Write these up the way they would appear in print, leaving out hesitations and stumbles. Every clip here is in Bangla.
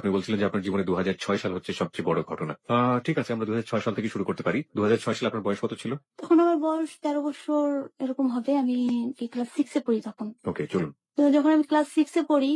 আপনি বলছিলেন যে আপনার জীবনে 2006 সাল হচ্ছে সবচেয়ে বড় ঘটনা। ঠিক আছে, আমরা 2006 সাল থেকে শুরু করতে পারি। 2006 সালে আপনার বয়স কত ছিল? তখন আমার বয়স 13 বছর এরকম হবে। আমি ক্লাস 6 এ পড়ি তখন। ওকে, চলুন। তো যখন আমি ক্লাস 6 এ পড়ি,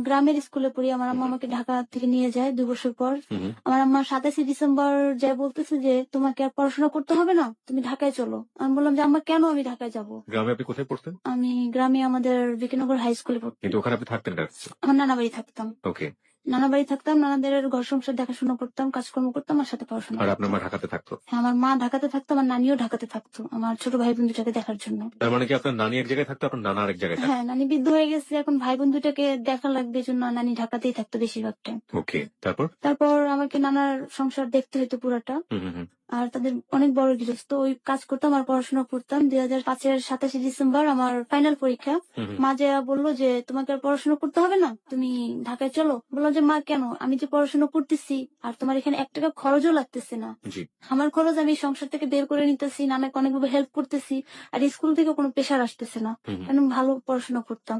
গ্রামের স্কুলে পড়ি। আমার আম্মা আমাকে ঢাকা থেকে নিয়ে যায় ২ বছর পর। হুম, হুম। আমার আম্মা ২৭শে ডিসেম্বর যায়া বলতেছে যে, "তোমাকে আর পড়াশোনা করতে হবে না। তুমি ঢাকায় চলো।" আমি বললাম যে, "আম্মা কেন আমি ঢাকায় যাবো?" গ্রামে আপনি কোথায় পড়তেন? আমি গ্রামে আমাদের বিকিনগর হাই স্কুলে পড়তাম। কিন্তু ওখানে আপনি থাকতেন না? আমার নানা বাড়ি থাকতাম। ওকে। নানা বাড়ি থাকতাম, নানাদের ঘর সংসার দেখাশোনা করতাম, কাজকর্ম করতাম, আর সাথে পড়াশোনা আর আপনার করতাম। মা ঢাকাতে থাকতো? হ্যাঁ, আমার মা ঢাকাতে থাকতো, আমার নানিও ঢাকাতে থাকতো। আমার ছোট ভাই বোন দুটাকে দেখার জন্য। তার মানে কি আপনার নানি এক জায়গায় থাকতো, আপনার নানা আরেক জায়গায় থাকতো? হ্যাঁ, নানি বৃদ্ধ হয়ে গেছে। এখন ভাই বোন দুটাকে দেখা লাগবে, এজন্য নানি ঢাকাতেই থাকতো বেশিরভাগ টাইম। ওকে, তারপর? তারপর আমাকে নানার সংসার দেখতে হইতো পুরাটা। হুম, হুম, হুম। আর তাদের অনেক বড় গৃহস্থ। ওই কাজ করতাম আর পড়াশোনা করতাম। ২০০৫ এর ২৭শে ডিসেম্বর আমার ফাইনাল পরীক্ষা। হুম, হুম। মা যেয়ে বলল যে, "তোমাকে আর পড়াশোনা করতে হবে না। তুমি ঢাকায় চলো।" বললাম যে, "মা কেন? আমি যে পড়াশোনা করতেছি আর তোমার এখানে ৳১ খরচও লাগতেছে না। জি। আমার খরচ আমি সংসার থেকে বের করে নিতেছি, নানাকে অনেকভাবে হেল্প করতেছি। আর স্কুল থেকেও কোনো প্রেশার আসতেছে না। হুম, হুম। কারণ ভালো পড়াশোনা করতাম।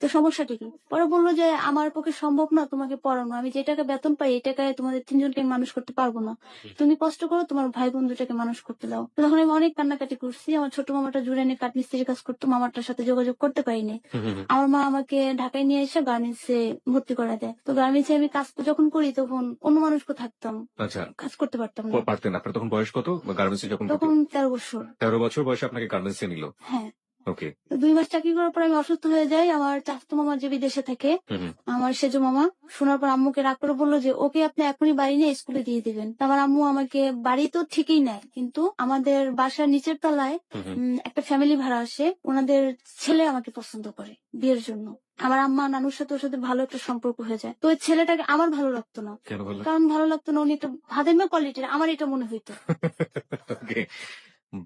তো সমস্যাটা কি?" পরে বলল যে, "আমার পক্ষে সম্ভব না তোমাকে পড়ানো। আমি যে টাকা বেতন পাই এই টাকায় তোমাদের ৩ জনকে আমি মানুষ করতে পারব না। তুমি কষ্ট করো, তোমার ভাই বোন দুটাকে মানুষ করতে দাও।" তো তখন আমি অনেক কান্নাকাটি করছি। আমার ছোট মামাটা জুরাইনে কাঠমিস্ত্রির কাজ করতো। মামাটার সাথে যোগাযোগ করতে পারিনি। হুম, হুম, হুম। আমার মা আমাকে ঢাকায় নিয়ে এসে গার্মেন্টস এ ভর্তি করায় দেয়। তো গার্মেন্টস এ আমি কাজ যখন করি তখন অন্যমনস্ক থাকতাম। আচ্ছা, কাজ করতে পারতাম না। পারতেন। আপনার তখন বয়স কত? গার্মেন্টস এ যখন ভর্তি তখন ১৩ বছর। 13 বছর বয়সে আপনাকে গার্মেন্টস এ নিল। হ্যাঁ। ওকে। তো ২ মাস চাকরি করার পর আমি অসুস্থ হয়ে যাই। আমার চাচাতো মামা যে বিদেশে থাকে, হুম, হুম। আমার সেজো মামা, শোনার পর আম্মুকে রাগ করে বলল যে, "ওকে আপনি এখনই বাড়ি নিয়ে স্কুলে দিয়ে দিবেন।" তো আমার আম্মু আমাকে বাড়ি তো ঠিকই নেয়। কিন্তু আমাদের বাসার নিচের তলায় হুম, হুম। একটা ফ্যামিলি ভাড়া আসে। উনাদের ছেলে আমাকে পছন্দ করে বিয়ের জন্য। আমার আম্মা নানুর সাথে ওর সাথে ভালো একটা সম্পর্ক হয়ে যায়। তো ওই ছেলেটাকে আমার ভালো লাগতো না। কেন বললেন? কারণ ভালো লাগতো না, উনি একটা ভাদাইমা কোয়ালিটির। আমার এটা মনে হইতো। ওকে।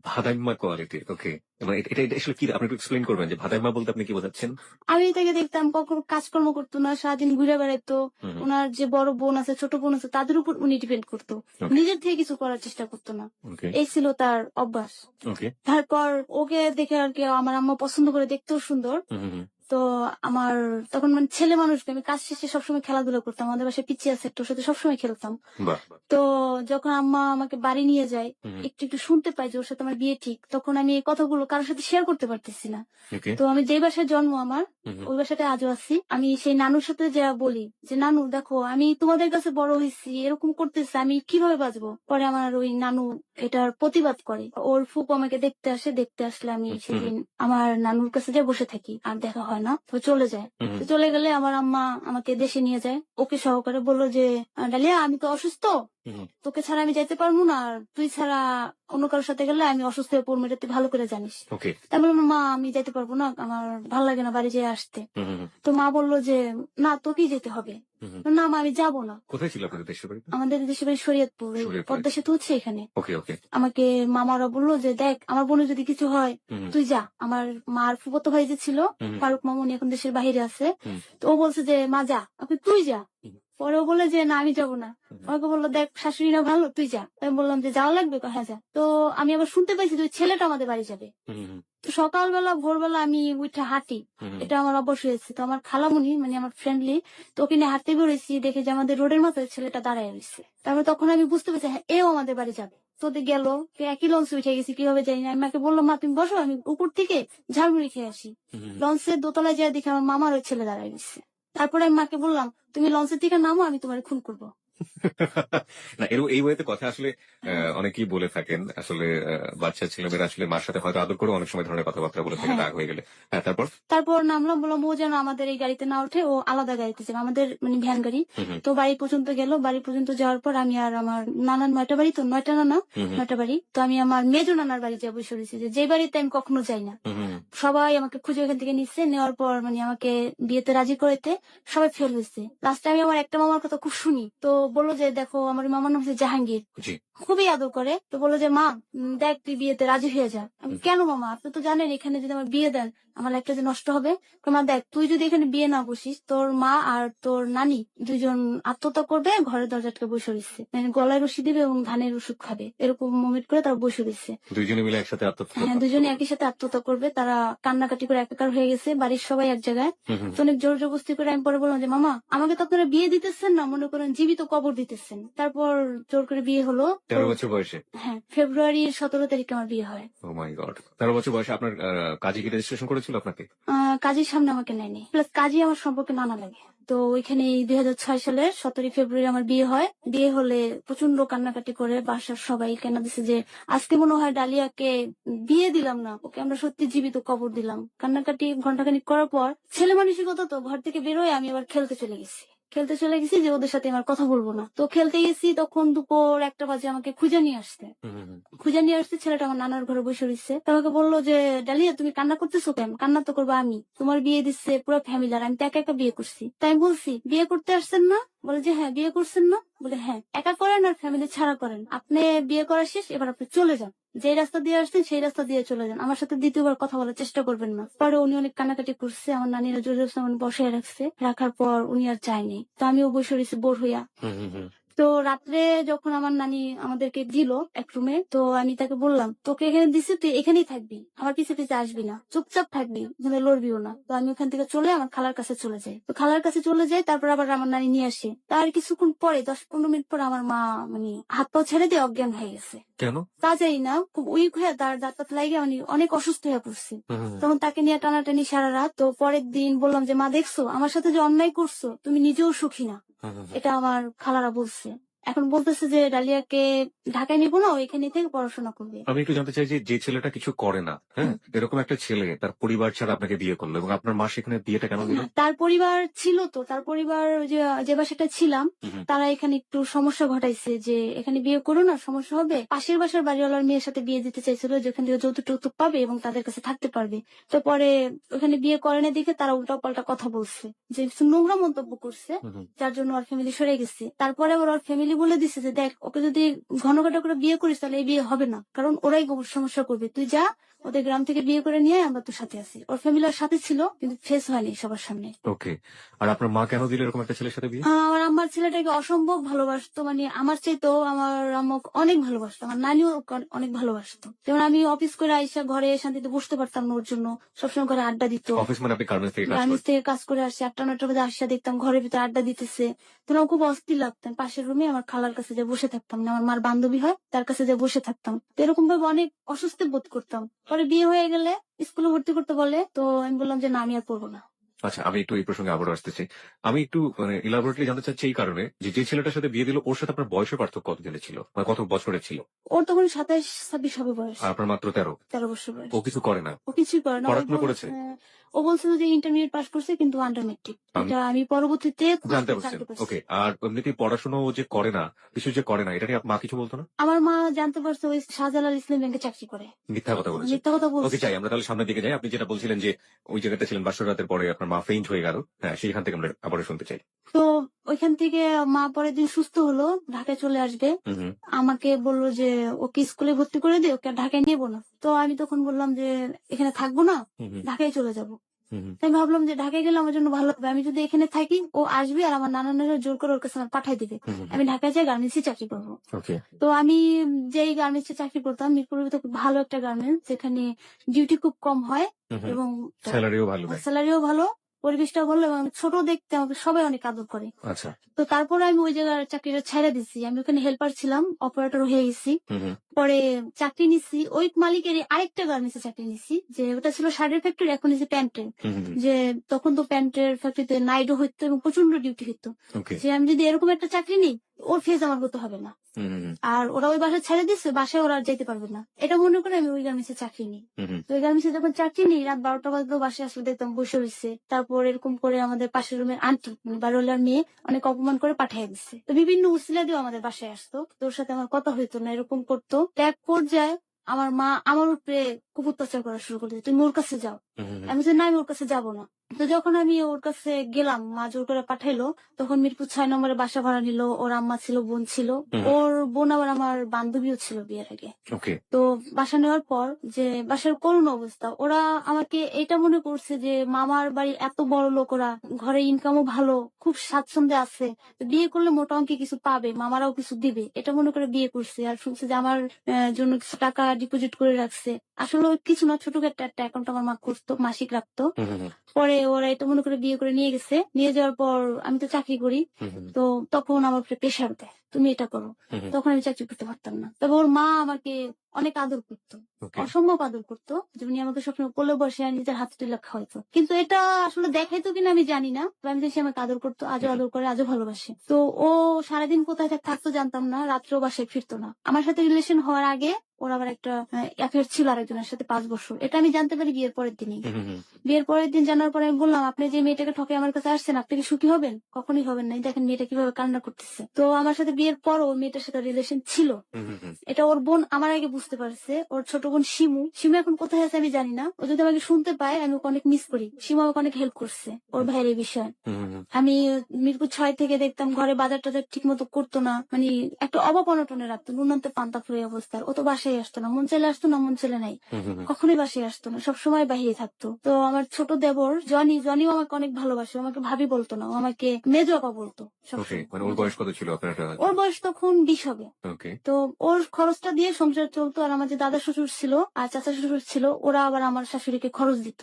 ভাদাইম্মা কোয়ালিটির। ওকে। মানে এটা এটা আসলে কি? আপনি একটু এক্সপ্লেইন করবেন যে ভাদাইম্মা বলতে আপনি কি বোঝাচ্ছেন? আমি তাকে দেখতাম কখনো কাজকর্ম করতো না, সারাদিন ঘুরে বেড়াইতো। হুম, হুম। উনার যে বড় বোন আছে, ছোট বোন আছে, তাদের উপর উনি ডিপেন্ড করতো। ওকে, নিজের থেকে কিছু করার চেষ্টা করতো না। ওকে, এই ছিল তার অভ্যাস। ওকে। তারপর ওকে দেখে আরকি আমার আম্মা পছন্দ করে, দেখতেও সুন্দর। হুম, হুম, হুম। তো আমার তখন মানে ছেলে মানুষকে আমি কাজ শেষে সবসময় খেলাধুলা করতাম। আমাদের বাসায় পিচ্চি আছে একটা, ওর সাথে সবসময় খেলতাম। বাহ! তো যখন আম্মা আমাকে বাড়ি নিয়ে যায়, হুম, হুম। একটু শুনতে পাই যে ওর সাথে আমার বিয়ে ঠিক। তখন আমি এই কথাগুলো কারো সাথে শেয়ার করতে পারতেছি না। ওকে। তো আমি যেই বাসায় জন্ম আমার, হুম, হুম। ওই বাসাটায় আজও আছি। আমি সেই নানুর সাথে যেয়ে বলি যে, "নানু দেখো আমি তোমাদের কাছে বড় হইছি, এরকম করতেছে, আমি কিভাবে বাঁচবো?" পরে আমার ওই নানু এটার প্রতিবাদ করে। ওর ফুপু আমাকে দেখতে আসে, দেখতে আসলে আমি হুম, হুম, সেদিন আমার নানুর কাছে যেয়ে বসে থাকি। আর দেখা হয় না। তো চলে যায়। হুম, তো হুম। চলে গেলে আমার আম্মা আমাকে দেশে নিয়ে যায়। ওকে সহকারে বলল যে, "ডালিয়া আমি তো অসুস্থ। হুম, হুম। তোকে ছাড়া আমি যাইতে পারবো না। আর তুই ছাড়া অন্য কারোর সাথে গেলে আমি অসুস্থ হয়ে পড়বো, এটা তুই ভালো করে জানিস।" ওকে। তা আমি বললাম, "মা আমি যাইতে পারবো না। আমার ভাল লাগে না বাড়ি যেয়ে আসতে।" হুম, হুম, হুম। তো মা বলল যে, "না তোকেই যেতে হবে।" হুম, হুম। "না মা আমি যাবো না।" কোথায় ছিল আপনাদের দেশের বাড়িটা? আমাদের দেশের বাড়ি শরীয়তপুর। এই শরীয়তপুরে। পদ্মা সেতু হচ্ছে এখানে। ওকে, ওকে। আমাকে মামারা বলল যে, "দেখ আমার বোনের যদি কিছু হয়, হুম, হুম। তুই যা।" আমার মার ফুফাতো ভাই যে ছিল, হুম, হুম। ফারুক মামু, উনি এখন দেশের বাহিরে আছে। হুম, তো ও বলছে যে, "মা যা।" আমি তুই যা। হুম, পরে ও বলে যে, "না আমি যাবো না।" হুম, আমাকে বলল, "দেখ শাশুড়ি না ভালো, তুই যা।" তো আমি বললাম যে, "যাওয়া লাগবে?" কয়, "হ্যাঁ যা।" তো আমি আবার শুনতে পাইছি যে ওই ছেলেটা আমাদের বাড়ি যাবে। হুম, হুম, তো সকালবেলা ভোরবেলা আমি উইঠা হাঁটি। হুম, এটা আমার অভ্যাস হয়েছে। তো আমার খালামণি মানে আমার ফ্রেন্ডলি, তো ওকে নিয়ে হাঁটতে বেরোইছি, দেখে যে আমাদের রোডের মাথায় ছেলেটা দাঁড়ায় রইছে। তারপরে তখন আমি বুঝতে পেরেছি হ্যাঁ, এও আমাদের বাড়ি যাবে। তো ওদের গেল, একই লঞ্চে উঠে গেছি কিভাবে জানি না। আমি মাকে বললাম, "মা তুমি বসো, আমি উপর থেকে ঝালমুড়ি খেয়ে আসি।" হুম। লঞ্চের দোতলায় যেয়ে দেখি আমার মামার ওই ছেলে দাঁড়ায় রইছে। তারপরে আমি মাকে বললাম, "তুমি লঞ্চের থেকে নামো, আমি তোমারে খুন করব।" না, এই ওয়েতে কথা আসলে অনেকেই বলে থাকেন। আসলে বাচ্চা ছেলেমেয়েরা আসলে মার সাথে হয়তো আদর করেও অনেক সময় ধরনের কথাবার্তা বলে থাকে হ্যাঁ। রাগ হয়ে গেলে। হ্যাঁ, তারপর? তারপর নামলাম, বললাম ও যেন আমাদের এই গাড়িতে না ওঠে, ও আলাদা গাড়িতে যাবে। আমাদের মানে ভ্যান গাড়ি। হুম, হুম, তো বাড়ি পর্যন্ত গেল। বাড়ি পর্যন্ত যাওয়ার পর আমি আর আমার নানার ৯ টা বাড়ি, তো ৯ টা নানা, হুম, হুম, ৯ টা বাড়ি। তো আমি আমার মেজো নানার বাড়ি যেয়ে বসে রইছি, যে বাড়িতে আমি কখনো যাই না। হুম, হুম। সবাই আমাকে খুঁজে ওখান থেকে নিচ্ছে। নেওয়ার পর মানে আমাকে বিয়েতে রাজি করাইতে সবাই ফেল হইছে। লাস্টে আমি আমার একটা মামার কথা খুব শুনি। তো বলল যে, "দেখো আমার ওই মামার নাম হচ্ছে জাহাঙ্গীর। জি। খুবই আদর করে।" তো বলল যে, "মা দেখ তুই বিয়েতে রাজি হয়ে যা।" আমি, হুম, "কেন মামা? আপনি তো জানেন এখানে যদি আমার বিয়ে দেন আমার লাইফটা যে নষ্ট হবে। মা দেখ, তুই যদি এখানে বিয়ে না বসিস, তোর মা আর তোর নানি দুজন আত্মহত্যা করবে, ঘরের দরজাটকে বসে রয়েছে, মানে গলায় রশি দিবে এবং ধানের ওষুধ খাবে, এরকম মোমেন্ট করে তারা বসে রয়েছে। দুইজনে মিলে একসাথে হ্যাঁ, দুজনে একই সাথে আত্মহত্যা করবে। তারা কান্নাকাটি করে একাকার হয়ে গেছে, বাড়ির সবাই এক জায়গায়। তো অনেক জোর জবরদস্তি করে আমি পরে বললাম যে মামা, আমাকে তো আপনারা বিয়ে দিতেছেন না, মনে করেন জীবিত কবর দিতেছেন। তারপর জোর করে বিয়ে হলো। 13 বছর বয়সে। হ্যাঁ, ফেব্রুয়ারির 17 তারিখে আমার বিয়ে হয়। ও মাই গড, 13 বছর বয়সে আপনার কাজী কি রেজিস্ট্রেশন করেছিল আপনাকে? কাজীর সামনে আমাকে নেয়নি, প্লাস কাজী আমার সম্পর্কে নানা লাগে। তো ওইখানে 2006 সালের 17 ফেব্রুয়ারি আমার বিয়ে হয়। বিয়ে হলে প্রচন্ড কান্নাকাটি করে বাসার সবাই কেনা দিছে যে আজকে মনে হয় ডালিয়াকে বিয়ে দিলাম না, ওকে আমরা সত্যি জীবিত কবর দিলাম। কান্নাকাটি ঘন্টাখানিক করার পর ছেলে মানসিকতা তো, ঘর থেকে বেরোয় আমি আবার খেলতে চলে গেছি যে ওদের সাথে আমার কথা বলবো না। তো খেলতে গেছি, তখন দুপুর 1টা বাজে আমাকে খুঁজে নিয়ে আসছে ছেলেটা আমার নানার ঘরে বসে রয়েছে। তো আমাকে বললো যে ডালিয়া, তুমি কান্না করতেছো কেন? কান্না তো করবো আমি, তোমার বিয়ে দিচ্ছে পুরো ফ্যামিলি, আর আমি তো একা একা বিয়ে করছি। তাই আমি বলছি, বিয়ে করতে আসছেন না? বলে যে হ্যাঁ, বিয়ে করছেন না? বলে হ্যাঁ। একা করেন আর ফ্যামিলি ছাড়া করেন? আপনি বিয়ে করা শেষ, এবার আপনি চলে যান, যে রাস্তা দিয়ে আসছেন সেই রাস্তা দিয়ে চলে যান, আমার সাথে দ্বিতীয়বার কথা বলার চেষ্টা করবেন না। পরে উনি অনেক কান্নাকাটি করছে, আমার নানিরা জোর জবরদস্তি বসায় রাখছে, রাখার পর উনি আর যায়নি। তো আমিও বসে রয়েছি বোর হইয়া। তো রাত্রে যখন আমার নানি আমাদেরকে দিল এক রুমে, তো আমি তাকে বললাম, তোকে এখানে দিছি, তুই এখানেই থাকবি, আমার পিছে পিছে আসবি না, চুপচাপ থাকবি, এখানে লড়বিও না। তো আমি ওখান থেকে চলে আমার খালার কাছে চলে যাই। তো খালার কাছে চলে যাই, তারপর আবার আমার নানি নিয়ে আসে। তার কিছুক্ষণ পরে 10-15 মিনিট পরে আমার মা মানে হাত পা ছেড়ে দিয়ে অজ্ঞান হয়ে গেছে। কেন? তা যাই না, খুব উইক হয়ে তার দাঁত টাত লাগে মানে অনেক অসুস্থ হয়ে পড়ছে। তখন তাকে নিয়ে টানাটানি সারা রাত। তো পরের দিন বললাম যে মা, দেখছো আমার সাথে যে অন্যায় করছো, তুমি নিজেও সুখী না। এটা আমার খালারা বলছে। এখন বলতেছে যে ডালিয়াকে ঢাকায় নিবো না, ও এখানে থেকে পড়াশোনা করবে। আমি একটু জানতে চাই যে যে ছেলেটা কিছু করে না, হ্যাঁ, এরকম একটা ছেলে তার পরিবার ছাড়া আপনাকে বিয়ে করলো এবং আপনার মা সেখানে বিয়েটা কেন দিল? তার পরিবার ছিল, তো তার পরিবার যে বাসাটা ছিলাম, তারা এখানে একটু সমস্যা ঘটাইছে যে এখানে বিয়ে করো না, সমস্যা হবে। পাশের বাসার বাড়িওয়ালার মেয়ের সাথে বিয়ে দিতে চাইছিল, যেখান থেকে যৌতুক টৌতুক পাবে এবং তাদের কাছে থাকতে পারবে। তো পরে ওখানে বিয়ে করেনি দেখে তারা উল্টা পাল্টা কথা বলছে, যে কিছু নোংরা মন্তব্য করছে, যার জন্য ওর ফ্যামিলি সরে গেছে। তারপরে আবার ওর ফ্যামিলি বলে দিছে যে দেখ, ওকে যদি ঘন ঘটা করে বিয়ে করিস তাহলে এই বিয়ে হবে না, কারণ ওরাই সমস্যা করবে, তুই যা ওদের গ্রাম থেকে বিয়ে করে নিয়ে আমরা তোর সাথে আছি। ওর ফ্যামিলি ওর সাথে ছিল, কিন্তু ফেস হয়নি সবার সামনে। ওকে, আর আপনার মা কেন দিল এরকম একটা ছেলের সাথে বিয়ে? আমার আম্মার ছেলেটাকে অসম্ভব ভালোবাসতো, মানে আমার চাইতেও আমার আম্মু অনেক ভালোবাসতো, আমার নানিও ওকে অনেক ভালোবাসতো। যেমন আমি অফিস করে আইসা ঘরে শান্তিতে বসতে পারতাম না, ওর জন্য সবসময় ঘরে আড্ডা দিত। অফিস মানে আপনি গার্মেন্টস থেকে কাজ গার্মেন্টস করেন? থেকে কাজ করে আসছে, 8টা-9টা বাজে আসা দেখতাম ঘরের ভিতরে আড্ডা দিতেছে। তখন আমার খুব অস্থির লাগতাম, পাশের রুমে আমার খালার কাছে যে বসে থাকতাম, না আমার মার বান্ধবী হয় তার কাছে যে বসে থাকতাম। তো এরকম ভাবে অনেক অস্বস্তি বোধ করতাম। পরে বিয়ে হয়ে গেলে স্কুলে ভর্তি করতে বলে, তো আমি বললাম যে না, আমি আর পড়বো না। আচ্ছা, আমি একটু এই প্রসঙ্গে আবারও আসতেছি। আমি একটু মানে ইলাবোরেটলি জানতে চাচ্ছি এই কারণে যে যে ছেলেটার সাথে বিয়ে দিল ওর সাথে আপনার বয়সের পার্থক্য কতদিনের ছিল, মানে কত বছরের ছিল? ওর তখন 27-26 হবে বয়স। আর আপনার মাত্র 13। 13 বছর বয়স। ও কিছু করে না? ও কিছুই করে না। পড়াশোনা করেছে? ও বলছিল যে ইন্টারমিডিয়েট পাস করছে, কিন্তু আন্ডার মেট্রিক। এটা আমি পরবর্তীতে জানতে পারছেন? জানতে পারছি। ওকে, আর এমনিতে পড়াশোনা ও যে করে না, কিছু যে করে না, এটা নিয়ে মা কিছু বলতো না? আমার মা জানতে পারছে ওই শাহজালাল ইসলাম ব্যাংকে চাকরি করে। মিথ্যা কথা বলেছে? মিথ্যা কথা ওকে, বলছে। চাই আমরা তাহলে সামনের দিকে যাই। আপনি যেটা বলছিলেন যে ওই জায়গাটা ছিলেন বাসর রাতের পরে আপনার মা ফেইন্ট হয়ে গেল, হ্যাঁ, সেইখান থেকে আমরা আবারও শুনতে চাই। তো ওইখান থেকে মা পরের দিন সুস্থ হলো, ঢাকায় চলে আসবে। আমাকে বললো যে ওকে স্কুলে ভর্তি করে দে, ওকে ঢাকায় নেবো না। তো আমি তখন বললাম যে এখানে থাকবো না, ঢাকায় চলে যাবো। তাই ভাবলাম যে ঢাকায় গেলে আমার জন্য ভালো হবে, আমি যদি এখানে থাকি ও আসবে আর আমার নানা জোর করে ওর কাছে আমার পাঠাই দিবে, আমি ঢাকায় যাই গার্মেন্টসে চাকরি করবো। তো আমি যেই গার্মেন্টসে চাকরি করতাম মিরপুরের ভিতরে খুব ভালো একটা গার্মেন্টস, যেখানে ডিউটি খুব কম হয় এবং স্যালারিও ভালো, পরিবেশটাও ভালো, এবং আমি ছোট দেখতে আমাকে সবাই অনেক আদর করে। আচ্ছা, তো তারপরে আমি ওই জায়গার চাকরিটা ছেড়ে দিছি, আমি ওখানে হেল্পার ছিলাম, অপারেটর হয়ে গেছি। পরে চাকরি নিছি ওই মালিকের আরেকটা গার্মেন্টসে চাকরি নিছি, যে ওটা ছিল শার্টের ফ্যাক্টরি, এখন নিছি প্যান্টের। যে তখন তো প্যান্টের ফ্যাক্টরিতে নাইটও হইতো এবং প্রচন্ড ডিউটি হইতো, যে আমি যদি এরকম একটা চাকরি নিই ওর ফেস আমার হতে হবে না, আর ওরা ওই বাসায় ছেড়ে দিচ্ছে, বাসায় ওরা আর যেতে পারবে না, এটা মনে করে আমি ওই গার্মেন্টসে চাকরি নিই। তো ওই গার্মেন্টসে যখন চাকরি নিই রাত 12টা বাজলেও বাসায় আসলে দেখতাম বসে রয়েছে। তারপর এরকম করে আমাদের পাশের রুমের আন্টি মানে বাড়িওয়ালার মেয়ে অনেক অপমান করে পাঠিয়ে দিচ্ছে। তো বিভিন্ন উসিলা দিয়েও আমাদের বাসায় আসতো, তোর সাথে আমার কথা হইতো না, এরকম করতো। এক পর্যায়ে আমার মা আমার উপরে খুব অত্যাচার করা শুরু করে দিত, তুমি ওর কাছে যাও। আমি বলছি না, আমি ওর কাছে যাবো না। তো যখন আমি ওর কাছে গেলাম, মা জোর করে পাঠাইলো, তখন মিরপুর 6 নম্বরে বাসা ভাড়া নিল। ওর আম্মা ছিল, বোন ছিল, হুম। ওর বোন আবার আমার বান্ধবীও ছিল বিয়ের আগে। ওকে। তো বাসা নেওয়ার পর যে বাসার করুণ অবস্থা, ওরা আমাকে এটা মনে করছে যে মামার বাড়ি এত বড় লোক, ওরা ঘরে ইনকামও ভালো, খুব স্বাচ্ছন্দ্যে আছে, তো বিয়ে করলে মোটা অঙ্কে কিছু পাবে, মামারাও কিছু দিবে, এটা মনে করে বিয়ে করছে। আর শুনছে যে আমার জন্য কিছু টাকা ডিপোজিট করে রাখছে। আসলে ওই কিছু না, ছোটখাটো একটা অ্যাকাউন্ট আমার মা করতো, মাসিক রাখতো। হুম হুম পরে ওরা এটা মনে করে বিয়ে করে নিয়ে গেছে। নিয়ে যাওয়ার পর আমি তো চাকরি করি, হুম তো তখন আমার উপরে প্রেশার দেয়, তুমি এটা করো। হুম। তখন আমি চাকরি করতে পারতাম না। তবে ওর মা আমাকে অনেক আদর করতো, ওকে। অসম্ভব আদর করতো। যেমনি আমাকে সবসময় কোলে বসে আর নিজের হাত তুলে খাওয়াইতো। কিন্তু এটা আসলে দেখাইতো কিনা আমি জানি না, তবে আমি দেখছি আমাকে আদর করতো, আজও আদর করে, আজও ভালোবাসে। তো ও সারাদিন কোথায় থাকতো জানতাম না, রাত্রেও বাসায় ফিরতো না। আমার সাথে রিলেশন হওয়ার আগে ওর আবার একটা অ্যাফেয়ার ছিল আরেকজনের সাথে 5 বছর। এটা আমি জানতে পারি বিয়ের পরের দিনই। বিয়ের পরের দিন জানার পরে আমি বললাম, আপনি যে মেয়েটাকে ঠকে আমার কাছে আসছেন, আপনি কি সুখী হবেন? কখনোই হবেন না। এই দেখেন মেয়েটা কিভাবে কান্না করতেছে। তো আমার সাথে বিয়ের পরও ওই মেয়েটার সাথে রিলেশন ছিল। এটা ওর বোন আমার আগে বুঝতে পারছে। ওর ছোট বোন শিমু, শিমু এখন কোথায় আছে আমি জানি না। ও যদি আমাকে শুনতে পায়, আমি ওকে অনেক মিস করি। শিমু আমাকে অনেক হেল্প করছে ওর ভাইয়ের এই বিষয়ে। আমি মিরপুর 6 থেকে দেখতাম ঘরে বাজার টাজার ঠিক মতো করতো না, মানে একটা অভাব অনটনে রাখতো, নুনান্তে পান্তা ফুরিয়ে অবস্থার। ও তো বাসায় আসতো না, মন চাইলে আসতো না, মন চাইলে নাই, কখনোই বাসায় আসতো না, সবসময় বাহিরে থাকতো। তো আমার ছোট দেবর জনিও আমাকে অনেক ভালোবাসে, ও আমাকে ভাবি বলতো না, ও আমাকে মেজো আপা বলতো ওকে। সবসময়। মানে ওর বয়স কত ছিল আপনার? ওর বয়স তখন 20 হবে। ওকে। তো ওর খরচটা দিয়ে সংসার চলতো। আর আমার যে দাদা শ্বশুর ছিল আর চাচা শ্বশুর ছিল, ওরা আবার আমার শাশুড়িকে খরচ দিত।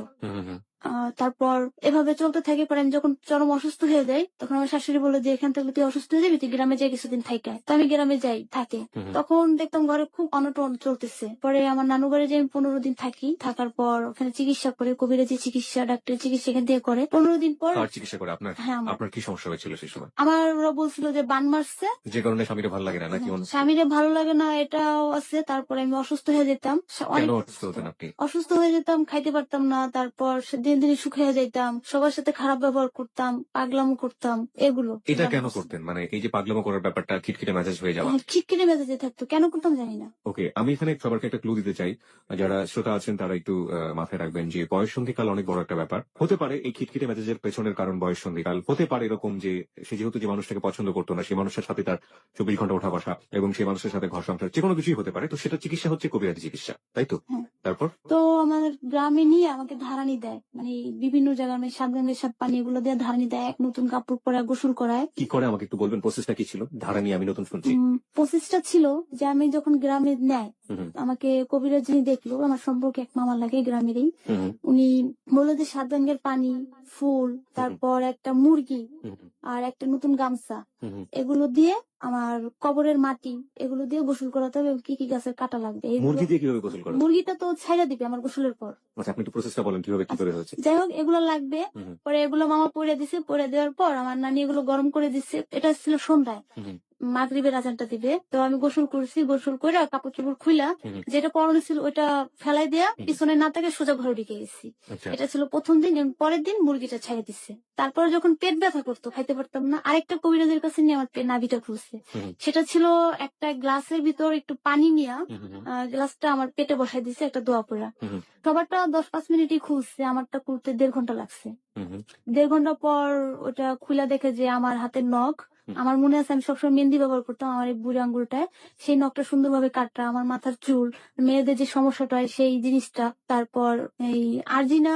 তারপর এভাবে চলতে থাকে। পরে আমি যখন চরম অসুস্থ হয়ে যাই, তখন আমার শাশুড়ি বললো যে এখান থেকে তুই অসুস্থ হয়ে যাবি, তুই গ্রামে যাই কিছুদিন থাইকা। তো আমি গ্রামে যাই, থাকে। তখন দেখতাম ঘরে খুব অনটন চলতেছে। পরে আমার নানু বাড়ি যে আমি 15 দিন থাকি, থাকার পর ওখানে চিকিৎসা করে, কবিরাজি চিকিৎসা, ডাক্তারের চিকিৎসা এখান থেকে করে। 15 দিন পর কার চিকিৎসা করে আপনার? হ্যাঁ আমার। আপনার কি সমস্যা হয়েছিল সেই সময়? আমার ওরা বলছিল যে বান মারছে, যে কারণে স্বামীর ভালো লাগে না নাকি অন্য? স্বামীরে ভালো লাগে না, এটাও আছে। তারপরে আমি অসুস্থ হয়ে যেতাম, অনেক কেন অসুস্থ হতেন আপনি? অসুস্থ হয়ে যেতাম, খাইতে পারতাম না। তারপর দিনে দিনে শুকিয়ে যাইতাম, সবার সাথে খারাপ ব্যবহার করতাম, পাগলামো করতাম, এগুলো। এটা কেন করতেন? মানে এই যে পাগলামো করার ব্যাপারটা, খিটখিটে মেজাজ হয়ে যাওয়া। খিটখিটে মেজাজে থাকতো, কেন করতাম জানি না। ওকে, আমি এখানে সবারকে একটা ক্লু দিতে চাই। যারা শ্রোতা আছেন তারা একটু মাথায় রাখবেন যে বয়ঃসন্ধিকাল অনেক বড় একটা ব্যাপার হতে পারে। এই খিটখিটে মেজাজের পেছনের কারণ বয়ঃসন্ধিকাল হতে পারে এরকম যে সে যেহেতু যে মানুষটাকে পছন্দ করতো না, সেই মানুষের সাথে তার 24 ঘন্টা ওঠা বসা এবং সেই মানুষের সাথে ঘর সংসার, যে কোনো কিছুই হতে পারে। তো সেটা চিকিৎসা হচ্ছে কবিরাজি চিকিৎসা, তাই তো? হ্যাঁ। তারপর তো আমার গ্রামে নিয়ে আমাকে ধারানি দেয়, মানে বিভিন্ন জায়গায়, মানে 7 গঙ্গের 7 পানি এগুলো দিয়ে ধারানি দেয়, এক নতুন কাপড় পরে গোসল করায়। কি করে আমাকে একটু বলবেন, প্রসেসটা কি ছিল? ধারা নিয়ে আমি নতুন শুনছি। প্রসেসটা ছিল যে আমি যখন গ্রামে নেয়, হুম আমাকে কবিরাজ যিনি দেখলো, আমার সম্পর্কে এক মামা লাগে গ্রামেরই, হুম উনি বললো যে 7 গঙ্গের পানি, ফুল, তারপর একটা মুরগি হুম আর একটা নতুন গামছা, হুম। এগুলো দিয়ে আমার কবরের মাটি, এগুলো দিয়ে গোসল করাতে হবে, এবং কি কি গাছের কাটা লাগবে এগুলো। মুরগি দিয়ে কিভাবে গোসল করা? মুরগিটা তো ছাইড়া দিবে আমার গোসলের পর। আচ্ছা, আপনি একটু প্রসেসটা বলেন কিভাবে কি করে হচ্ছে। যাই হোক, এগুলো লাগবে। হুম পরে এগুলো মামা পরে দিছে, পরে দেওয়ার পর আমার নানি এগুলো গরম করে দিচ্ছে। এটা ছিল সন্ধ্যায়, হুম মাগরিবের আজানটা দিবে। তো আমি গোসল করছি, গোসল করে কাপড় চোপড় খুইলা হুম। যেটা পরনে ছিল ওটা ফেলাই দেয়া পিছনে না তাকে সোজা ঘরে ঢুকে গেছি। আচ্ছা। এটা ছিল প্রথম দিন, এবং পরের দিন মুরগিটা ছেড়ে দিচ্ছে। তারপরে যখন পেট ব্যথা করতো, খাইতে পারতাম না, আরেকটা কবিরাজের কাছে নিয়ে আমার নাভিটা খুলছে। হুম সেটা ছিল একটা গ্লাসের ভিতর একটু পানি নিয়া, হুম গ্লাসটা আমার পেটে বসাই দিছে একটা দোয়া পড়া। হুম সবারটা 10-5 মিনিটই খুলছে, আমারটা খুলতে 1.5 ঘন্টা লাগছে। হুম 1.5 ঘন্টা পর ওটা খুলে দেখে যে আমার হাতের নখ, আমার মনে আছে আমি সবসময় মেহেন্দি ব্যবহার করতাম আমার এই বুড়ি আঙ্গুলটায়, সেই নখটা সুন্দরভাবে কাটা, আমার মাথার চুল, মেয়েদের যে সমস্যাটা হয় সেই জিনিসটা। তারপর এই আরজিনা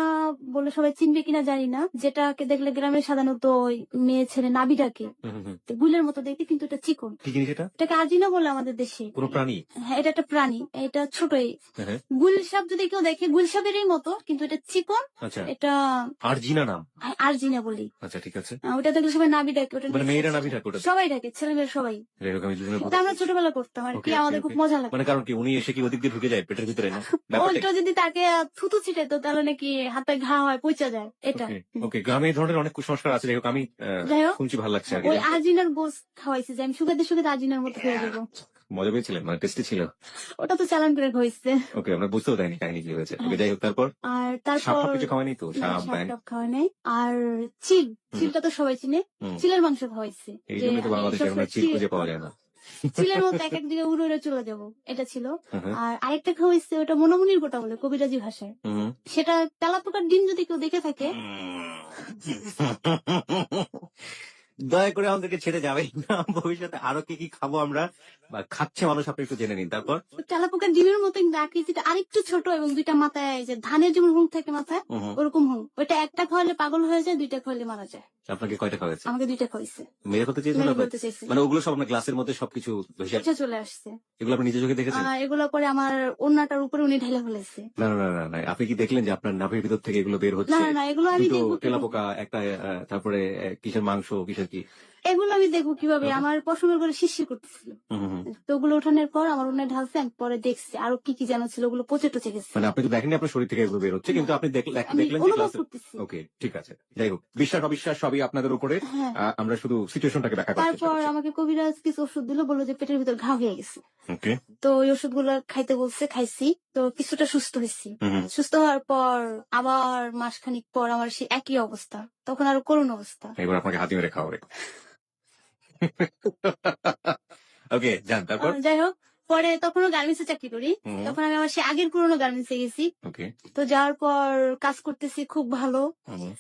বলে সবাই চিনবে কিনা জানি না, যেটাকে দেখলে গ্রামে সাধারণত ওই মেয়ে ছেলে নাবিটাকে হুম। গুলের মতো দেখতে, কিন্তু এটা চিকন। কি জিনিস এটা? এটাকে আরজিনা বলে আমাদের দেশে। কোনো প্রাণী? হ্যাঁ, এটা একটা প্রাণী, এটা ছোটই। হ্যাঁ। গুলসাপ যদি কেউ দেখে, গুলসাপেরই মতো, কিন্তু এটা চিকন। আচ্ছা। এটা আরজিনা নাম? আরজিনা বলি। আচ্ছা, ঠিক আছে। ওটা দেখলে সবাই নাবি ডাকে, ওটা মানে মেয়েরা নাভি ডাকে ওটা? সবাই ডাকে, ছেলে মেয়ে সবাই। যাই হোক, আমি দুজনের এটা আমরা ছোটবেলা করতাম আর কি, আমাদের খুব মজা লাগতো। মানে কারণ কি, উনি এসে কি ওদিক দিয়ে ঢুকে যায় পেটের ভিতরে না? উল্টো যদি তাকে থুতু ছিটাইতো তাহলে নাকি হাতে ঘা হয়, পচা যায়, এটা। ওকে, গ্রামে এই ধরনের অনেক কুসংস্কার আছে। যাই হোক, আমি যাই হোক, শুনছি, ভালো লাগছে আর ওই কি। আজিনার গোস খাওয়াইছে যে আমি শুকাতে শুকাতে আজিনার মতো হয়ে যাবো। মজা পেয়েছিলেন? মানে টেস্টি ছিল? ওটা তো চালান করে খাওয়াইছে। ওকে, আমরা বুঝতেও দেয়নি কাহিনী কি হয়েছে। ওকে, যাই হোক, তারপর আর সাপ তারপর টাপ কিছু খাওয়ায়নি তো? সাপ, ব্যাঙ? সাপ খাওয়াই নাই। আর চিলটা তো সবাই চিনে, চিলের মাংস খাওয়াইছে। এই যে জন্য তো আমি বাংলাদেশে এখন সবসময় চিল খুঁজে পাওয়া যায় না। চিলের মতো এক এক দিকে উড়ে উড়ে চলে যাবো, এটা ছিল। হুম, আর আরেকটা খাওয়াইছে, ওটা মনোমনির গোটা বলে কবিরাজি ভাষায়। হুম। সেটা তেলাপোকার ডিম যদি কেউ দেখে থাকে, দয়া করে আমাদেরকে ছেড়ে যাবেন না। ভবিষ্যতে আরো কি কি খাবো আমরা বা খাচ্ছে মানুষ, আপনি একটু জেনে নিন। তারপর তেলাপোকার ডিমের মতো কিন্তু আকৃতিটা আরেকটু ছোট এবং দুইটা মাথায়, এই যে ধানের যেমন হুং থাকে মাথায়, হুম, ওরকম হুং। ওইটা একটা খাওয়ালে পাগল হয়ে যায়, দুইটা খাওয়ালে মারা যায়। আপনাকে কয়টা খাওয়াছে? আমাকে দুইটা খাওয়াইছে, মেরে ফেলতে চেয়েছেন মেরে আপনি? ফেলতে চাইছে। মানে ওগুলো সব আপনার গ্লাসের মধ্যে সবকিছু ভেসে এটা চলে আসছে। এগুলো আপনি নিজে চোখে দেখেছেন? এগুলো পরে আমার ওড়নাটার উপরে উনি ঢেলে ফেলেছে। না, না, না, না, না। আপনি কি দেখলেন যে আপনার নাভির ভিতর থেকে এগুলো বের না হচ্ছে? না না, এগুলো আমি দুটো দেখবো কিভাবে? তেলাপোকা, একটা তারপরে কিসের মাংস, কিসের কি? এগুলো আমি দেখবো কিভাবে? তারপর? আমার পছন্দ করে শিরশির করতেছিল। হুম, হুম, হুম। তো ওগুলো ওঠানোর পর আমার উন্নয় ঢালছে, আমি পরে দেখছি আরো কি কি যেন ছিল, ওগুলো পচে টচে গেছে। মানে আপনি তো দেখেননি আপনার শরীর থেকে এগুলো বের হচ্ছে, কিন্তু আপনি আমি দেখলেন যে অনুভব গ্লাসে। করতেছি। ওকে, ঠিক আছে। যাই হোক, বিশ্বাস অবিশ্বাস সবই আপনাদের উপরে। হ্যাঁ। আমরা শুধু সিচুয়েশনটাকে ব্যাখ্যা করার চেষ্টা তারপর করছি। আমাকে কবিরাজ কিছু ওষুধ দিল, বললো যে পেটের ভিতর ঘা হয়ে গেছে। ওকে। তো ওই ওষুধগুলো খাইতে বলছে, খাইছি। তো কিছুটা সুস্থ হয়েছি। হুম, হুম। সুস্থ হওয়ার পর আবার মাসখানিক পর আমার সেই একই অবস্থা, তখন আরো করুণ অবস্থা। এবার আপনাকে হাতি মেরে খাওয়াবে। ওকে, যান তারপর। যাই হোক, পরে তখনও গার্মেন্টসে চাকরি করি। হুম, তখন আমি আমার সেই আগের পুরোনো গার্মেন্টসে গেছি। ওকে। তো যাওয়ার পর কাজ করতেছি খুব ভালো। হুম,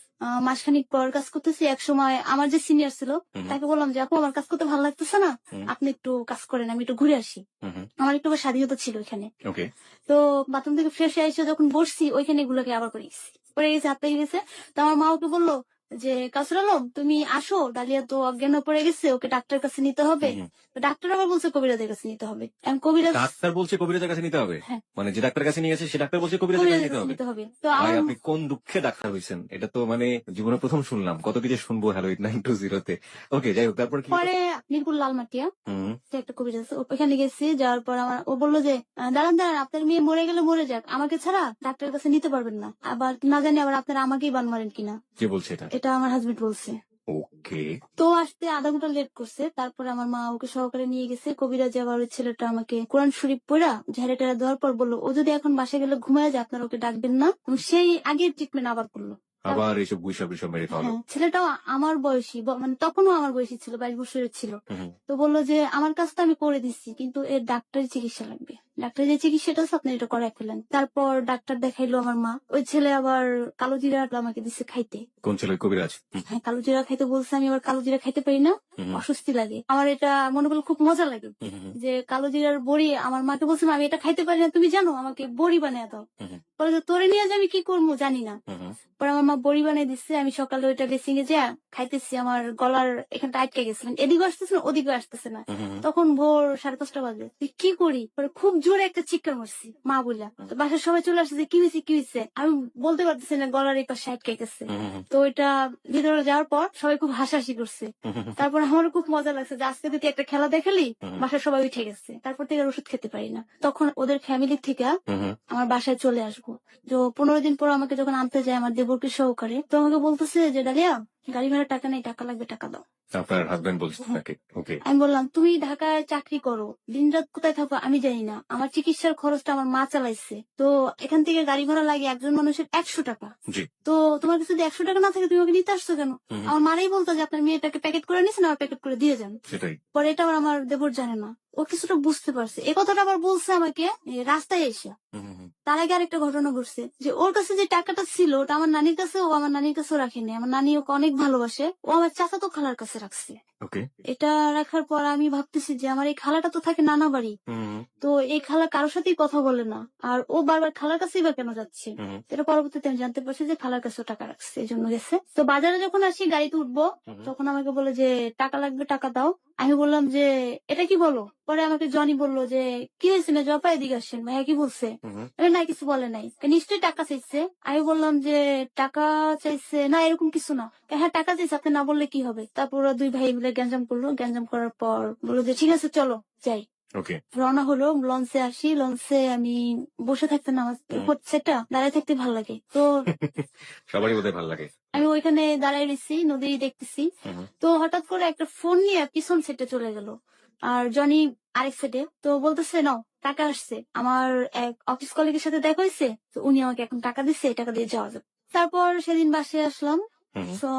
মাসখানিক পর কাজ করতেছি, এক সময় আমার যে সিনিয়র ছিল হুম, তাকে বললাম যে আপু আমার কাজ করতে ভালো লাগতেছে না, হুম, আপনি একটু কাজ করেন, আমি একটু ঘুরে আসি। হুম, আমার একটু আবার স্বাধীনতা ছিল এখানে। ওকে। তো বাথরুম থেকে ফ্রেশ হয়ে এসে যখন বসছি, ওইখানে এগুলোকে আবার পরে গেছি, পরে গেছে, হাত পেয়ে গেছে। তো আমার মা ওকে বললো যে কাসর আলম তুমি আসো, ডালিয়া তো অজ্ঞান হয়ে পড়ে গেছে, ওকে ডাক্তারের কাছে নিতে হবে। হুম, তো ডাক্তার আবার বলছে কবিরাজের কাছে নিতে হবে। এখন কবিরাজ, ডাক্তার বলছে কবিরাজের কাছে নিতে হবে? হ্যাঁ, মানে যে ডাক্তারের কাছে নিয়ে গেছে সে ডাক্তার বলছে কবিরাজের কাছে কবিরাজের নিতে কাছে হবে? নিতে হবে। তো ভাই, আমার আপনি কোন দুঃখে ডাক্তার হয়েছেন? এটা তো মানে জীবনে প্রথম শুনলাম। কত কিছু শুনবো হ্যালো 920 তে। ওকে, যাই হোক, তারপর কি হলো? পরে মিরপুর লালমাটিয়া হুম, সে একটা কবিরাজ আছে, ওখানে গেছি। যাওয়ার পর ও বললো যে দাঁড়ান দাঁড়ান, আপনার মেয়ে মরে গেলে মরে যাক, আমাকে ছাড়া ডাক্তারের কাছে নিতে পারবেন না, আবার না জানি আবার আপনারা আমাকেই বান মারেন কিনা। কে বলছে এটা? এটা আমার হাজবেন্ড বলছে। ওকে। তো আসতে আধা ঘন্টা লেট করছে। তারপরে আমার মা ওকে সহকারে নিয়ে গেছে। কবিরাজ আবার ওই ছেলেটা আমাকে কোরআন শরীফ পড়া ঝেড়ে টেরা দেওয়ার পর বললো ও যদি এখন বাসায় গেলে ঘুমায় যায়, আপনারা ওকে ডাকবেন না। এবং সেই আগের ট্রিটমেন্ট আবার করলো। আবার এইসব গুইসা মেরে খাওয়ালো। হ্যাঁ, ছেলেটাও আমার বয়সী, মানে তখনও আমার বয়সী ছিল, 22 বছরের ছিল। হুম, তো বললো যে আমার কাজ তো আমি করে দিচ্ছি, কিন্তু এর ডাক্তারি চিকিৎসা লাগবে, ডাক্তারি যে চিকিৎসাটা আছে আপনি এটা করাই ফেলেন। তারপর ডাক্তার দেখাইলো আমার মা। ওই ছেলে আবার কালো জিরা আমাকে দিচ্ছে খাইতে। কোন ছেলে? কবিরাজ? হ্যাঁ, কালো জিরা খাইতে বলছে। আমি আবার কালো জিরা খাইতে পারি না, হুম, অস্বস্তি লাগে আমার। এটা মনে করলে খুব মজা লাগে হুম, যে কালো জিরার বড়ি। আমার মাকে বলছিলাম আমি এটা খাইতে পারি না, তুমি জানো, আমাকে বড়ি বানিয়ে দাও। হুম, পরে যে তোরে নিয়ে যে আমি কি করবো জানি না। হুম, পরে আমার মা বড়ি বানিয়ে দিচ্ছে। আমি সকালে ওইটা বেসিং এ যা খাইতেছি, আমার গলার এখানটা আটকে গেছে, মানে এদিকে আসতেছে না ওদিকে আসতেছে না। হুম, তখন ভোর 5:30 বাজে। তুই কি করি? পরে খুব জোরে একটা চিৎকার মারছি মা বললা। তো বাসার সবাই চলে আসছে যে কি হয়েছে কি হয়েছে, আমি বলতে পারতেছি না, গলার এই পাশে আটকে গেছে। হুম, তো ওইটা ভিতরে যাওয়ার পর সবাই খুব হাসাহাসি করছে। তারপর আমারও খুব মজা লাগছে যে আজকে তুই একটা খেলা দেখালি, বাসার সবাই উঠে গেছে। তারপর থেকে আর ওষুধ খেতে পারি না। তখন ওদের ফ্যামিলি থেকে হুম। আমার বাসায় চলে আসবো। তো 15 দিন পর আমাকে যখন আনতে যায় আমার দেবরকে সহকারে, তো আমাকে বলতেছে যে ডালিয়া গাড়ি ভাড়া টাকা নেই, টাকা লাগবে, টাকা দাও। আপনার হাজবেন্ড বলছে আপনাকে? ওকে। আমি বললাম তুমি ঢাকায় চাকরি করো, দিনরাত কোথায় থাকো আমি জানি না, আমার চিকিৎসার খরচটা আমার মা চালাইছে, তো এখান থেকে গাড়ি ভাড়া লাগে একজন মানুষের 100 টাকা। জি। তো তোমার কাছে যদি 100 টাকা না থাকে তুমি ওকে নিতে আসছো কেন? হুম, আমার মারাই বলতো যে আপনার মেয়েটাকে প্যাকেট করে নিয়েছেন, আর প্যাকেট করে দিয়ে যান। সেটাই। পরে এটা আবার আমার দেবর জানে না, ও কিছুটা বুঝতে পারছে। এই কথাটা আবার বলছে আমাকে রাস্তায় এসে। হুম, হুম, তার আগে আরেকটা ঘটনা ঘটছে যে ওর কাছে যে টাকাটা ছিল ওটা আমার নানির কাছে, ও আমার নানির কাছেও রাখেনি। আমার নানি ওকে অনেক ভালোবাসে, ও আমার চাচাতো খালার কাছে রাখছে। ওকে। এটা রাখার পর আমি ভাবতেছি যে আমার এই খালাটা তো থাকে নানা বাড়ি, হুম, তো এই খালা কারোর সাথেই কথা বলে না, আর ও বারবার খালার কাছেই বা কেন যাচ্ছে। হুম, এটা পরবর্তীতে আমি জানতে পারছি যে খালার কাছেও টাকা রাখছে, এই জন্য গেছে। তো বাজারে যখন আসি গাড়িতে উঠবো, হুম, তখন আমাকে বলে যে টাকা লাগবে, টাকা দাও। আমি বললাম যে এটা কি বলো? পরে আমাকে জনি বললো যে কি হয়েছে না জপা, এদিকে আসেন। ভাইয়া কি বলছে? হুম, না কিছু বলে নাই। নিশ্চয়ই টাকা চাইছে। আমি বললাম যে টাকা চাইছে না, এরকম কিছু না। হ্যাঁ টাকা চাইছে, আপনি না বললে কি হবে? তারপর ওরা দুই ভাই মিলে গ্যাঞ্জাম করলো। গ্যাঞ্জাম করার পর বললো যে ঠিক আছে চলো যাই। ওকে। রওনা হলো। লঞ্চে আসি, লঞ্চে আমি বসে থাকতে নামাজ হচ্ছেটা দাঁড়ায় থাকতে ভালো লাগে। তো সবারই বোধহয় ভালো লাগে। আমি ওইখানে দাঁড়ায় রয়েছি, নদী দেখতেছি। হুম, তো হঠাৎ করে একটা ফোন নিয়ে পিছন সেটে চলে গেল, আর জনি আরেক সেটে। তো বলতেছে নাও টাকা আসছে, আমার এক অফিস কলিগের সাথে দেখা হয়েছে, তো উনি আমাকে এখন টাকা দিচ্ছে, এই টাকা দিয়ে যাওয়া যাবে। তারপর সেদিন বাসায় আসলাম। হুম। তো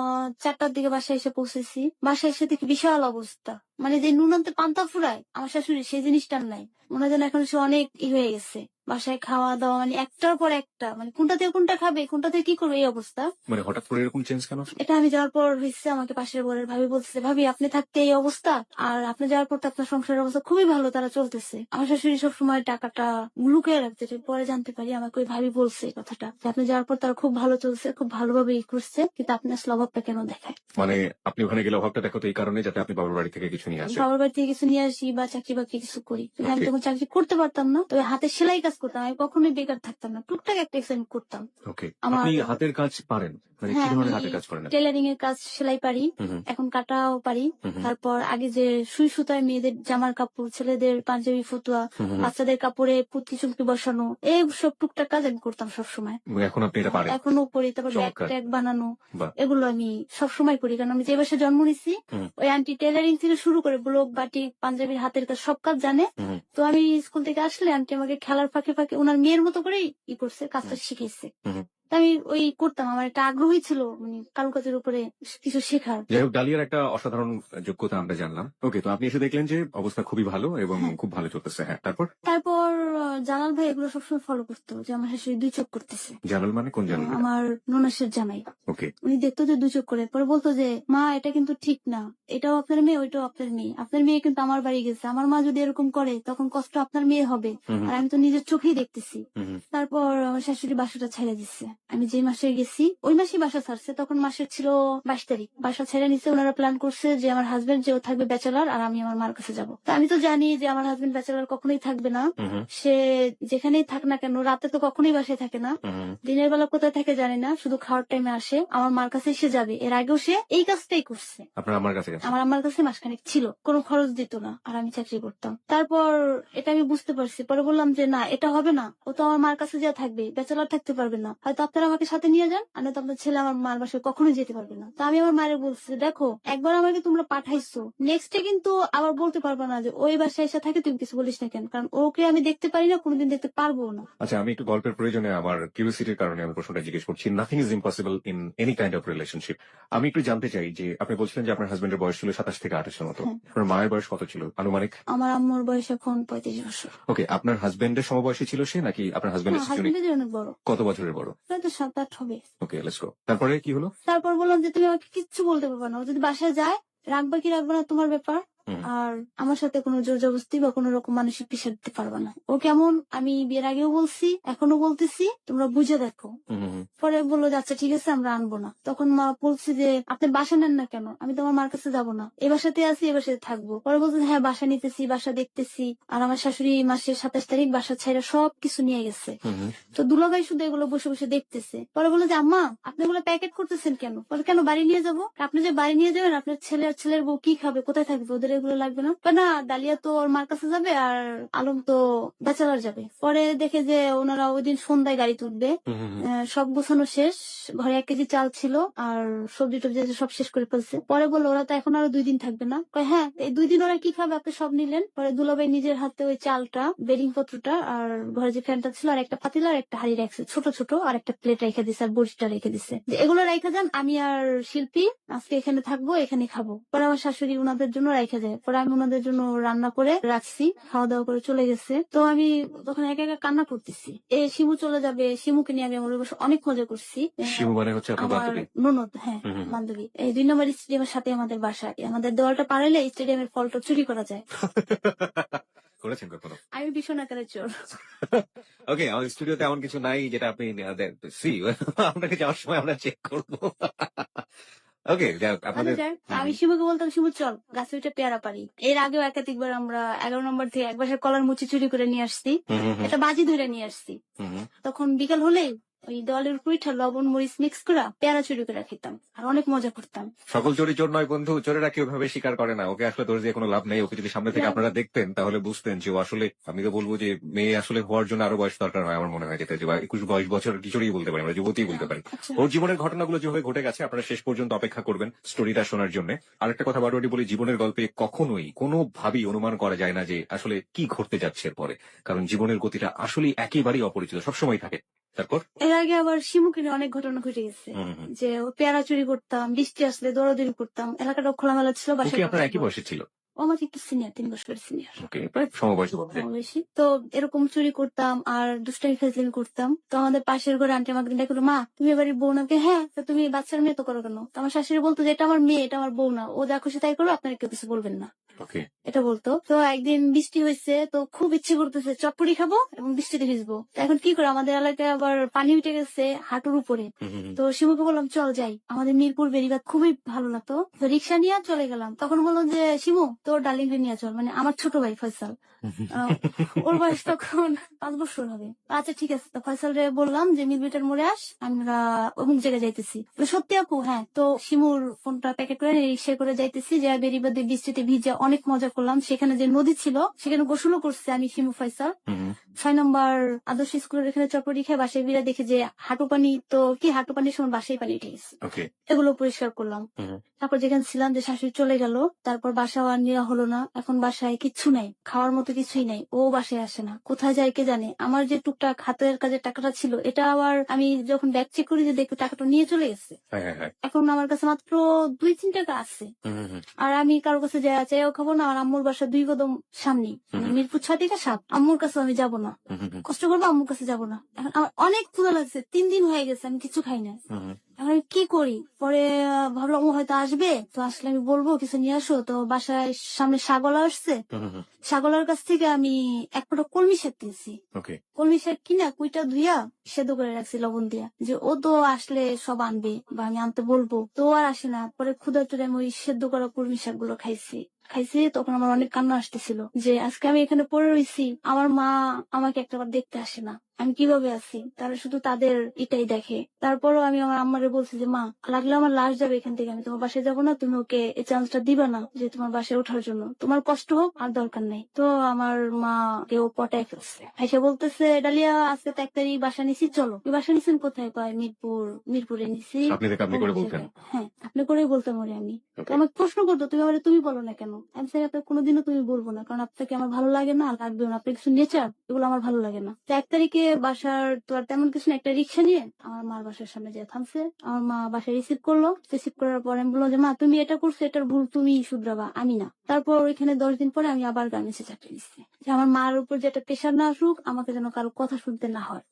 4টার দিকে বাসায় এসে পৌঁছেছি। বাসায় এসে দেখি বিশাল অবস্থা। মানে যে নুন আনতে পান্তা ফুরায়, আমার শাশুড়ি সেই জিনিসটা আর নাই। মনে হয় যেন এখন সে অনেক হয়ে গেছে। বাসায় খাওয়া দাওয়া মানে একটার পর একটা, মানে কোনটা থেকে কোনটা খাবে, কোনটা থেকে কি করবে, এই অবস্থা। মানে হঠাৎ করে এরকম চেঞ্জ কেন আসলো? এটা আমি যাওয়ার পর হয়েছে, আমাকে পাশের ঘরের ভাবি বলছে, ভাবি আপনি থাকতে এই অবস্থা, আর আপনি যাওয়ার পর তো আপনার সংসারের অবস্থা খুবই ভালো, তারা চলতেছে। আমার শাশুড়ি সবসময় টাকাটা লুকিয়ে রাখতে, এটা পরে জানতে পারি আমাকে ওই ভাবি বলছে এই কথাটা, যে আপনি যাওয়ার পর তারা খুব ভালো চলছে, খুব ভালোভাবে ই করছে, কিন্তু আপনি আসলে অভাবটা কেন দেখায়। মানে আপনি ওখানে গেলে অভাবটা দেখো তো এই কারণে যাতে আপনি বাবার বাড়ি থেকে কিছু নিয়ে আসেন। বাবার বাড়ি থেকে কিছু নিয়ে আসি বা চাকরি বাকরি কিছু করি, কিন্তু আমি Okay. তখন চাকরি করতে পারতাম না, তবে হাতে সেলাই কাজ করতাম, আমি কখনোই বেকার থাকতাম না, টুকটাক একটা এক্সেন্ট করতাম। ওকে, আমার আপনি হাতের কাজ পারেন, মানে কি হ্যাঁ, আমি ধরনের হাতের কাজ করেন আপনি? টেলারিং এর কাজ সেলাই পারি, হুম হুম, এখন কাটাও পারি। হুম হুম, তারপর আগে যে সুই সুতায় মেয়েদের জামার কাপড়, ছেলেদের পাঞ্জাবি ফতুয়া, হুম হুম। বাচ্চাদের কাপড়ে পুঁতি চুমকি বসানো, এই সব টুকটাক কাজ আমি করতাম সবসময়। এখন আপনি এটা পারেন? এখনো করি। তারপর ব্যাগ চমৎকার। ট্যাগ বানানো, বাহ। এগুলো আমি সবসময় করি, কারণ আমি যে বাসায় জন্ম নিছি হুম ওই আন্টি টেলারিং থেকে শুরু করে ব্লক বাটিক পাঞ্জাবির হাতের কাজ সব কাজ জানে। হুম হুম, তো আমি স্কুল থেকে আসলে আন্টি আমাকে খেলার ফাঁকে ফাঁকে ওনার মেয়ের মতো করেই ই করছে, কাজটা শিখাইছে। হুম হুম। তা আমি ওই করতাম, আমার একটা আগ্রহী ছিল মানে কারুকাজের উপরে কিছু শেখার। যাই হোক, ডালিয়ার একটা অসাধারণ যোগ্যতা আমরা জানলাম। ওকে, তো আপনি এসে দেখলেন যে অবস্থা খুবই ভালো এবং হ্যাঁ। খুব ভালো চলতেছে। হ্যাঁ, তারপর? তারপর জালাল ভাই এগুলো সবসময় ফলো করতো, যে আমার শাশুড়ি দুই চোখ করতেছে। জানাল মানে কোন জানাল? আমার ননাসের জামাই, ওকে। উনি দেখতো যে দুই চোখ করে, পরে বলতো যে মা এটা কিন্তু ঠিক না, এটাও আপনার মেয়ে ওইটাও আপনার মেয়ে, আপনার মেয়ে কিন্তু আমার বাড়ি গেছে, আমার মা যদি এরকম করে তখন কষ্ট আপনার মেয়ে হবে, হুম হুম, আর আমি তো নিজের চোখেই দেখতেছি। হুম হুম, তারপর আমার শাশুড়ি বাসাটা ছেড়ে দিচ্ছে, আমি যে মাসে গেছি ওই মাসেই বাসা ছাড়ছে, তখন মাসের ছিল 22 তারিখ, বাসা ছেড়ে নিচ্ছে। ওনারা প্ল্যান করছে যে আমার হাজবেন্ড যে ও থাকবে ব্যাচেলার আর আমি আমার মার কাছে যাবো। তা আমি তো জানি যে আমার হাজবেন্ড ব্যাচেলার কখনোই থাকবে না, হুম হুম, সে যেখানেই থাক না কেন রাতে তো কখনোই বাসায় থাকে না, হুম হুম। দিনের বেলা কোথায় থাকে জানি না, শুধু খাওয়ার টাইমে আসে, আমার মার কাছে এসে যাবে। এর আগেও সে এই কাজটাই করছে, আপনার আমার কাছে গেছে? আমার আম্মার কাছে মাসখানেক ছিল, কোনো খরচ দিত না, আর আমি চাকরি করতাম। তারপর এটা আমি বুঝতে পারছি, পরে বললাম যে না এটা হবে না, ও তো আমার মার কাছে যা থাকবে, ব্যাচেলার থাকতে পারবে না, হয়তো আপনারা আমাকে সাথে নিয়ে যান, আর নয়তো আপনার ছেলে আমার মার বাসায় কখনোই যেতে পারবে না। তো আমি আমার মায়ের বলছি, দেখো একবার আমাকে তোমরা পাঠাইছো, নেক্সট ডে কিন্তু আবার বলতে পারবে না যে ওই বাসায় এসে থাকে, তুমি কিছু বলিস না কেন, কারণ ওকে আমি দেখতে পারি না, কোনোদিন দেখতে পারবো না। আচ্ছা, আমি একটু গল্পের প্রয়োজনে আমার কিউরিওসিটির কারণে আমি প্রশ্নটা জিজ্ঞেস করছি। Nothing is impossible in any kind of relationship. আমি একটু জানতে চাই যে আপনি বলছিলেন যে আপনার হাজবেন্ডের বয়স ছিল 27 থেকে 28 এর মতো। হ্যাঁ। আপনার মায়ের বয়স কত ছিল আনুমানিক? আমার আম্মুর বয়স এখন 35 বছর। ওকে, আপনার হাজবেন্ডের সমবয়সী ছিল সে, নাকি আপনার হাজবেন্ডের হ্যাঁ, শিশুনি? হাজবেন্ডের অনেক বড়, কত বছরের বড়? হয়তো 7-8 হবে। ওকে, লেটস গো। তারপরে কি হলো? তারপর বললাম যে তুমি আমাকে কিচ্ছু বলতে পারবে না, ও যদি বাসায় যায় রাখবা কি রাখবে না তোমার ব্যাপার, হুম আর আমার সাথে কোনো জোর জবরদস্তি বা কোনো রকম মানসিক প্রেশার দিতে পারবে না। ও কেমন আমি বিয়ের আগেও বলছি, এখনো বলতেছি, তোমরা বুঝে দেখো। হুম হুম, পরে বললো যে আচ্ছা ঠিক আছে আমরা আনবো না। তখন মা বলছে যে আপনি বাসা নেন না কেন, আমি তো আমার মার কাছে যাবো না, এ বাসাতে আছি এ বাসাতে থাকবো। পরে বলছে হ্যাঁ বাসা নিতেছি, বাসা দেখতেছি, আর আমার শাশুড়ি মাসের 27 তারিখ বাসা ছেড়ে সবকিছু নিয়ে গেছে। হুম হুম। তো দুলাভাই শুধু এগুলো বসে বসে দেখতেছে। পরে বলে যে আম্মা আপনি এগুলো প্যাকেট করতেছেন কেন? পরে কেন বাড়ি নিয়ে যাবো? আপনি যে বাড়ি নিয়ে যাবেন আপনার ছেলে আর ছেলের বউ কি খাবে, কোথায় থাকবে, ওদের এগুলো লাগবে না? কয়, না ডালিয়া তো ওর মার কাছে যাবে আর আলম তো ব্যাচেলার যাবে। পরে দেখে যে ওনারা ওই দিন সন্ধ্যায় গাড়ি তুলবে, হুম হুম, হুম। সব গোছানো শেষ, ঘরে 1 কেজি চাল ছিল আর সবজি টবজি আছে সব শেষ করে ফেলছে। পরে বললো ওরা তো এখন আরো 2 দিন থাকবে না? কয় হ্যাঁ, এই 2 দিন ওরা কি খাবে, আপনি সব নিলেন? পরে দুলাভাই নিজের হাতে ওই চালটা, বেডিং পত্রটা আর ঘরে যে ফ্যানটা ছিল আর একটা পাতিলা আর একটা হাড়ি রাখছে ছোট ছোট, আর একটা প্লেট রেখে দিছে আর বড়িটা রেখে দিছে, যে এগুলো রেখে যান, আমি আর শিল্পী আজকে এখানে থাকবো, এখানে খাবো। পরে আমার শাশুড়ি ওনাদের জন্য রেখে যায়, পরে আমি ওনাদের জন্য রান্না করে রাখছি, খাওয়া দাওয়া করে চলে গেছে। তো আমি তখন একা একা কান্না করতেছি, শিমু চলে যাবে, শিমুকে নিয়ে আমি আমার বসে অনেক মজা করছি। শিবু মানে হচ্ছে আপনার আমার বান্ধবী? ননদ, হ্যাঁ হুম হুম। বান্ধবী। এই 2 নম্বর স্টেডিয়ামের সাথে আমাদের বাসা, আমাদের দেওয়ালটা পারাইলে স্টেডিয়ামের ফলটা চুরি করা যায়। করেছেন কখনো? আমি ভীষণ আকারের চোর। ওকে, আমাদের স্টুডিওতে এমন কিছু নাই যেটা আপনি সি আপনাকে যাওয়ার সময় আমরা চেক করবো। ওকে, যাক মানে আপনাদের। যাই, আমি শিমুকে বলতাম শিমু চল গাছে উঠে পেয়ারা পারি। এর আগেও একাধিকবার আমরা 11 নম্বর থেকে এক বাসার কলার মুচি চুরি করে নিয়ে আসছি, হুম হুম হুম, একটা বাজি ধরে নিয়ে আসছি। হুম হুম। তখন বিকাল হলেই ওই দেওয়ালের উপর উঠা লবণ মরিচ মিক্স করে পেয়ারা চুরি করে খেতাম আর অনেক মজা করতাম। সকল চোরই চোর নয় বন্ধু, চোরেরা কেউ ভাবে স্বীকার করে না। ওকে আসলে দোষ দিয়ে কোনো লাভ নেই। ওকে যদি সামনে থেকে না। আপনারা দেখতেন তাহলে বুঝতেন যে ও আসলে, আমি তো বলবো যে মেয়ে আসলে হওয়ার জন্য আরো বয়স দরকার হয় আমার মনে হয়, যেটা যে 21-22 বছর কিশোরই বলতে পারি, আমরা যুবতী বলতে পারি। আচ্ছা, ওর জীবনের ঘটনাগুলো যেভাবে ঘটে গেছে আপনারা শেষ পর্যন্ত অপেক্ষা করবেন স্টোরিটা শোনার জন্য। আরেকটা কথা বারবারই বলি, জীবনের গল্পে কখনোই কোনোভাবেই অনুমান করা যায় না যে আসলে কি ঘটতে যাচ্ছে এর পরে, কারণ জীবনের গতিটা আসলে একেবারেই অপরিচিত, সবসময় থাকে। তারপর? এর আগে আবার শিমুকে নিয়ে অনেক ঘটনা ঘটে গেছে। যে ও পেয়ারা চুরি করতাম, বৃষ্টি আসলে দৌড়াদৌড়ি করতাম। এলাকাটা খোলামেলা ছিল, ও কি বাসায় আপনার একই বয়সে ছিল? ও আমার একটু সিনিয়র, 3 বছরের সিনিয়র। ওকে, প্রায় সমবয়সী বলতে। কম বেশি। তো এরকম চুরি করতাম আর দুষ্টামি ফাজলামি করতাম। তো আমাদের পাশের ঘরে আন্টি আমাকে ডাকলো, মা তুমি এবারে বউ না? হ্যাঁ। তো তুমি বাচ্চার মেয়ে তো করো কেন? তো আমার শাশুড়ি বলতো যে এটা আমার মেয়ে, এটা আমার বউ না, ও যা খুশি তাই করো, আপনারা কেউ কিছু বলবেন না। ওকে। এটা বলতো। তো একদিন বৃষ্টি হয়েছে, তো খুব ইচ্ছে করতেছে চটপটি খাবো এবং বৃষ্টিতে ভিজবো। তো এখন কি করে, আমাদের এলাকায় আবার পানি উঠে গেছে হাঁটুর উপরে। তো শিমুকে বললাম চল যাই, আমাদের মিরপুর বেরিবাদ খুবই ভালো লাগতো। তো রিক্সা নিয়ে চলে গেলাম। তখন বললো যে শিমু তোর ডার্লিংকে নিয়ে চল, মানে আমার ছোট ভাই ফয়সাল। আহ, ওর বয়স তখন 5 বছর হবে। আচ্ছা ঠিক আছে। তো ফয়সাল রে বললাম যে মিরবিটার মোড়ে আস, আমরা অমুক জায়গায় যাইতেছি। বলে, সত্যি আপু? হ্যাঁ। তো শিমুর ফোনটা প্যাকেট করে রিক্সায় করে যাইতেছি, যে বেরিবাদে বৃষ্টিতে ভিজে অনেক মজা করলাম। সেখানে যে নদী ছিল সেখানে গোসলও করছে আমি, শিমু, ফয়সাল। 6 নম্বর আদর্শ স্কুলের এখানে চটপটি খেয়ে বাসায় বিরা দেখে যে হাঁটু পানি, তো কি হাঁটু পানির সময় বাসায় পানি উঠে গেছে। এগুলো পরিষ্কার করলাম। তারপর যেখানে ছিলাম, যে শাশুড়ি চলে গেল, তারপর বাসাও আর নেওয়া হলো না। এখন বাসায় কিচ্ছু নাই, খাওয়ার মতো কিছুই নাই। ও বাসায় আসে না, কোথায় যায় কে জানে। আমার যে টুকটাক হাতের কাজের টাকাটা ছিল, এটা আবার আমি যখন ব্যাগ চেক করি যে দেখি টাকাটা নিয়ে চলে গেছে। এখন আমার কাছে মাত্র 2-3 টাকা আছে। আর আমি কারোর কাছে চাইও খাবো না। আর আম্মুর বাসা 2 কদম সামনে, মানে মিরপুর 6 থেকে 7। আম্মুর কাছে আমি যাবো না, কষ্ট করবো, আম্মুর কাছে যাবো না। এখন আমার অনেক ক্ষুধা লাগছে, 3 দিন হয়ে গেছে আমি কিছু খাই না। এখন আমি কি করি? পরে ভাবলাম ও হয়তো আসবে, তো আসলে আমি বলবো কিছু নিয়ে আসো। তো বাসায় সামনে ছাগল আসছে, ছাগলের কাছ থেকে আমি এক ফোঁটা কলমি শাক কিনছি। কলমি শাক কিনা কুইটা ধুইয়া সেদ্ধ করে রাখছি লবণ দিয়া, যে ও তো আসলে সব আনবে বা আমি আনতে বলবো, তো ও আর আসে না। পরে ক্ষুধা টুরে আমি ওই সেদ্ধ করা কলমি শাক গুলো খাইছি। তখন আমার অনেক কান্না আসতেছিল, যে আজকে আমি এখানে পড়ে রয়েছি, আমার মা আমাকে একটাবার দেখতে আসে না, আমি কিভাবে আছি, তারা শুধু তাদের এটাই দেখে। তারপরও আমি আমার আম্মারে বলছি যে মা, লাগলে আমার লাশ যাবে এখান থেকে, আমি তোমার বাসায় যাবো না, তুমি ওকে এই চান্সটা দিবা না যে তোমার বাসায় ওঠার জন্য, তোমার কষ্ট হোক আর দরকার নেই। তো আমার মা কেউ পটায় ফেলছে। এসে বলতেছে, ডালিয়া আজকে তো 1 তারিখ বাসা নিছি, চলো। বাসা নিছেন কোথায়? কয় মিরপুরে নিছি। হ্যাঁ, আপনি করেই বলতাম ওরে আমি। তো আমাকে প্রশ্ন করতো, তুমি আমার তুমি বলো না কেন? আমি স্যার আপনার কোনোদিনও তুমি বলবো না, কারণ আপনাকে আমার ভালো লাগে না, লাগবেও না। আপনার কিছু নেচার এগুলো আমার ভালো লাগে না। তো 1 তারিখে বাসার তো আর তেমন কিছু না, একটা রিক্সা নিয়ে আমার মার বাসার সামনে যেয়ে থামছে। আমার মা বাসায় রিসিভ করলো। রিসিভ করার পর আমি বললাম যে মা, তুমি এটা করছো, এটার ভুল তুমি শুধরাবা, আমি না। তারপর ওইখানে 10 দিন পরে আমি আবার গার্মেন্টসে চাকরি নিচ্ছি, যে আমার মার উপর যে একটা প্রেশার না আসুক, আমাকে যেন কারো কথা শুনতে না হয়।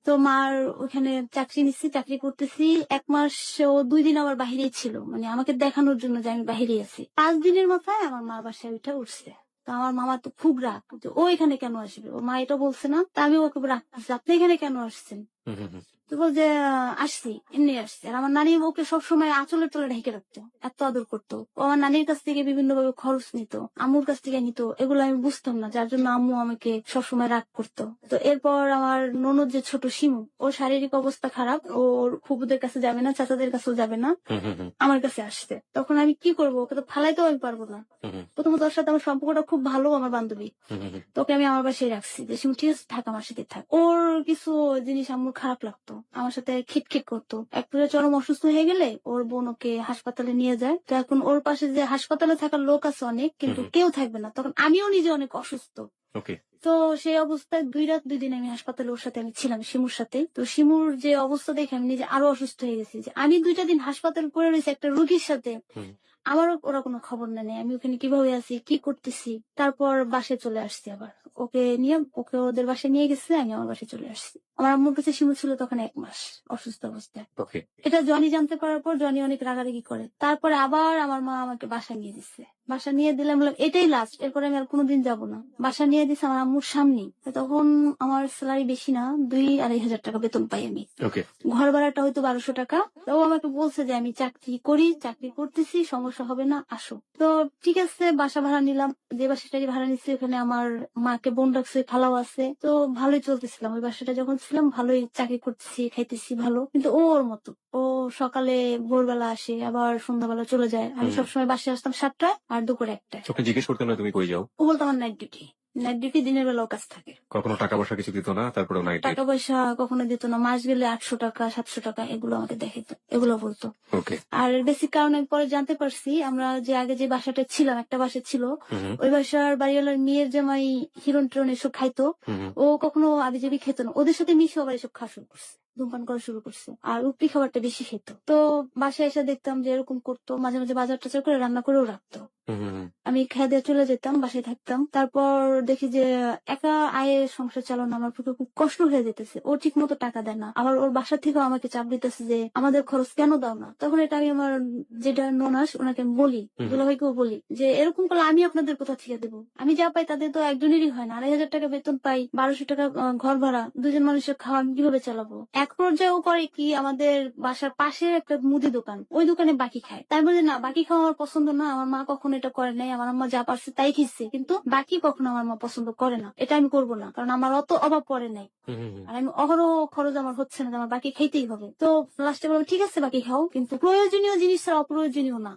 তো মার ওখানে চাকরি নিচ্ছি, চাকরি করতেছি 1 মাস। ও 2 দিন আবার বাহিরেই ছিল, মানে আমাকে দেখানোর জন্য যে আমি বাহিরে আছি। 5 দিনের মাথায় আমার মার বাসায় উঠছে। তো আমার মামা তো খুব রাগ, যে ও এখানে কেন আসবে, ও মা এটা বলছে না। তা আমি ওকে রাগ করছি, আপনি এখানে কেন আসছেন? তো বল যে আসছি, এমনি আসছি। আর আমার নানি ওকে সবসময় আঁচলের তলে ঢেকে রাখতো, এত আদর করতো। ও আমার নানির কাছ থেকে বিভিন্ন ভাবে খরচ নিত, আম্মুর কাছ থেকে নিত, এগুলো আমি বুঝতাম না, যার জন্য আম্মু আমাকে সবসময় রাগ করতো। তো এরপর আমার ননদ যে ছোট শিমু, ওর শারীরিক অবস্থা খারাপ, ওর ফুপুদের কাছে যাবে না, চাচাদের কাছেও যাবে না, আমার কাছে আসছে। তখন আমি কি করবো, ওকে তো ফালাইতেও আমি পারবো না। প্রথমত ওর সাথে আমার সম্পর্কটা খুব ভালো, আমার বান্ধবী। তোকে আমি আমার বাসায় রাখছি, যে শিমু ঠিক আছে থাক, আমার সাথে থাক। ওর কিছু জিনিস আম্মুর খারাপ লাগতো, আমার সাথে খিটখিট করতো। এক পর্যায়ে চরম অসুস্থ হয়ে গেলে ওর বোন ওকে হাসপাতালে নিয়ে যায়। তো এখন ওর পাশে যে হাসপাতালে থাকার লোক আছে অনেক, কিন্তু কেউ থাকবে না। তখন আমিও নিজে অনেক অসুস্থ। তো সেই অবস্থায় 2 রাত 2 দিন আমি হাসপাতালে ওর সাথে আমি ছিলাম, শিমুর সাথে। তো শিমুর যে অবস্থা দেখে আমি নিজে আরো অসুস্থ হয়ে গেছি, যে আমি 2টা দিন হাসপাতালে পড়ে রয়েছি একটা রোগীর সাথে, আমারও ওরা কোনো খবর নেই আমি ওখানে কিভাবে আছি, কি করতেছি। তারপর বাসায় চলে আসছি আবার, ওকে ওদের বাসায় নিয়ে গেছে, আমি আমার বাসায় চলে আসছি। আমার আম্মুর কাছে শিমু ছিল তখন 1 মাস অসুস্থ অবস্থায়। এটা জনি জানতে পারার পর জনি অনেক রাগারাগি করে। তারপরে আবার আমার মা আমাকে বাসা নিয়ে দিচ্ছে। বাসা নিয়ে দিলাম, বললাম এটাই লাস্ট, এরপরে আমি আর কোনোদিন যাবো না। বাসা নিয়ে দিচ্ছে আমার আম্মুর সামনে। তখন আমার স্যালারি বেশি না, 2-2.5 হাজার টাকা বেতন পাই আমি। ঘর ভাড়াটা হয়তো 1200 টাকা। তো ও আমাকে বলছে যে আমি চাকরি করতেছি, সমস্যা হবে না, আসো। তো ঠিক আছে, বাসা ভাড়া নিলাম। যে বাসাটাই ভাড়া নিচ্ছি ওখানে আমার মাকে বোন রাখছে, খালাও আছে। তো ভালোই চলতেছিলাম ওই বাসাটা যখন ছিলাম, ভালোই চাকরি করতেছি, খাইতেছি ভালো। কিন্তু ওর মতো, ও সকালে ভোরবেলা আসে, আবার সন্ধ্যাবেলা চলে যায়। আমি সবসময় বাসায় আসতাম 7টায়, আর আর দুপুর 1টায়। আপনি জিজ্ঞেস করতেন না তুমি কই যাও? ও বলতো আমার নাইট ডিউটি। নাইট ডিউটি দিনের বেলাও কাজ থাকে। কখনো টাকা পয়সা কিছু দিত না, তারপরেও নাইট টাকা পয়সা কখনো দিত না। মাস গেলে 800 টাকা 700 টাকা এগুলো আমাকে দেখাইতো, এগুলো বলতো। ওকে। আর বেসিক কারণ আমি পরে জানতে পারছি, আমরা যে আগে যে বাসাটা ছিলাম, একটা বাসা ছিল, ওই বাসার বাড়িওয়ালার মেয়ের জামাই হিরোইন টিরোইন এসব খাইতো। ও কখনো আবিজাবি খেত না, ওদের সাথে মিশে আবার এসব খাওয়া শুরু করছে, ধূমপান করা শুরু করছে, আর উপরি খাবারটা বেশি খেত। তো বাসায় এসে দেখতাম যে এরকম করতো, মাঝে মাঝে বাজার টাজার করে রান্না করেও রাখতো। আমি খেয়ে দিয়ে চলে যেতাম, বাসায় থাকতাম। তারপর দেখি যে একা আয়ে সংসার চালানো আমার পক্ষে খুব কষ্ট হয়ে যেতেছে। ও ঠিক মতো টাকা দেয় না, আবার ওর বাসা থেকেও আমাকে চাপ দিতেছে যে আমাদের খরচ কেন দাও না। তখন এটা আমি আমার যেটা ননাস ওনাকে আমি বলি, দুলাভাইকেও বলি যে এরকম করলে আমি আপনাদের কোথা থেকে দেবো? আমি যা পাই তাদের তো একজনেরই হয় না। 2,500 টাকা বেতন পাই, 1200 টাকা ঘর ভাড়া, দুজন মানুষের খাওয়া আমি কিভাবে চালাবো? এক পর্যায়ে ও করে কি, আমাদের বাসার পাশে একটা মুদি দোকান, ওই দোকানে বাকি খায়। তাই বলে না, বাকি খাওয়া আমার পছন্দ না, আমার মা কখনো এটা করে নাই, আমার আম্মা যা পারছে তাই খেয়েছে, কিন্তু বাকি কখনো আমার মা পছন্দ করে না, এটা আমি করবো না, কারণ আমার অত অভাব পড়ে নাই। আর আমি অহরহ খরচ আমার হচ্ছে না, আমার বাকি খাইতেই হবে। তো লাস্টে বললাম ঠিক আছে বাকি খাও, কিন্তু প্রয়োজনীয় জিনিস ছাড়া অপ্রয়োজনীয় না।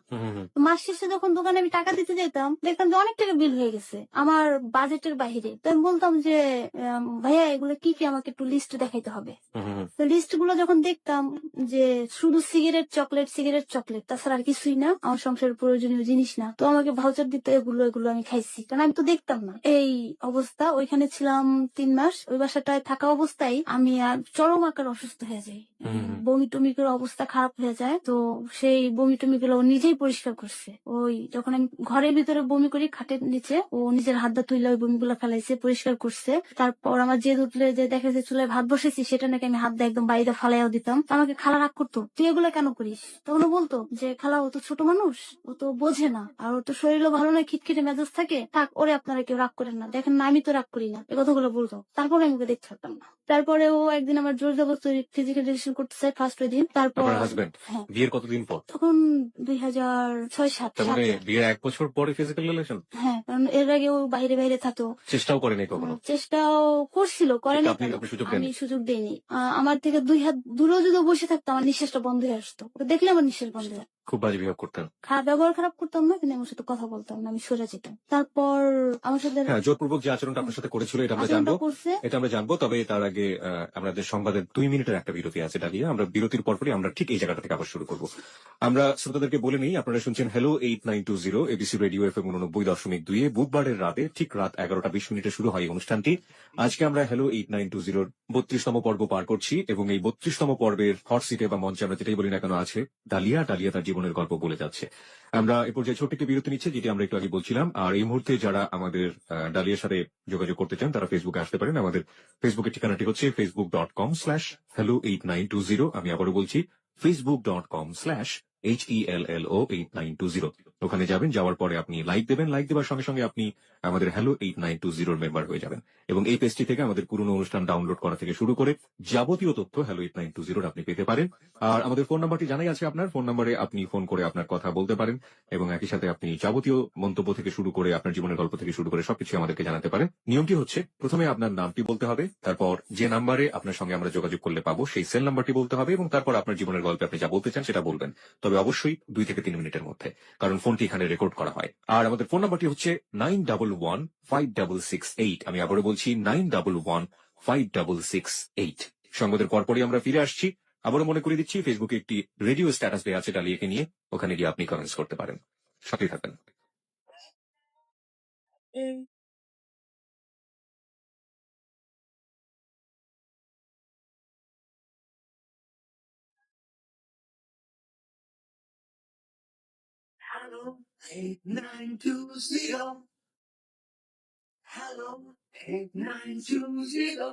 তো মাস শেষে যখন দোকানে আমি টাকা দিতে যেতাম, দেখতাম যে অনেক টাকা বিল হয়ে গেছে আমার বাজেটের বাইরে। তো আমি বলতাম যে ভাইয়া এগুলো কি কি আমাকে একটু লিস্ট দেখাইতে হবে। তো লিস্ট গুলো যখন দেখতাম যে শুধু সিগারেট চকলেট, তাছাড়া আর কিছুই না, আমার সংসারের প্রয়োজনীয় জিনিস না, তো আমাকে ভাউচার দিতে এগুলো আমি খাইছি, কারণ আমি তো দেখতাম না। এই অবস্থা, ওইখানে ছিলাম 3 মাস। ওই বাসাটায় থাকা অবস্থায় আমি আর চরম আকার অসুস্থ হয়ে যাই, বমি টমি করে অবস্থা খারাপ হয়ে যায়। তো সেই বমি টমি গুলো ও নিজেই পরিষ্কার করছে। ওই যখন আমি ঘরের ভিতরে বমি করি, খাটের নিচে ও নিজের হাত দা তুইলে ওই বমিগুলো ফেলাইছে, পরিষ্কার করছে। তারপর আমার যে উঠলে যে দেখা যায় চুলায় ভাত বসেছি, সেটা নাকি আমি হাত দিয়ে একদম বাইরে ফালাইও দিতাম। তো আমাকে খালা রাগ করতো, তুই এগুলো কেন করিস? তখন ও বলতো যে খালা ও তো ছোট মানুষ, ও তো বোঝে না, আর ওর তো শরীরও ভালো না, খিটখিটে মেজাজ থাকে, থাক ওরে আপনারা কেউ রাগ করেন না, দেখেন না আমি তো রাগ করি না, এই কথাগুলো বলতো। তারপরে আমি ওকে দেখতে পারতাম না। তারপরে ও একদিন আমার জোর জবরদস্তি ফিজিক্যাল রিলেশন করতে চাই, ফার্স্ট ওই দিন। তারপর আপনার হাজবেন্ড হ্যাঁ, বিয়ের কতদিন পর? তখন 2006-07 তার মানে সালে। বিয়ের 1 বছর পরে ফিজিক্যাল রিলেশন? হ্যাঁ, কারণ এর আগে ও বাইরে বাইরে থাকতো। চেষ্টাও করেনি কখনো? চেষ্টাও করছিল, করেনি আপনি কেন? আপনি সুযোগ আমি দেননি? সুযোগ দেইনি। আমার থেকে 2 হাত দূরেও যদি ও বসে থাকতো, আমার নিঃশ্বাসটা বন্ধ হয়ে আসতো। ওকে দেখলে আমার নিঃশ্বাস বন্ধ হয়। খুব বাজে বিহেভ করতেন? ব্যবহার খারাপ করতাম না, কিন্তু আমার সাথে কথা বলতাম না, আমি সরে যেতাম। তারপর আমার সাথে হ্যাঁ, জোরপূর্বক যে আচরণটা আপনার সাথে করেছিল এটা আমরা জানবো, আচরণটা করছে। এটা আমরা জানবো। তবে তার আগে আমাদের সংবাদের 2 মিনিটের একটা বিরতি আছে ডালিয়া। আমরা বিরতির পরপরই আমরা ঠিক এই জায়গাটা থেকে আবার শুরু করব। আমরা শ্রোতাদেরকে বলে নিই, আপনারা শুনছেন হ্যালো 8920 এবিসি রেডিও এফএম 89.2 বুধবারের রাতে ঠিক রাত 11:20 শুরু হয় এই অনুষ্ঠানটি। আজকে আমরা হ্যালো 8920 32তম পর্ব পার করছি, এবং এই 32তম পর্বের হট সিটে বা মঞ্চে আমরা যেটাই বলি না কেন আছে ডালিয়া তার জীবনের গল্প বলে যাচ্ছে। আমরা এ পর্যায়ে ছোট্ট একটি বিরতি নিচ্ছি, যেটি আমরা একটু আগে বলছিলাম। আর এই মুহূর্তে যারা আমাদের ডালিয়ার সাথে যোগাযোগ করতে চান তারা ফেসবুকে আসতে পারেন। আমাদের ফেসবুকের ঠিকানাটি হচ্ছে facebook.com/hello8920। আমি আবারও বলছি facebook.com/HELLO8920। ওখানে যাবেন, যাওয়ার পরে আপনি লাইক দেবেন, লাইক দেওয়ার সঙ্গে সঙ্গে আপনি আমাদের হ্যালো 8920 মেম্বার হয়ে যাবেন, এবং এই পেজটি থেকে আমাদের পুরনো অনুষ্ঠান ডাউনলোড করা থেকে শুরু করে যাবতীয় তথ্য হ্যালো 8920 আপনি পেতে পারেন। আর আমাদের ফোন নাম্বারটি জানাই আছে, আপনার ফোন নাম্বারে আপনি ফোন করে আপনার কথা বলতে পারেন, এবং একই সাথে আপনি যাবতীয় মন্তব্য থেকে শুরু করে আপনার জীবনের গল্প থেকে শুরু করে সবকিছু আমাদেরকে জানাতে পারেন। নিয়মটি হচ্ছে, প্রথমে আপনার নামটি বলতে হবে, তারপর যে নাম্বারে আপনার সঙ্গে আমরা যোগাযোগ করলে পাবো সেই সেল নাম্বারটি বলতে হবে, এবং তারপর আপনার জীবনের গল্পে আপনি যা বলতে চান সেটা বলবেন। তবে অবশ্যই 2 থেকে 3 মিনিটের মধ্যে, কারণ ফোনটি এখানে রেকর্ড করা হয়। আর আমাদের ফোন নাম্বারটি হচ্ছে 91156668। আমি আবারও বলছি 91156668। সংবাদের পরপরই আমরা ফিরে আসছি। আবারও মনে করে দিচ্ছি, ফেসবুকে একটি রেডিও স্ট্যাটাস দেওয়া আছে ডালিয়াকে নিয়ে, ওখানে গিয়ে আপনি কমেন্টস করতে পারেন। সাথেই থাকবেন। Hello, 8920. Hello, 8920.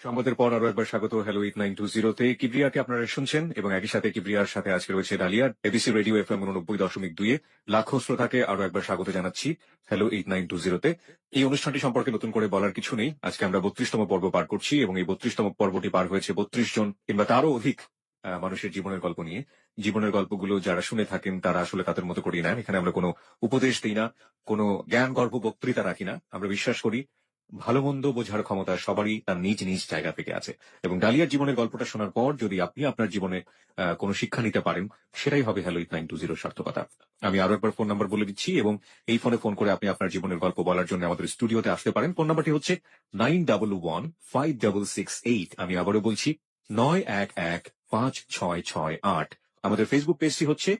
সংবাদের পর আরো একবার স্বাগত হ্যালো 8920-তে। কিবরিয়াকে আপনারা শুনছেন, এবং একই সাথে কিবরিয়ার সাথে আজকে রয়েছে ডালিয়া। এবিসি রেডিও এফএম 89.2 লাখো শ্রোতাকে আরো একবার স্বাগত জানাচ্ছি হ্যালো 8920-তে। এই অনুষ্ঠানটি সম্পর্কে নতুন করে বলার কিছু নেই। আজকে আমরা 32তম পর্ব পার করছি, এবং এই 32তম পর্বটি পার হয়েছে 32 জন কিংবা তারও অধিক মানুষের জীবনের গল্প নিয়ে। জীবনের গল্পগুলো যারা শুনে থাকেন তারা আসলে তাদের মতো করিয়ে নেন। এখানে আমরা কোনো উপদেশ দিই না, কোনো জ্ঞান গর্ভ বক্তৃতা রাখি না। আমরা বিশ্বাস করি ভালো মন্দ বোঝার ক্ষমতা সবারই তার নিজ নিজ জায়গা থেকে আছে, এবং ডালিয়ার জীবনের গল্পটা শোনার পর যদি আপনি আপনার জীবনে কোনো শিক্ষা নিতে পারেন, সেটাই হবে হ্যালো 8920 সার্থকতা। আমি আরো একবার ফোন নাম্বার বলে দিচ্ছি, এবং এই ফোনে ফোন করে আপনি আপনার জীবনের গল্প বলার জন্য আমাদের স্টুডিওতে আসতে পারেন। ফোন নাম্বারটি হচ্ছে 91156688। আমি আবারও বলছি 91156688। আমাদের ফেসবুক পেজটি হচ্ছে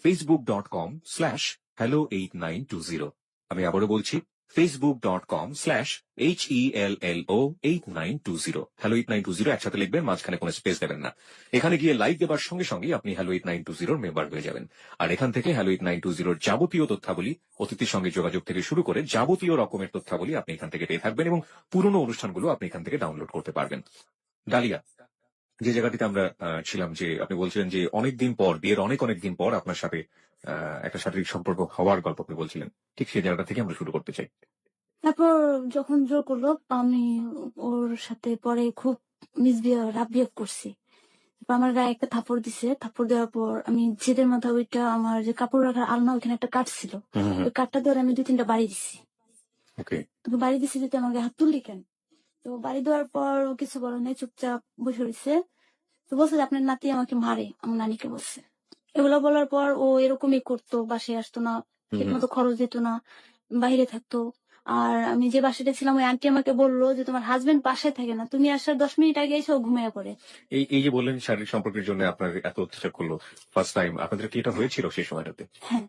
facebook.com/hello8920। আমি আবারও বলছি facebook.com/HELLO8920। হ্যালো 8920 একসাথে লিখবেন, মাঝখানে কোনো স্পেস দেবেন না। এখানে গিয়ে লাইক দেবার সঙ্গে সঙ্গে আপনি হ্যালো 8920 মেম্বার হয়ে যাবেন। আর এখান থেকে হ্যালো 8920 যাবতীয় তথ্যাবলী, অতিথির সঙ্গে যোগাযোগ থেকে শুরু করে যাবতীয় রকমের তথ্যাবলী আপনি এখান থেকে পেয়ে থাকবেন, এবং পুরনো অনুষ্ঠানগুলো আপনি এখান থেকে ডাউনলোড করতে পারবেন। ডালিয়া, যে জায়গাটিতে আমরা ছিলাম, যে আপনি বলছিলেন যে অনেকদিন পর, বিয়ের অনেক অনেক দিন পর আপনার সাথে একটা শারীরিক সম্পর্ক হওয়ার গল্প আপনি বলছিলেন, ঠিক সেই জায়গাটা থেকে আমরা শুরু করতে চাই। তারপর যখন জোর করলো, আমি ওর সাথে পরে খুব রাফ বিহেভ করছি। তারপর আমার গায়ে একটা থাপ্পড় দিছে। থাপ্পড় দেওয়ার পর আমি জেদের মাথা ওইটা, আমার যে কাপড় রাখার আলনা ওইখানে একটা কাঠ ছিল, ওই কাঠটা ধরে আমি 2-3টা বাড়ি দিছি। ওকে। তোকে বাড়ি দিছি যদি আমার গায়ে হাত তুললি কেন? তো বাড়ি দেওয়ার পর ও কিছু বলে নাই, চুপচাপ বসে রয়েছে। তো বলছে যে আপনার নাতি আমাকে মারে, আমার নানিকে বলছে। এগুলো বলার পর ও এরকমই করতো, বাসায় আসতো না, ঠিক মতো খরচ দিত না, বাইরে থাকতো। আর আমি যে বাসাটা ছিলাম, ওই আন্টি আমাকে বললো যে তোমার হাজবেন্ড বাসায় থাকে না, তুমি আসার 10 মিনিট আগে এসে ও ঘুমিয়ে পড়ে। এই এই যে বললেন শারীরিক সম্পর্কের জন্য আপনার এত অত্যাচার করলো, ফার্স্ট টাইম আপনাদের কি এটা হয়েছিল সেই সময়টাতে? হ্যাঁ।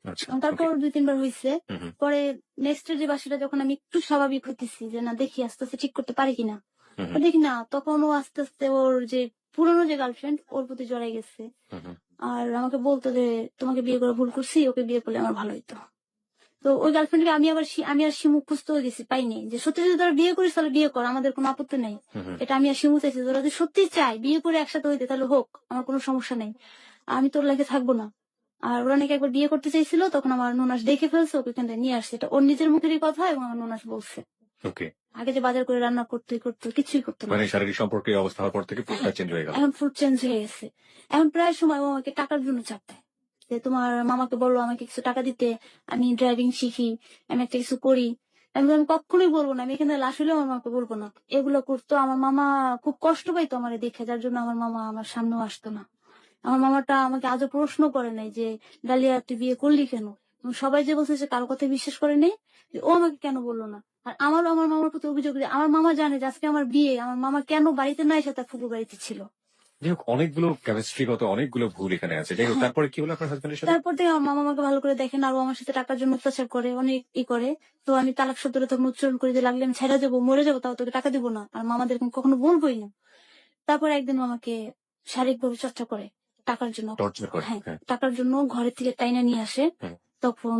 আচ্ছা, তারপর ওকে। 2-3 বার হয়েছে। হুম, হুম, পরে নেক্সট যে বাসাটা যখন আমি একটু স্বাভাবিক হইতেছি, যে না দেখি আস্তে আস্তে ঠিক করতে পারি কিনা, হুম, তো দেখি না, তখন ও আস্তে আস্তে ওর যে পুরনো যে গার্লফ্রেন্ড ওর প্রতি জড়াই গেছে। হুম, হুম, আর আমাকে বলতো যে তোমাকে বিয়ে করে ভুল করছি, ওকে বিয়ে করলে আমার ভালো হইতো। তো ওই গার্লফ্রেন্ডকে আমি আবার আমি আর শিমু খুঁজতে হয়ে গেছি, পাইনি। যে সত্যি যদি তোরা বিয়ে করিস তাহলে বিয়ে কর, আমাদের কোনো আপত্তি নেই। হুম, হুম। এটা আমি আর শিমু চাইছি, তোরা যদি সত্যি চাই বিয়ে করে একসাথে হইতে তাহলে হোক, আমার কোনো সমস্যা নেই, আমি তোর লাইফে থাকবো না। আর ওরা নাকি একবার বিয়ে করতে চাইছিল, তখন আমার ননাস দেখে ফেলছে, ওকে এখান থেকে নিয়ে আসছে। এটা ওর নিজের মুখেরই কথা, এবং আমার ননাস বলছে। ওকে। আগে যে বাজার করে রান্না করতো কিছুই করতো না। মানে শারীরিক সম্পর্কের অবস্থা হওয়ার পর থেকে পুরোটা হ্যাঁ, চেঞ্জ হয়ে গেল। এখন ফুড চেঞ্জ হয়ে গেছে। এখন প্রায় সময় ও আমাকে টাকার জন্য চাপ দেয়, যে তোমার মামাকে বললো আমাকে কিছু টাকা দিতে, আমি ড্রাইভিং শিখি, আমি একটা কিছু করি। আমি কখনোই বলবো না, আমি এখানে লাশ হলেও আমার মাকে বলবো না। এগুলো করতো আমার মামা, খুব কষ্ট পাইতো আমার দেখে, যার জন্য আমার মামা আমার সামনেও আসতো না। আমার মামাটা আমাকে আজও প্রশ্ন করে নাই যে ডালিয়া তুই বিয়ে করলি কেন। সবাই যে বলছে যে কারো কথা বিশ্বাস করে নেই, যে ও আমাকে কেন বললো না। আর আমারও আমার মামার প্রতি অভিযোগ, যে আমার মামা জানে যে আজকে আমার বিয়ে, আমার মামা কেন বাড়িতে না এসে তার ফুপুর বাড়িতে ছিল। যাই হোক, অনেকগুলো কেমিস্ট্রিগত অনেকগুলো ভুল এখানে আছে। যাই হোক, হ্যাঁ, তারপরে কি হলো আপনার হাজবেন্ডের সাথে? তারপর থেকে আমার মামা আমাকে ভালো করে দেখেন, আর ও আমার সাথে টাকার জন্য অত্যাচার করে, অনেক করে। তো আমি তালাক শব্দটা তখন উচ্চারণ করে যে লাগলে আমি ছেড়ে যাবো, মরে যাবো, তাও তোকে টাকা দিব না, আর মামাদের কখনো বলবোই না। তারপর একদিন ও আমাকে শারীরিকভাবে চর্চা করে টাকার জন্য। টর্চার করে? হ্যাঁ, হ্যাঁ। টাকার জন্য ঘরের থেকে টাইনা নিয়ে আসে। হুম, তখন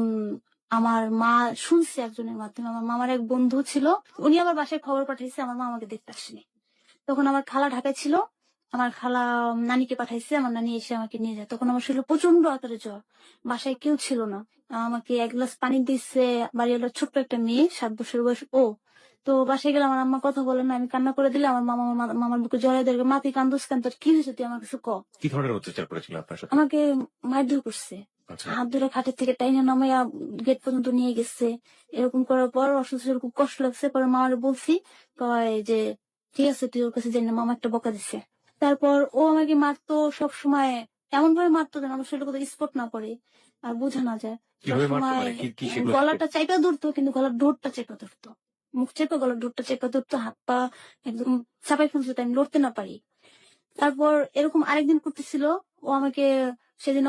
আমার মা শুনছে একজনের মাধ্যমে, আমার মামার এক বন্ধু ছিল, উনি আমার বাসায় খবর পাঠাইছে, আমার মা আমাকে দেখতে আসেনি। তখন আমার খালা ঢাকায় ছিল, আমার খালা নানিকে পাঠাইছে, আমার নানি এসে আমাকে নিয়ে যায়। তখন আমার শরীরে প্রচন্ড আকারে জ্বর, বাসায় কেউ ছিল না। আমাকে 1 গ্লাস পানি দিচ্ছে বাড়িওয়ালার ছোট্ট একটা মেয়ে, 7 বছর বয়স ও। তো বাসায় গেলে আমার আম্মা কথা বলে না, আমি কান্না করে দিলে আমার মামা মামার বুকে জড়াই দেবে, মা তুই কান্দোস কেন, তোর কি হয়েছে, তুই আমার কিছু ক। কি ধরনের অত্যাচার করেছিল আপনার সাথে? আমাকে মারধর করছে, আচ্ছা। হাত ধরে খাটের থেকে টাইনা নামাইয়া গেট পর্যন্ত নিয়ে গেছে। এরকম করার পর অসুস্থ, খুব কষ্ট লাগছে। পরে মামারে বলছি, কয় যে ঠিক আছে তুই ওর কাছে যাই না, মামা একটা বকা দিছে। তারপর ও আমাকে মারতো সব সময়, এমন ভাবে মারতো যেন আমার শরীরে কোথাও স্পট না পড়ে আর বোঝা না যায়। কিভাবে মারতো, সবসময় মানে কি কি সেগুলো গলাটা চাইপা ধরতো, কিন্তু গলার ডোরটা চেপে ধরতো, মুখ চেপে গলার ডোরটা চেপে ধরতো, হাত পা একদম চাপাই ফেলতো, তাই আমি লড়তে না পারি। তারপর এরকম আরেকদিন করতেছিল, ও আমাকে সেদিন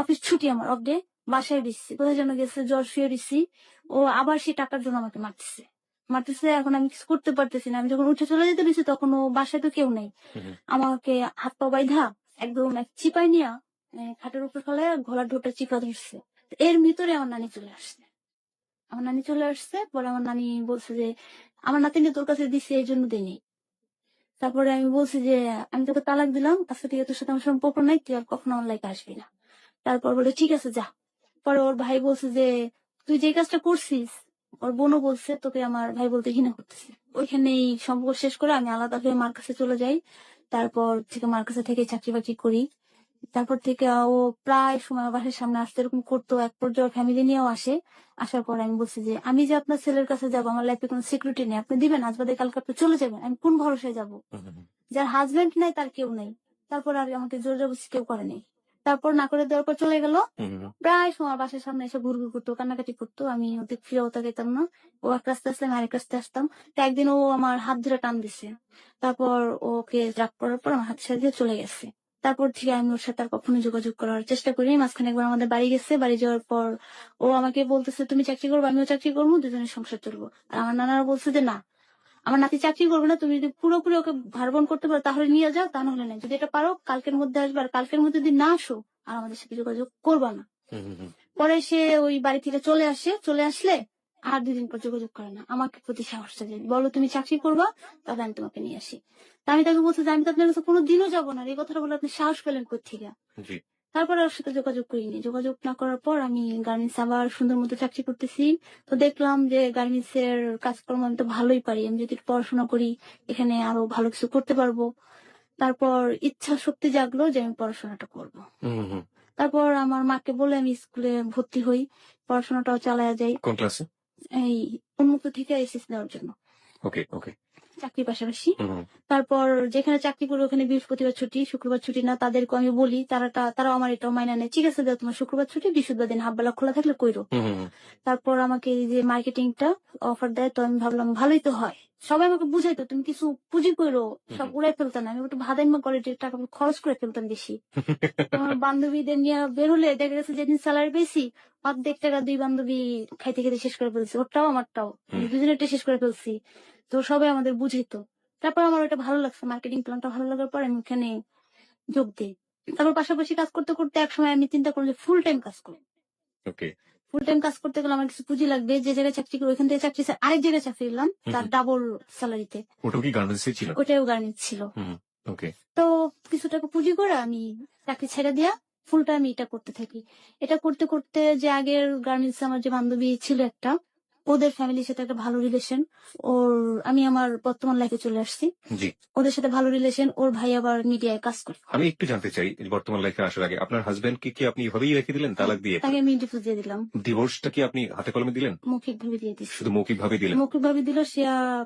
অফিস ছুটি, আমার অফ ডে, বাসায় দিচ্ছি, কোথায় যেন গেছে, জ্বর শুয়ে দিচ্ছি। ও আবার সেই টাকার জন্য আমাকে মারতেছে। এখন আমি কিছু করতে পারতেছি না। আমি যখন উঠে চলে যেতে দিচ্ছি, তখন ও বাসায় তো কেউ নেই। হুম, হুম। আমাকে হাত পা বাইধা একদম এক চিপাই নিয়া খাটের উপর ফেলে গলার ঢোকটা চিপা ধরছে। তো এর ভিতরে আমার নানি চলে আসছে। পরে আমার নানি বলছে যে আমার নাতিনি তোর কাছে দিছি, এই জন্য দিইনি। তারপরে আমি বলছি যে আমি তোকে তালাক দিলাম, আজকে থেকে তোর সাথে আমার সম্পর্ক নাই, তুই আর কখনো আমার লাইফে আসবি না। তারপর বলে ঠিক আছে যা। পরে ওর ভাই বলছে যে তুই যে কাজটা করছিস, ওর বোনও বলছে তোকে আমার ভাই বলতে ঘৃণা করতেছে। ওইখানেই সম্পর্ক শেষ করে আমি আলাদা হয়ে মার কাছে চলে যাই। তারপর থেকে মার কাছে থেকে চাকরি বাকরি করি। তারপর থেকে ও প্রায় সময় আমার বাসার সামনে আসতে এরকম করতো। এক পর্যায়ে ফ্যামিলি নিয়েও আসে। আসার পর আমি বলছি যে, "আমি যে আপনার ছেলের কাছে যাবো, আমার লাইফে কোনো সিকিউরিটি নেই। আপনি দিবেন? আজ বাদে কালকে আপনি চলে যাবেন। আমি কোন ভরসায় যাবো? হুম, হুম, হুম, যার হাসব্যান্ড নাই তার কেউ নাই।" তারপর আর আমাকে জোর জবরদস্তি কেউ করে নাই। তারপর না করে দেওয়ার পর চলে গেল। হুম, হুম, প্রায় সময় আমার বাসার সামনে এসে ঘুরঘুর করতো, কান্নাকাটি করতো। আমি ওদিক ফিরেও তাকাইতাম না। ও এক রাস্তায় আসলে আমি আরেক রাস্তায় আসতাম। তো একদিন ও আমার হাত ধরে টান দিছে। তারপর ওকে রাগ করার পর আমার হাত ছেড়ে দিয়ে চলে গেছে। তারপর থেকে আমি ওর সাথে আর কখনো যোগাযোগ করার চেষ্টা করিনি। মাঝখানে একবার আমাদের বাড়ি গেছে। বাড়ি যাওয়ার পর ও আমাকে বলতেছে, "তুমি চাকরি করবে, আমিও চাকরি করবো, দুজনের সংসার চলবো।" আর আমার নানারা বলছে যে, "না, আমার নাতি চাকরি করবে না। তুমি যদি পুরোপুরি ওকে ভার-বোন করতে পারো তাহলে নিয়ে যাও, তা নাহলে নাই। যদি এটা পারো কালকের মধ্যে আসবে। আর কালকের মধ্যে যদি না আসো আর আমাদের সাথে যোগাযোগ করবা না।" হুম, হুম, হুম। পরে সে ওই বাড়ি থেকে চলে আসে। চলে আসলে আর ২ দিন পর যোগাযোগ করে না। আমাকে প্রতি সাহসটা দেয়। বলো তুমি চাকরি করবা, তাহলে আমি তোমাকে নিয়ে আসি। তা আমি তাকে বলছি যে, "আমি তো আপনার কাছে কোনদিনও যাবো না। আর এই কথাটা বলে আপনি সাহস পেলেন কোত্থেকে?" জি। তারপরে ওর সাথে যোগাযোগ করিনি। যোগাযোগ না করার পর আমি গার্মেন্টস আবার সুন্দর মতো চাকরি করতেছি। তো দেখলাম যে গার্মেন্টস এর কাজকর্ম আমি তো ভালোই পারি। আমি যদি একটু পড়াশোনা করি, এখানে আরো ভালো কিছু করতে পারবো। তারপর ইচ্ছা শক্তি জাগলো যে আমি পড়াশোনাটা করব। হুম, হুম, হুম। তারপর আমার মাকে বলে আমি স্কুলে ভর্তি হই। পড়াশোনাটাও চালায়া যাই। কোন ক্লাসে? এই উন্মুক্ত থেকে এসএসসি দেওয়ার জন্য। ওকে, ওকে। চাকরির পাশাপাশি। হুম, হুম, তারপর যেখানে চাকরি করি ওখানে বৃহস্পতিবার ছুটি, শুক্রবার ছুটি না। তাদেরকেও আমি বলি, তারাও আমার এটাও মাইনা নেয়। ঠিক আছে দাও তোমার শুক্রবার ছুটি, বৃহস্পতিবার দিন হাফ বেলা খোলা থাকলে কইরো। হুম, হুম, হুম, তারপর আমাকে এই যে মার্কেটিংটা অফার দেয়, তো আমি ভাবলাম ভালোই তো হয়। সবাই আমাকে বুঝাইতো তুমি কিছু পুঁজি কইরো, হুম, সব হুম। উড়াই ফেলতাম না। আমি একটু ভাদাইম্মা কোয়ালিটির টাকা খরচ করে ফেলতাম বেশি। আমার বান্ধবীদের নিয়ে বের হলে দেখা গেছে যেদিন স্যালারি পেয়েছি, অর্ধেক টাকা ২ বান্ধবী খাইতে, খাইতে শেষ করে ফেলছি। ওরটাও আমারটাও। হুম, দুজনেরটা শেষ করে ফেলছি। তো সবাই আমাদের বুঝাইতো। তারপর আমার ওটা ভালো লাগছে। মার্কেটিং প্ল্যানটা ভালো লাগার পর আমি ওখানে যোগ দেই। তারপর পাশাপাশি কাজ করতে, করতে একসময় আমি চিন্তা করলাম যে ফুল টাইম কাজ করব। ওকে। ফুল টাইম কাজ করতে গেলে আমার কিছু পুঁজি লাগবে। যে জায়গায় চাকরি করি ওখান থেকে চাকরি ছেড়ে আরেক জায়গায় চাকরি নিলাম। হুম, তার হুম। ডাবল সেলারিতে। ওটাও কি গার্মেন্টস এ ছিল? ওটাও গার্মেন্টস ছিল। হুম, ওকে। তো কিছু টাকা পুঁজি করে আমি চাকরি ছেড়ে দিয়া ফুল টাইম এটা করতে থাকি। এটা করতে, করতে যে আগের গার্মেন্টস আমার যে বান্ধবী ছিল একটা, ওদের ফ্যামিলির সাথে একটা ভালো রিলেশন। ওর আমি আমার বর্তমান লাইফে চলে আসছি। জি। ওদের সাথে ভালো রিলেশন। ওর ভাই আবার মিডিয়ায় কাজ করে। আমি একটু জানতে চাই যে বর্তমান লাইফে আসার আগে আপনার হাসব্যান্ডকে কি আপনি এভাবেই রেখে দিলেন হ্যাঁ, তালাক দিয়ে? তাকে আমি ডিভোর্স দিয়ে দিলাম। ডিভোর্সটা কি আপনি হাতে কলমে দিলেন? মৌখিকভাবে দিয়ে দিছি। শুধু মৌখিকভাবে দিলেন? মৌখিকভাবে দিল সে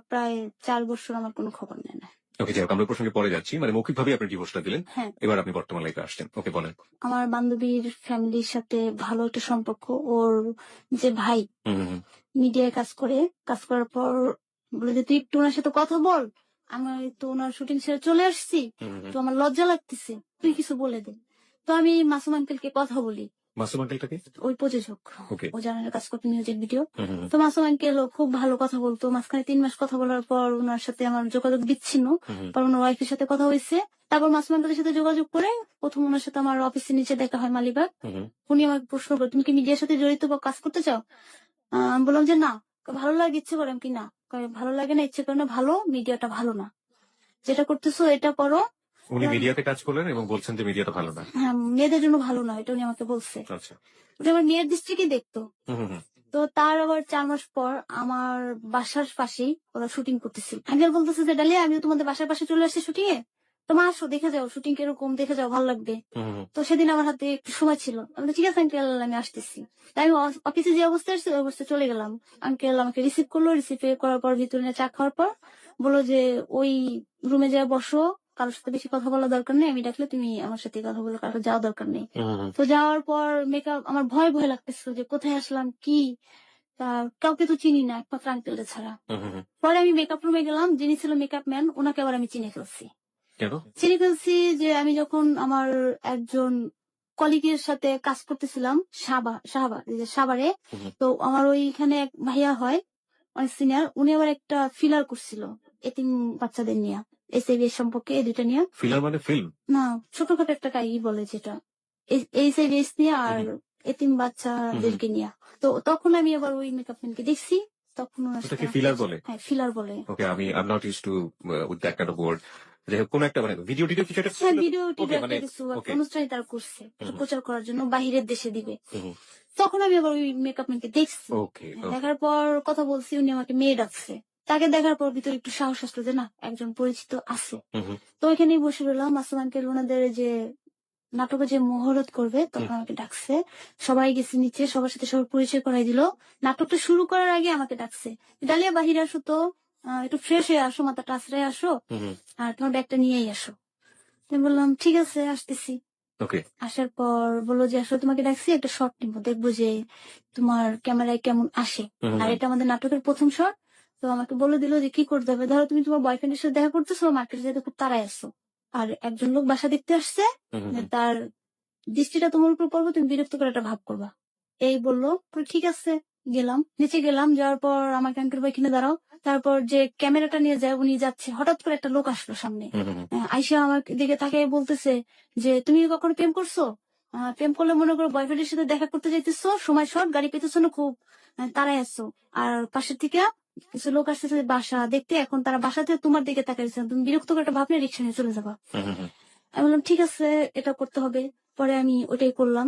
প্রায় ৪ বছর আমার কোনো খবর নেয় না। ওকে, যাই হোক আমরা ওই প্রসঙ্গে পরে যাচ্ছি। মানে মৌখিকভাবেই আপনি ডিভোর্সটা দিলেন। হ্যাঁ, এবার আপনি বর্তমান লাইফে আসছেন। ওকে, বলেন। আমার বান্ধবীর ফ্যামিলির সাথে ভালো একটা সম্পর্ক। ওর যে ভাই হুম, হুম, হুম, মিডিয়ায় কাজ করে। কাজ করার পর বলে যে, "তুই একটু উনার সাথে কথা বল। আমি তো উনার শুটিং ছেড়ে চলে আসছি। হুম, হুম, তো হুম। আমার লজ্জা লাগতেছে। তুই কিছু বলে দে।" তো আমি মাসুম আঙ্কেলকে কথা বলি। মাসুম আঙ্কেলটাকে? ওই প্রযোজক। ওকে। ও চ্যানেলে কাজ করতো মিউজিক ভিডিও। হুম, হুম, হুম, তো মাসুম আঙ্কেল ও খুব ভালো কথা বলতো। মাঝখানে ৩ মাস কথা বলার পর উনার সাথে আমার যোগাযোগ বিচ্ছিন্ন। হুম, হুম, পর উনার ওয়াইফের সাথে কথা হইছে। তারপর মাসুম আঙ্কেলের সাথে যোগাযোগ করে ১ম উনার সাথে আমার অফিসের নিচে দেখা হয় মালিবাগ। হুম, হুম, উনি আমাকে প্রশ্ন করে, "তুমি কি মিডিয়ার সাথে জড়িত বা কাজ করতে চাও?" আমি বললাম যে, "না।" কয়, "ভালো লাগে ইচ্ছে করে?" আমি কি, "না।" কয়, "ভালো লাগে না, ইচ্ছে করে না, ভালো, মিডিয়াটা ভালো না। যেটা করতেছো এটা করো।" উনি এবার মিডিয়াতে কাজ করলেন এবং বলছেন যে মিডিয়াটা ভালো না। হ্যাঁ, মেয়েদের জন্য ভালো না। এটা উনি আমাকে বলছে। আচ্ছা। উনি আমার মেয়ের দৃষ্টিকেই দেখতো। হুম, হুম, হুম, তো তার আবার ৪ মাস পর আমার বাসার পাশেই ওরা শুটিং করতেছিল। আঙ্কেল বলতেছে যে, "ডালিয়া আমি তো তোমাদের বাসার পাশে চলে আসছি শুটিং এ। তোমরা আসো দেখে যাও শুটিং কিরকম দেখে যাও ভালো লাগবে।" হুম, হুম, তো সেদিন আমার হাতে একটু সময় ছিল। আমি বললাম, "ঠিক আছে আঙ্কেল আমি আসতেছি।" তাই আমি অফিসে যে অবস্থায় আসছি ওই অবস্থায় চলে গেলাম। আঙ্কেল আমাকে রিসিভ করলো। রিসিভ করার পর ভিতরে নিয়ে চা খাওয়ার পর বলল যে, "ওই রুমে যেয়ে বসো। কারোর সাথে বেশি কথা বলার দরকার নেই। আমি ডাকলে তুমি আমার সাথে কথা বলো। কারো যাওয়া দরকার নেই।" হুম, হুম, হুম, তো যাওয়ার পর মেকআপ আমার ভয়, ভয় লাগতেছিল যে কোথায় আসলাম কি? তা কাউকে তো চিনি না একমাত্র আঙ্কেলদের ছাড়া। হুম, হুম, হুম। পরে আমি মেকআপ রুমে গেলাম। যিনি ছিল মেকআপ ম্যান উনাকে আবার আমি চিনে ফেলছি। কেন? চিনে ফেলছি যে আমি যখন আমার একজন কলিগের সাথে কাজ করতেছিলাম এই যে সাভারে। হুম, হুম। তো আমার ওইখানে এক ভাইয়া হয়, অনেক সিনিয়র। উনি আবার একটা ফিলার করছিল এতিম বাচ্চাদের নিয়া। এইচআইভি সম্পর্কে এই ২ টা নিয়া। ফিলার মানে ফিল্ম? না ছোটখাটো একটা বলে যেটা। এইচআইভি/এইডস নিয়ে হুম, আর হুম, এতিম হুম, হুম। বাচ্চাদেরকে নিয়া। তো তখন আমি আবার ওই মেকআপ ম্যানকে দেখছি। তখন উনার সাথে ওটাকে আমার ফিলার পরিচয়। বলে? হ্যাঁ, ফিলার বলে। ওকে, I'm not used to with that kind of word. যাই হোক, কোন একটা মানে ভিডিও টিডিও কিছু একটা হ্যাঁ, করছিল তো? ভিডিও-টিডিও ওকে, একটা মানে কিছু একটা ওকে। অনুষ্ঠানই তারা করছে। হুম, কিছু হুম, প্রচার করার জন্য বাহিরের দেশে দিবে। হুম, হুম। তখন আমি আবার ওই মেকআপ ম্যানকে দেখছি। ওকে, হ্যাঁ, ওকে। দেখার পর কথা বলছি, উনি আমাকে মেয়ে ডাকছে। তাকে দেখার পর ভিতরে একটু সাহস আসলো যে না একজন পরিচিত আছে। হুম, হুম, তো ওইখানেই বসে রইলাম। মাসুম আঙ্কেল উনাদের যে নাটকে যে মুহূর্ত করবে তখন আমাকে ডাকছে। সবাই গেছে নিচে, সবার সাথে সবার পরিচয় করাই দিল। নাটকটা শুরু করার আগে আমাকে ডাকছে, ডালিয়া বাহিরে আসো তো, একটু ফ্রেশ হয়ে আসো, মাথাটা আশ্রয় আসো, আর তোমার ব্যাগটা নিয়েই আসো। আমি বললাম ঠিক আছে আসতেছি। ওকে। আসার পর বললো যে আসলে তোমাকে ডাকছি একটা শর্ট নিবো, দেখবো যে তোমার ক্যামেরায় কেমন আসে। আর এটা আমাদের নাটকের প্রথম শর্ট। তো আমাকে বলে দিল যে কি করতে হবে, ধরো তুমি তোমার বয়ফ্রেন্ডের সাথে দেখা করতেছো, মার্কেটে যেতে খুব তাড়ায় আসছো, আর একজন লোক বাসা দেখতে আসছে, যে তার দৃষ্টিটা তোমার উপর পড়বে, তুমি বিরক্ত করে একটা ভাব করবা। এই বললো, বলে, ঠিক আছে। গেলাম, নিচে গেলাম, যাওয়ার পর আমাকে আঙ্কেল ভাই এখানে দাঁড়াও। তারপর যে ক্যামেরাটা নিয়ে যায় উনি যাচ্ছে, হঠাৎ করে একটা লোক আসলো সামনে। আইসা আমার দিকে তাকিয়ে বলতেছে যে তুমি কখনো প্রেম করছো? প্রেম করলে মনে করো বয়ফ্রেন্ডের সাথে দেখা করতে যাইতেছো, সময় শর্ট, গাড়ি পেতেছো না, খুব তাড়ায় আসছো, আর পাশের থেকে কিছু লোক আসতেছে বাসা দেখতে, এখন তারা বাসা থেকে তোমার দিকে তাকাইছে, তুমি বিরক্ত করে একটা ভাবলে রিক্সা নিয়ে চলে যাবা। আমি বললাম ঠিক আছে, এটা করতে হবে। পরে আমি ওটাই করলাম।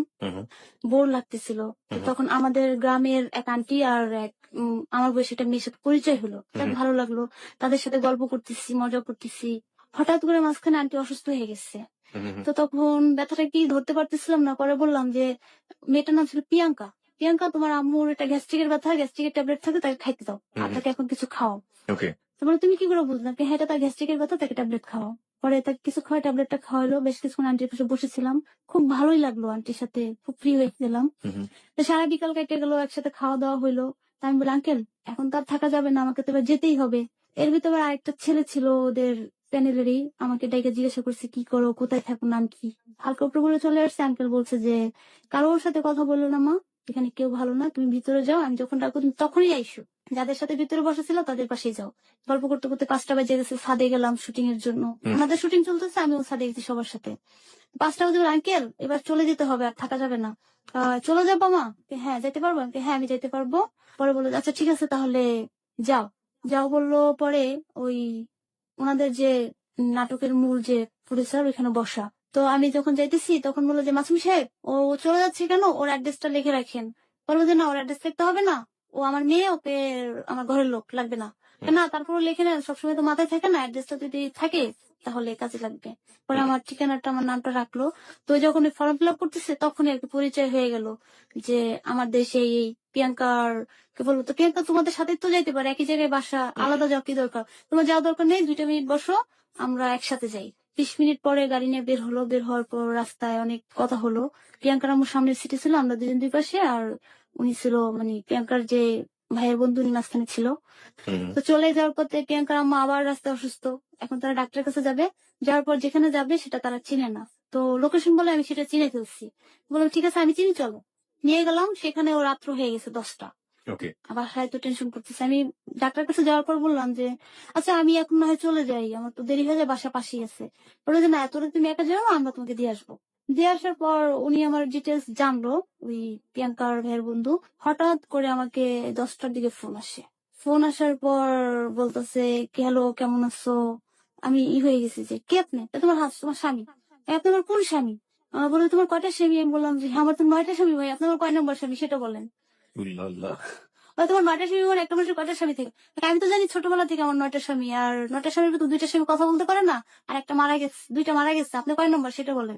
বোর লাগতেছিল। তো তখন আমাদের গ্রামের এক আন্টি আর এক আমার বয়সী একটা মেয়ের সাথে পরিচয় হলো, যাক ভালো লাগলো। তাদের সাথে গল্প করতেছি, মজা করতেছি, হঠাৎ করে মাঝখানে আন্টি অসুস্থ হয়ে গেছে। তো তখন ব্যথাটা কি ধরতে পারতেছিলাম না, পরে বললাম যে মেয়েটার নাম ছিল প্রিয়াঙ্কা, প্রিয়াঙ্কা তোমার আম্মুর একটা গ্যাস্ট্রিকের ব্যথা, গ্যাস্ট্রিকের ট্যাবলেট থাকে, তাকে খাইতে দাও, আর তাকে এখন কিছু খাও। ওকে। তারপরে তুমি কি করে বুঝলাম? হ্যাঁ, এটা তার গ্যাস্ট্রিকের ব্যথা, তাকে ট্যাবলেট খাওয়াও। পরে তাকে কিছু খাওয়াই, ট্যাবলেটটা খাওয়াইলো, বেশ কিছুক্ষণ আন্টির পাশে বসেছিলাম। খুব ভালোই লাগলো, আন্টির সাথে খুব ফ্রি হয়ে গেলাম। তো সারা বিকাল কেটে গেল, একসাথে খাওয়া দাওয়া হইলো। তা আমি বলি আঙ্কেল এখন তো আর থাকা যাবে না, আমাকে তো এবার যেতেই হবে। এর ভিতরে আরেকটা ছেলে ছিল ওদের প্যানেলেরই, আমাকে ডাইকে জিজ্ঞাসা করছে কি করো, কোথায় থাকো, নাম কি। হালকা উপরে বলে চলে আসছে। আঙ্কেল বলছে যে কারোর সাথে কথা বললো না মা, এখানে কেউ ভালো না, তুমি ভিতরে যাও, আমি যখন ডাকবো তুমি তখনই আইসো, যাদের সাথে ভিতরে বসা ছিল তাদের পাশেই যাও। গল্প করতে করতে 5টা বাজে গেছে, ছাদে গেলাম শুটিং এর জন্য। আমাদের শুটিং চলতেছে, আমিও ছাদে গেছি সবার সাথে। 5টা বাজে আঙ্কেল এবার চলে যেতে হবে, আর থাকা যাবে না। চলে যাবো মা? হ্যাঁ যেতে পারবো? হ্যাঁ আমি যেতে পারবো। পরে বললো আচ্ছা ঠিক আছে তাহলে যাও। যাও বললো। পরে ওই ওনাদের যে নাটকের মূল যে প্রডিউসার ওইখানে বসা। তো আমি যখন যাইতেছি তখন বললো যে মাসুম সাহেব ও চলে যাচ্ছে কেন, ওর অ্যাড্রেসটা লিখে রাখেন। বললো যে না, ওর অ্যাড্রেস লিখতে হবে না, ও আমার মেয়ে, ওকে আমার ঘরের লোক লাগবে না। না তারপর লিখে নেন, সবসময় তো মাথায় থাকে না, অ্যাড্রেসটা যদি থাকে তাহলে কাজে লাগবে। পরে আমার ঠিকানাটা, আমার নামটা রাখলো। তো যখন ফর্ম ফিল আপ করতেছে তখনই আর কি পরিচয় হয়ে গেল যে আমার দেশে এই প্রিয়াঙ্কার কে বললো। তো প্রিয়াঙ্কা তোমাদের সাথে তো যাইতে পারে, একই জায়গায় বাসা, আলাদা যাওয়া কি দরকার, তোমার যাওয়া দরকার নেই, 2টা মিনিট বসো, আমরা একসাথে যাই। 20 মিনিট পরে গাড়ি নিয়ে বের হলো। বের হওয়ার পর রাস্তায় অনেক কথা হলো। প্রিয়াঙ্কার আমার সামনের সিটে ছিল, আমরা দুজন দুই পাশে, আর উনি ছিল মানে প্রিয়াঙ্কার যে ভাইয়ের বন্ধু, উনি মাঝখানে ছিল। তো চলে যাওয়ার পথে প্রিয়াঙ্কার আম্মা আবার রাস্তায় অসুস্থ, এখন তারা ডাক্তারের কাছে যাবে। যাওয়ার পর যেখানে যাবে সেটা তারা চিনে না, তো লোকেশন বলে আমি সেটা চিনে ফেলছি। বললাম ঠিক আছে আমি চিনি, চলো। নিয়ে গেলাম, সেখানে ও রাত্র হয়ে গেছে 10টা। ওকে। বাসায় তো টেনশন করতেছে। আমি ডাক্তার কাছে যাওয়ার পর বললাম যে আচ্ছা আমি এখন না হয় চলে যাই, আমার তো দেরি হয়ে যায়, বাসা পাশেই আছে। বললো যে না, এত রাতে তুমি একা যাও, আমরা তোমাকে দিয়ে আসবো। দিয়ে আসার পর উনি আমার ডিটেলস জানলো, ওই প্রিয়াঙ্কার ভাইয়ের বন্ধু। হঠাৎ করে আমাকে 10টার দিকে ফোন আসে। ফোন আসার পর বলতেছে কি হ্যালো কেমন আছো। আমি হয়ে গেছি যে কে আপনি? তোমার তোমার স্বামী? আপনি আমার কোন স্বামী? বলে তোমার কয়টা স্বামী? আমি বললাম যে হ্যাঁ আমার তো 9টা স্বামী ভাই, আপনার কয় নম্বর স্বামী সেটা বলেন। উল্লাল্লাহ। তোমার 9টা স্বামী মানে একটা মানুষের কয়টা স্বামী থেকে? আমি তো জানি ছোটবেলা থেকে আমার 9টা স্বামী, আর 9টা স্বামীর ভিতর 2টা স্বামী কথা বলতে পারে না, আর একটা মারা গেছে, 2টা মারা গেছে, আপনি কয় নম্বর সেটা বলেন,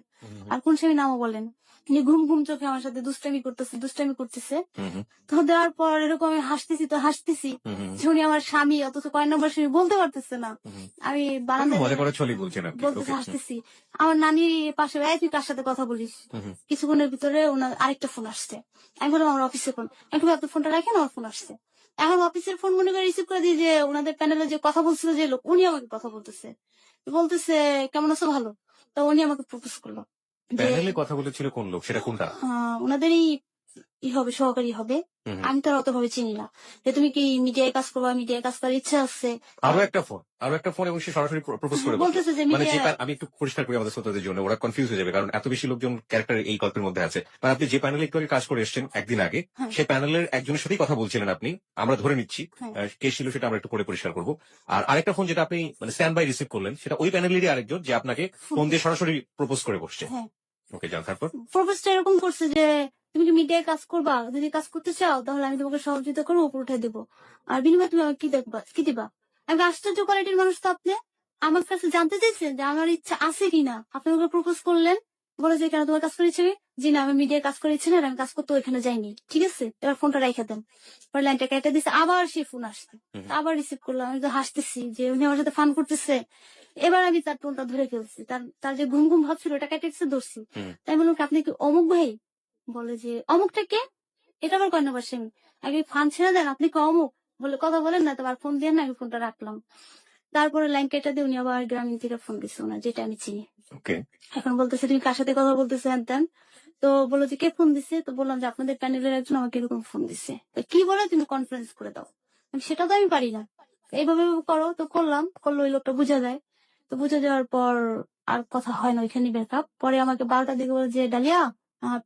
আর কোন স্বামী নামও বলেন। তিনি ঘুম ঘুম চোখে আমার সাথে দুষ্টামি করতেছে। তো দেওয়ার পর এরকম আমি হাসতেছি তো হাসতেছি, যে উনি আমার স্বামী অথচ কয় নম্বর স্বামী বলতে পারতেছে না। আমি বারান্দায় মজা করে ছলি বলছেন আপনি। বলতেছে, ওকে। হাসতেছি। আমার নানি পাশে, তুই কার সাথে কথা বলিস? কিছুক্ষণের ভিতরে ওনার আরেকটা ফোন আসছে। আমি বললাম আমার অফিসের ফোন। একটু আপনি ফোনটা রাখেন, আমার ফোন আসছে। এখন অফিসের ফোন মনে করে রিসিভ করে দিই, যে ওনাদের প্যানেলে যে কথা বলছিল যে লোক, উনি আমাকে কথা বলতেছে। বলতেছে কেমন আছো, ভালো। তো উনি আমাকে প্রপোজ করলো যে প্যানেলে কথা বলেছিল কোন লোক, সেটা কোনটা? ওনাদেরই হবে, সহকারী হবে। আমি তো আর অত ভাবে চিনি না। যে তুমি কি মিডিয়ায় কাজ করবা, মিডিয়ায় কাজ করার ইচ্ছা আছে। আরো একটা ফোন এবং সে সরাসরি প্রপোজ করে বসলো। বলতেছে যে মানে মিডিয়া, আমি একটু পরিষ্কার করি আমাদের শ্রোতাদের জন্য, ওরা কনফিউজ হয়ে যাবে, কারণ এত বেশি লোকজন ক্যারেক্টার এই গল্পের মধ্যে আছে। মানে আপনি যে প্যানেলে একটু আগে কাজ করে এসেছেন একদিন আগে, সেই প্যানেলের একজনের সাথেই কথা বলছিলেন আপনি, আমরা ধরে নিচ্ছি। কে ছিল সেটা আমরা একটু পরে পরিষ্কার করবো। আর আরেকটা ফোন যেটা আপনি মানে স্ট্যান্ড বাই রিসিভ করলেন, সেটা ওই প্যানেলেরই আরেকজন, যে আপনাকে ফোন দিয়ে সরাসরি প্রপোজ করে বসছে। ওকে, যান তারপর। প্রপোজটা এরকম করছে যে তুমি কি মিডিয়ায় কাজ করবা, যদি কাজ করতে চাও তাহলে আমি তোমাকে সহযোগিতা করবো, উপর উঠে দেবো, আর বিনিময়ে তুমি আমাকে কি দেখবা, কি দিবা। আমি আশ্চর্য কোয়ালিটির মানুষ তো আপনি, আমার কাছে জানতে চাইছেন যে আমার ইচ্ছা আছে কিনা, আপনি আমাকে প্রপোজ করলেন, বলে যে কেন তোমার কাজ করেছি আমি? জি না, আমি মিডিয়ায় কাজ করেছি না, আর আমি কাজ করতে ওইখানে যাইনি। ঠিক আছে, এবার ফোনটা রেখে দেন। পরে লাইনটা কেটে দিছে, আবার সেই ফোন আসছে। হুম, আবার রিসিভ করলাম, আমি তো হাসতেছি যে উনি আমার সাথে ফান করতেছে। এবার আমি তার টোনটা ধরে ফেলছি, তার তার যে ঘুম ঘুম ভাব ছিল ওটা কেটে দিচ্ছে, ধরছি। হুম, তাই বললাম কি, আপনি কি অমুক ভাই? বলে যে অমুকটা কে? এটা আবার কয় নাম্বার সেমি? আগে ফান ছেড়ে দেন, আপনি কি অমুক? বলে কথা বলেন না, তোমার ফোন দিয়ে না, আমি ফোনটা রাখলাম। তারপরে লাইন কেটে দিয়ে উনি আবার গ্রামীণ থেকে ফোন দিচ্ছে, ওনার যেটা আমি চিনি। ওকে। এখন বলতেছে তুমি কার সাথে কথা বলতেছো হ্যান ত্যান। তো বললো যে কে ফোন দিছে, তো বললাম যে আপনাদের প্যানেলের একজন আমাকে এরকম ফোন দিছে। তো কি বলে তুমি কনফারেন্স করে দাও। সেটা তো আমি পারি না, এইভাবে করো। তো করলো, ওই লোকটা বুঝা যায়। তো বুঝে যাওয়ার পর আর কথা হয় না, ওইখানে ব্রেকআপ। পরে আমাকে 12টার দিকে বলে যে ডালিয়া,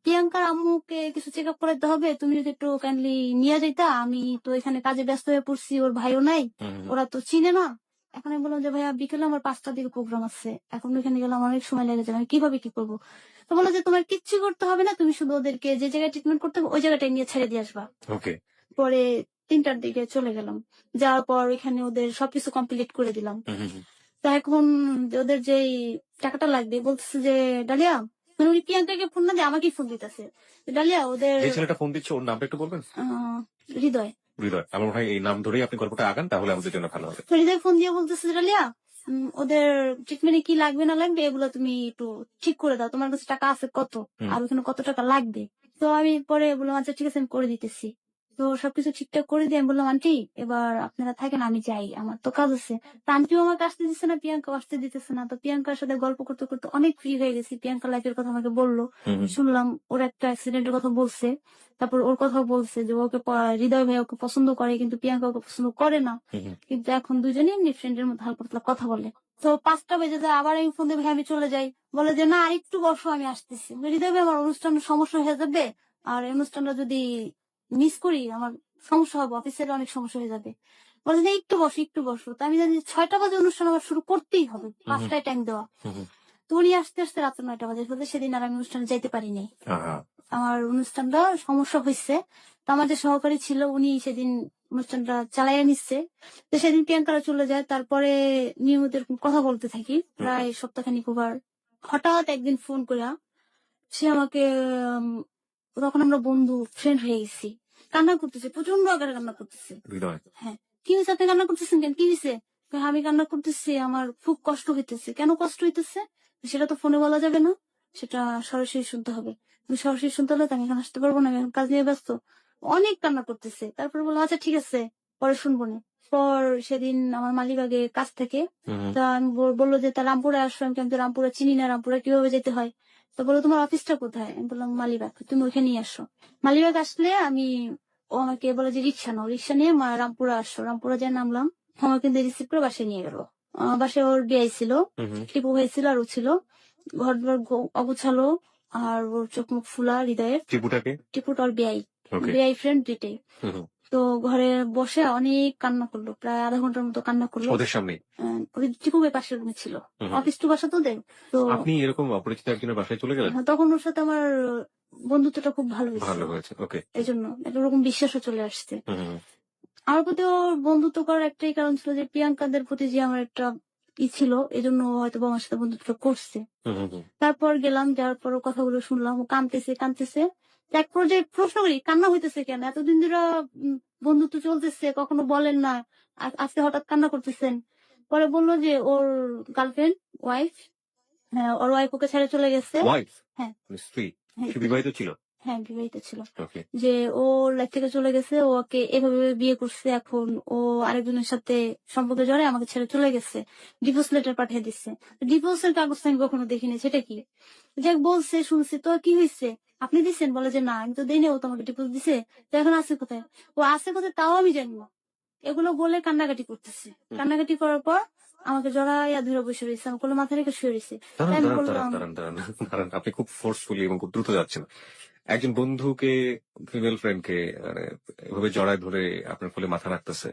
প্রিয়াঙ্কার আম্মুকে কিছু চেক আপ করাতে হবে, তুমি যদি একটু কাইন্ডলি নিয়ে যাইতা, আমি তো এখানে কাজে ব্যস্ত হয়ে পড়ছি, ওর ভাইও নাই, হুম, হুম, ওরা তো চিনে না। এখন আমি বললাম যে ভাইয়া বিকেলে আমার 5টার দিকে প্রোগ্রাম আছে, এখন ওইখানে গেলে আমার অনেক সময় লেগে যাবে, আমি কিভাবে কি করবো। তো বললো যে তোমার কিচ্ছু করতে হবে না, তুমি শুধু ওদেরকে যে জায়গায় ট্রিটমেন্ট করতে হবে ওই জায়গাটায় নিয়ে ছেড়ে দিয়ে আসবা। ওকে। পরে 3টার দিকে চলে গেলাম, যাওয়ার পর এখানে ওদের সবকিছু কমপ্লিট করে দিলাম। হুম, হুম, হুম। তা এখন ওদের যেই টাকাটা লাগবে বলতেছে যে ডালিয়া, মানে উনি প্রিয়াঙ্কাকে ফোন না দিয়ে আমাকেই ফোন দিতেছে। ডালিয়া ওদের যে ছেলেটা ফোন দিচ্ছে ওর নামটা একটু বলবেন? আহ, হৃদয়। হৃদয়। আমার মনে হয় এই নাম ধরেই আপনি গল্পটা আগান, তাহলে আমাদের জন্য ভালো হবে। তো হৃদয় ফোন দিয়ে বলতেছে যে ডালিয়া, ওদের ট্রিটমেন্টে কি লাগবে না লাগবে এগুলো তুমি একটু ঠিক করে দাও, তোমার কাছে টাকা আছে কত, হুম, আর ওখানে কত টাকা লাগবে। তো আমি পরে বললাম আচ্ছা ঠিক আছে, আমি করে দিতেছি। তো সবকিছু ঠিকঠাক করে দিয়ে আমি বললাম আন্টি এবার আপনারা থাকেন, আমি যাই, আমার তো কাজ আছে। তা আন্টিও আমাকে আসতে দিচ্ছে না, প্রিয়াঙ্কা আসতে দিতেছে না। তো প্রিয়াঙ্কার সাথে গল্প করতে করতে অনেক ফ্রি হয়ে গেছি, প্রিয়াঙ্কা লাইফের কথা আমাকে বললো। হুম, হুম, শুনলাম ওর একটা অ্যাক্সিডেন্টের কথা বলছে, তারপর ওর কথা বলছে যে ওকে হৃদয় ভাই ওকে পছন্দ করে কিন্তু প্রিয়াঙ্কা ওকে পছন্দ করে না, হুম, হুম। কিন্তু এখন দুজনে এমনি ফ্রেন্ডের মধ্যে হালকা পাতলা কথা বলে। তো 5টা বেজে যায়, আবার আমি ফোন দিয়ে ভাই আমি চলে যাই। বলে যে না আর একটু বসো, আমি আসতেছি। হৃদয় ভাই আমার অনুষ্ঠানের সমস্যা হয়ে যাবে, আর এই অনুষ্ঠানটা যদি মিস করি আমার সমস্যা হবে, অফিসের অনেক সমস্যা হয়ে যাবে। বলে যে একটু বসো একটু বসো। তো আমি জানি যে 6টা বাজে অনুষ্ঠান আমার শুরু করতেই হবে, হুম, হুম, 5টায় টাইম দেওয়া। হুম, হুম। তো উনি আসতে আসতে রাত 9টা বাজে ফেলতে, সেদিন আর আমি অনুষ্ঠানে যাইতে পারিনি। আহা। আমার অনুষ্ঠানটা সমস্যা হয়েছে। তো আমার যে সহকারী ছিল উনি সেদিন অনুষ্ঠানটা চালাইয়া নিচ্ছে। তো সেদিন প্রিয়াঙ্কারা চলে যায়, তারপরে নিয়মিত এরকম কথা বলতে থাকি হুম, প্রায় সপ্তাহখানিক ওভার। হঠাৎ একদিন ফোন কইরা সে আমাকে উম, তখন আমরা বন্ধু ফ্রেন্ড হয়ে গেছি, কান্না করতেছে, প্রচন্ড আকারে কান্না করতেছে। হৃদয়। হ্যাঁ, কি হয়েছে আপনি কান্না করতেছেন কেন, কি হয়েছে? কয়, আমি কান্না করতেছি, আমার খুব কষ্ট হইতেছে। কেন কষ্ট হইতেছে? সেটা তো ফোনে বলা যাবে না, সেটা সরাসরি শুনতে হবে। তুমি সরাসরি শুনতে হলে তো আমি এখন আসতে পারবো না, আমি এখন কাজ নিয়ে ব্যস্ত। অনেক কান্না করতেছে, তারপর বললো আচ্ছা ঠিক আছে পরে শুনবো না। পর সেদিন আমার মালিবাগে কাজ থেকে, হুম, হুম। তা আমি বললো যে তা রামপুরে আসো, আমি তো রামপুরে চিনি না, রামপুরে কিভাবে যেতে হয়। তো বললো তোমার অফিসটা কোথায়, আমি বললাম মালিবাগ, তুমি ওইখানেই আসো। মালিবাগ আসলে আমি, ও আমাকে বলে যে রিক্সা নাও, রিক্সা নিয়ে রামপুরা আসো। রামপুরা যায় নামলাম, আমাকে কিন্তু রিসিভ করে বাসায় নিয়ে গেল। বাসায় ওর বিয়াই ছিল, হুম, হুম। টিপু হয়েছিল আর ও ছিল। ঘর দর অগোছালো, আর ওর চোখ মুখ ফুলা হৃদয়ের। ত্রিপুটাকে। টিপুটা ওর বিয়াই, ওকে। বিয়াই ফ্রেন্ড দুইটাই। হুম, হুম। তো ঘরে বসে অনেক কান্না করলো, প্রায় আধা ঘন্টার মতো কান্না করলো। ওদের সামনে। ওদের টিপু ভাই পাশের রুমে ছিল, হুম, হুম। অফিস টু বাসা তো ওদের। তো আপনি এরকম অপরিচিত একজনের বাসায় চলে গেলেন? তখন ওর সাথে আমার বন্ধুত্বটা খুব ভালো হয়েছে, ভালো হয়েছে। ওকে। এই জন্য একটা ওরকম বিশ্বাসও চলে আসছে। হুম, হুম, আমার প্রতি ওর বন্ধুত্ব করার একটাই কারণ ছিল যে প্রিয়াঙ্কাদের প্রতি যে আমার একটা ছিল, এই জন্য হয়তো বা আমার সাথে বন্ধুত্ব করছে। হুম, হুম, হুম। তারপর গেলাম, যাওয়ার পর ওর কথাগুলো শুনলাম, ও কাঁদতেছে কাঁদতেছে। তো এক পর্যায়ে প্রশ্ন করি কান্না হইতেছে কেন, এতদিন ধরে বন্ধুত্ব চলতেছে, কখনো বলেন না, আজকে হঠাৎ কান্না করতেছেন। পরে বললো যে ওর গার্লফ্রেন্ড, ওয়াইফ, হ্যাঁ ওর ওয়াইফ ওকে ছেড়ে চলে গেছে। ওয়াইফ? হ্যাঁ, স্ত্রী? হ্যাঁ, সে বিবাহিত ছিল? হ্যাঁ বিবাহিত ছিল। ওকে। যে ও লাইফ থেকে চলে গেছে, ও ওকে এভাবে বিয়ে করছে, এখন ও আরেকজনের সাথে সম্পর্কে জড়ায় আমাকে ছেড়ে চলে গেছে, ডিভোর্স লেটার পাঠিয়ে দিচ্ছে। ডিভোর্সের কাগজ তো আমি কখনো দেখিনি, সেটা কি? যাক বলছে শুনছি, তো কি হয়েছে, আপনি দিচ্ছেন? বলে যে না আমি তো দিইনি, ও তোমাকে ডিভোর্স দিছে। তো এখন আছে কোথায়? ও আছে কোথায় তাও আমি জানি না। এগুলো বলে কান্নাকাটি করতেছে। হুম। কান্নাকাটি করার পর আমাকে জড়াইয়া ধরে বসে রয়েছে, আমার কোলে মাথা রেখে শুয়ে রয়েছে। তাই দাঁড়ান, আমি দাঁড়ান, দাঁড়ান, বললাম দাঁড়ান, দাঁড়ান, দাঁড়ান। আপনি খুব ফোর্সফুলি এবং খুব দ্রুত যাচ্ছেন। একজন বন্ধুকে, ফিমেল ফ্রেন্ডকে মানে এভাবে জড়ায় ধরে আপনার কোলে মাথা রাখতেছে।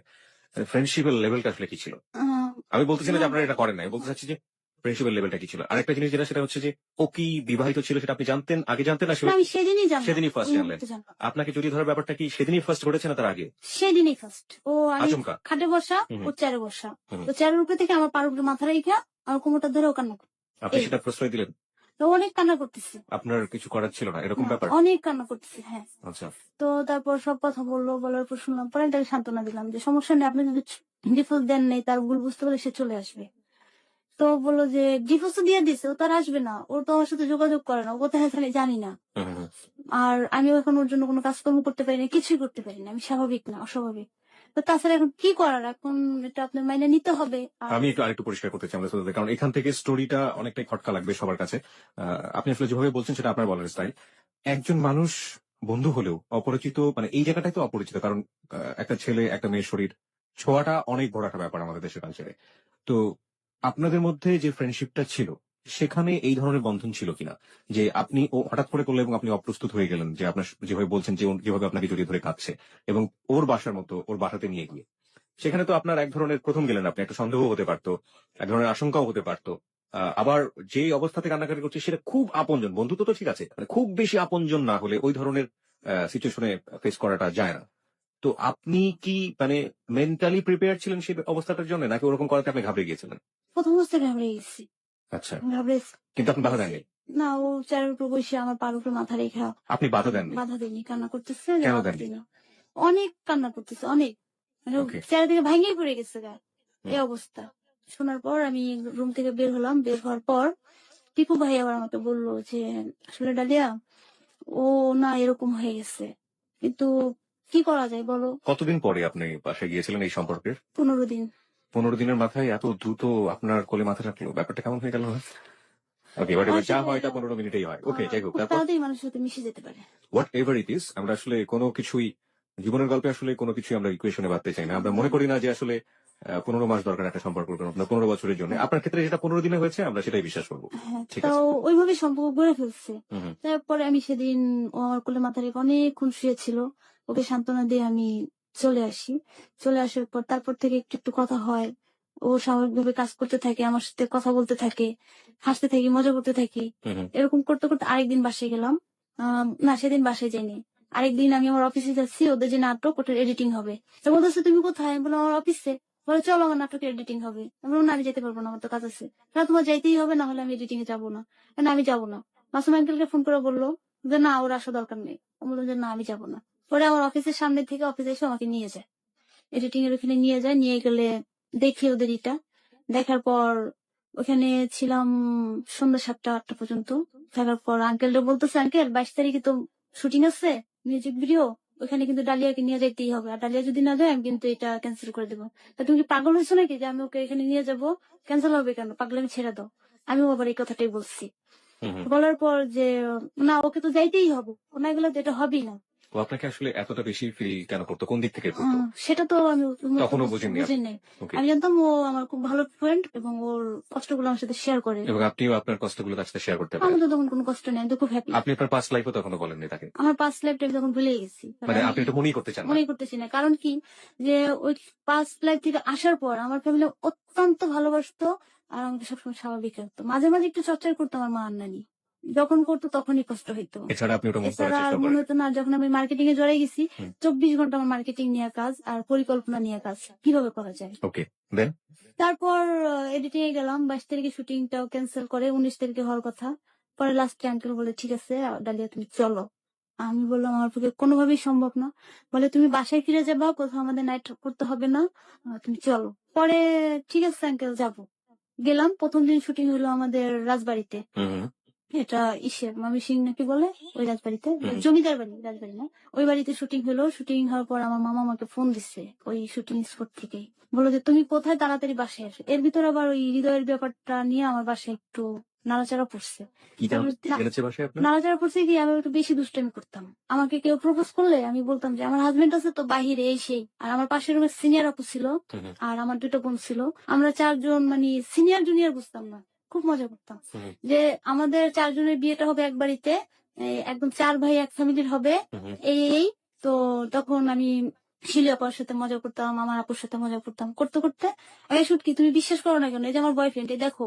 ফ্রেন্ডশিপের লেভেলটা আসলে কি ছিল? আহ, আমি বলতেছি না যে না, আপনারা এটা করেন নাই। আমি বলতে চাচ্ছি যে ফ্রেন্ডশিপের লেভেলটা কি ছিল? আরেকটা জিনিস যেটা সেটা হচ্ছে যে ও কি বিবাহিত ছিল সেটা আপনি জানতেন? আগে জানতেন না না, আমি সেদিনই জানলাম, সেদিনই ফার্স্ট ওই জানলেন? মুহূর্তে জানলাম। আপনাকে জড়িয়ে ধরার ব্যাপারটা কি সেদিনই ফার্স্ট ঘটেছে না তার আগে? সেদিনই ফার্স্ট। ও আমি আচমকা? খাটে বসা, হুম, ও হুম, চেয়ারে বসা। হুম। তো চেয়ারের উপরে থেকে আমার পার উপরে মাথা রেখা আমার কোমরটা ধরে ও কান্না করে। আপনি এই সেটা প্রশ্রয় দিলেন? তো অনেক কান্না করতেছি। আপনার কিছু করার ছিল না এরকম না, ব্যাপার? অনেক কান্না করতেছি, হ্যাঁ। আচ্ছা। তো তারপর সব কথা বললো, বলার পর শুনলাম, পরে আমি তাকে সান্ত্বনা দিলাম যে সমস্যা নেই, আপনি যদি ডিভোর্স দেন নাই, তার ভুল বুঝতে পারলে সে চলে আসবে। তো বললো যে ডিভোর্স তো দিয়ে দিছে, ও তো আর আসবে না, ওর তো আমার সাথে যোগাযোগ করে না, ও কোথায় আছে আমি জানি না। হুম, হুম, হুম। আর আমিও এখন ওর জন্য কোনো কাজকর্ম করতে পারি না, কিছুই করতে পারি না, আমি স্বাভাবিক না, অস্বাভাবিক। তো তাছাড়া এখন কি করার, এখন এটা আপনার মাইনে নিতে হবে। আর আমি একটু আরেকটু পরিষ্কার করতে চাই আমাদের শ্রোতাদের, কারণ এখান থেকে স্টোরিটা অনেকটাই খটকা লাগবে সবার কাছে। আপনি আসলে যেভাবে বলছেন সেটা আপনার বলার স্টাইল। একজন মানুষ বন্ধু হলেও অপরিচিত, মানে এই জায়গাটাই তো অপরিচিত, কারণ একটা ছেলে একটা মেয়ের শরীর ছোঁয়াটা অনেক বড় একটা ব্যাপার আমাদের দেশের কালচারে। তো আপনাদের মধ্যে যে ফ্রেন্ডশিপটা ছিল সেখানে এই ধরনের বন্ধন ছিল কিনা, যে আপনি ও হঠাৎ করে করলো এবং আপনি অপ্রস্তুত হয়ে গেলেন, যে আপনার যেভাবে বলছেন যে ও যেভাবে আপনাকে জড়িয়ে ধরে কাঁদছে এবং ওর বাসার মতো ওর বাসাতে নিয়ে গিয়ে সেখানে তো আপনার এক ধরনের, প্রথম গেলেন আপনি, একটা সন্দেহ হতে পারতো, এক ধরনের আশঙ্কাও হতে পারতো। আবার যে অবস্থাতে কান্নাকাটি করছে সেটা খুব আপনজন, বন্ধুত্ব তো ঠিক আছে, মানে খুব বেশি আপনজন না হলে ওই ধরনের সিচুয়েশনে ফেস করাটা যায় না। তো আপনি কি মানে মেন্টালি প্রিপেয়ার ছিলেন সেই অবস্থাটার জন্য, নাকি ওরকম করাতে আপনি ঘাবড়ে গিয়েছিলেন? প্রথম অবস্থায় ঘাবড়ে গেছি। আচ্ছা। ঘাবড়ে কিন্তু আপনি বাধা দেননি? না, ও চেয়ারের উপর বসে আমার পার উপরে মাথা রেখা আপনি বাধা দেননি? বাধা দেয়নি, কান্না করতেছে যে কেন বাধা দেননি? দিই না। অনেক কান্না করতেছে, অনেক, মানে ওকে। চেয়ার থেকে ভাঙিয়ে পড়ে গেছে গা, হুম। এই অবস্থা। শোনার পর আমি রুম থেকে বের হলাম, বের হওয়ার পর টিপু ভাই আবার আমাকে বললো যে আসলে ডালিয়া, ও না এরকম হয়ে গেছে, কিন্তু কি করা যায় বলো। কতদিন পরে আপনি বাসায় গিয়েছিলেন এই সম্পর্কের? 15 দিন। 15 দিনের মাথায় এত দ্রুত আপনার কোলে মাথা রাখলো, ব্যাপারটা কেমন হয়ে গেল না? ওকে, হোয়াট এভার, যা আসলে হয় তা 15 মিনিটেই হয়। ওকে, যাই হোক, খুব তারপর? তাড়াতাড়ি মানুষের সাথে মিশে যেতে পারে। হোয়াট এভার ইট ইজ, আমরা আসলে কোনো কিছুই জীবনের গল্পে আসলে কোনো কিছুই আমরা ইকুয়েশনে বাঁধতে চাই না। আমরা মনে করি না যে আসলে 15 মাস দরকার একটা সম্পর্ক জন্য, 15 বছরের জন্য। আপনার ক্ষেত্রে যেটা 15 দিনে হয়েছে আমরা সেটাই বিশ্বাস করবো। হ্যাঁ, ঠিক তো আছে। ওইভাবে সম্পর্ক গড়ে ফেলছে। হুম, হুম। তারপরে আমি সেদিন, ও আমার কোলে মাথা রেখে অনেকক্ষণ শুয়েছিল, ওকে সান্ত্বনা দিয়ে আমি চলে আসি। চলে আসার পর তারপর থেকে একটু একটু কথা হয়। ও স্বাভাবিকভাবে কাজ করতে থাকে, আমার সাথে কথা বলতে থাকে, হাসতে থাকি, মজা করতে থাকি। হুম, হুম। এরকম করতে করতে আরেকদিন বাসায় গেলাম। না, সেদিন বাসায় যাইনি। আরেকদিন আমি আমার অফিসে যাচ্ছি, ওদের যে নাটক ওটার এডিটিং হবে। তো বলতেছে তুমি কোথায়? আমি বললাম আমার অফিসে। বলে চলো আমার নাটকের এডিটিং হবে। আমি বললাম না, আমি যেতে পারবো না, আমার তো কাজ আছে। না, তোমার যাইতেই হবে, না হলে আমি এডিটিং এ যাবো না। না, আমি যাবো না। মাসুম আঙ্কেলকে ফোন করে বললো যে না, ওর আসা দরকার নেই। আমি বললাম যে না, আমি যাবো না। পরে আমার অফিসের সামনে থেকে অফিসে এসে আমাকে নিয়ে যায়, এডিটিং এর ওখানে নিয়ে যায়। নিয়ে গেলে দেখি ওদের ইটা, দেখার পর ওখানে ছিলাম সন্ধ্যা 7টা 8টা পর্যন্ত। থাকার পর আঙ্কেলটা বলতেছে, আঙ্কেল 22 তারিখে তো শুটিং আছে, মিউজিক ভিডিও, ওখানে কিন্তু ডালিয়াকে নিয়ে যাইতেই হবে, আর ডালিয়া যদি না যায় আমি কিন্তু এটা ক্যান্সেল করে দেবো। তা তুমি কি পাগল হয়েছো নাকি যে আমি ওকে এখানে নিয়ে যাবো? ক্যান্সেল হবে কেন? পাগলামি ছেড়ে দাও। আমিও আবার এই কথাটাই বলছি। হুম, হুম। বলার পর যে না, ওকে তো যাইতেই হবে, ও না গেলে তো এটা হবেই না। ও আপনাকে আসলে এতটা বেশি ফিল কেন করতো, কোন দিক থেকে করতো? সেটা তো আমি তখনও বুঝেননি বুঝি আপনি? নাই। ওকে। আমি জানতাম ও আমার খুব ভালো ফ্রেন্ড এবং ওর কষ্টগুলো আমার সাথে শেয়ার করে। এবং আপনিও আপনার কষ্টগুলো তার সাথে শেয়ার করতে আমার পারেন। তো তখন কোনো কষ্ট নেই, আমি তো খুব হ্যাপি। আপনি আপনার পাস্ট লাইফও তখনো বলেননি তাকে? আমার পাস্ট লাইফটা আমি তখন ভুলে গেছি, কারণ মানে আমি আপনি এটা মনেই করতে চান না? মনে করতেছি না। কারণ কি, যে ওই পাস্ট লাইফ থেকে আসার পর আমার ফ্যামিলি অত্যন্ত ভালোবাসতো, আর আমাকে সবসময় স্বাভাবিক রাখতো। মাঝে মাঝে একটু চর্চা করতো আমার মা আর নানি, যখন করতো তখনই কষ্ট হইতো। এছাড়া আপনি ওটা মুভ করার এছাড়া আর চেষ্টা মনে করেন? হতো না। আর যখন আমি মার্কেটিং এ জড়াই গেছি, হুম। 24 ঘন্টা আমার মার্কেটিং নিয়ে কাজ আর পরিকল্পনা নিয়ে কাজ, কিভাবে করা যায়। ওকে, দেন? তারপর এডিটিং এ গেলাম, 22 তারিখে শুটিংটাও ক্যান্সেল করে 19 তারিখে হওয়ার কথা। পরে লাস্টে আঙ্কেল বলে ঠিক আছে ডালিয়া তুমি চলো। আমি বললাম আমার পক্ষে কোনোভাবেই সম্ভব না। বলে তুমি বাসায় ফিরে যাবা, কোথাও আমাদের নাইট করতে হবে না, তুমি চলো। পরে ঠিক আছে আঙ্কেল যাবো। গেলাম, প্রথম দিন শুটিং হলো আমাদের রাজবাড়িতে। হুম, হুম, এটা ইসে ময়মনসিংহ নাকি বলে, ওই রাজবাড়িতে, হুম। জমিদার বাড়ি, রাজবাড়ি না। ওই বাড়িতে শুটিং হলো। শুটিং হওয়ার পর আমার মামা আমাকে ফোন দিচ্ছে ওই শুটিং স্পট থেকে, বললো যে তুমি কোথায়, তাড়াতাড়ি বাসায় আসো। এর ভিতর আবার ওই হৃদয়ের ব্যাপারটা নিয়ে আমার বাসায় একটু নাড়াচাড়া পড়ছে। কি জেনেছে বাসায় আপনার? নাড়াচাড়া পড়ছে কি, আমি একটু বেশি দুষ্টামি করতাম। আমাকে কেউ প্রপোজ করলে আমি বলতাম যে আমার হাজবেন্ড আছে তো বাহিরে, এই সেই। আর আমার পাশের রুমের সিনিয়র আপু ছিল, হুম, হুম, আর আমার 2টা বোন ছিল। আমরা 4জন, মানে সিনিয়র জুনিয়র বুঝতাম না, খুব মজা করতাম। হুম, যে আমাদের 4জনের বিয়েটা হবে এক বাড়িতে, একদম 4 ভাই এক ফ্যামিলির হবে, হুম, হুম, এই। তো তখন আমি শিলি আপার সাথে মজা করতাম, আমার আপুর সাথে মজা করতাম, করতে করতে এই শুটকি তুমি বিশ্বাস করো না কেন, এই যে আমার বয়ফ্রেন্ড, এই দেখো,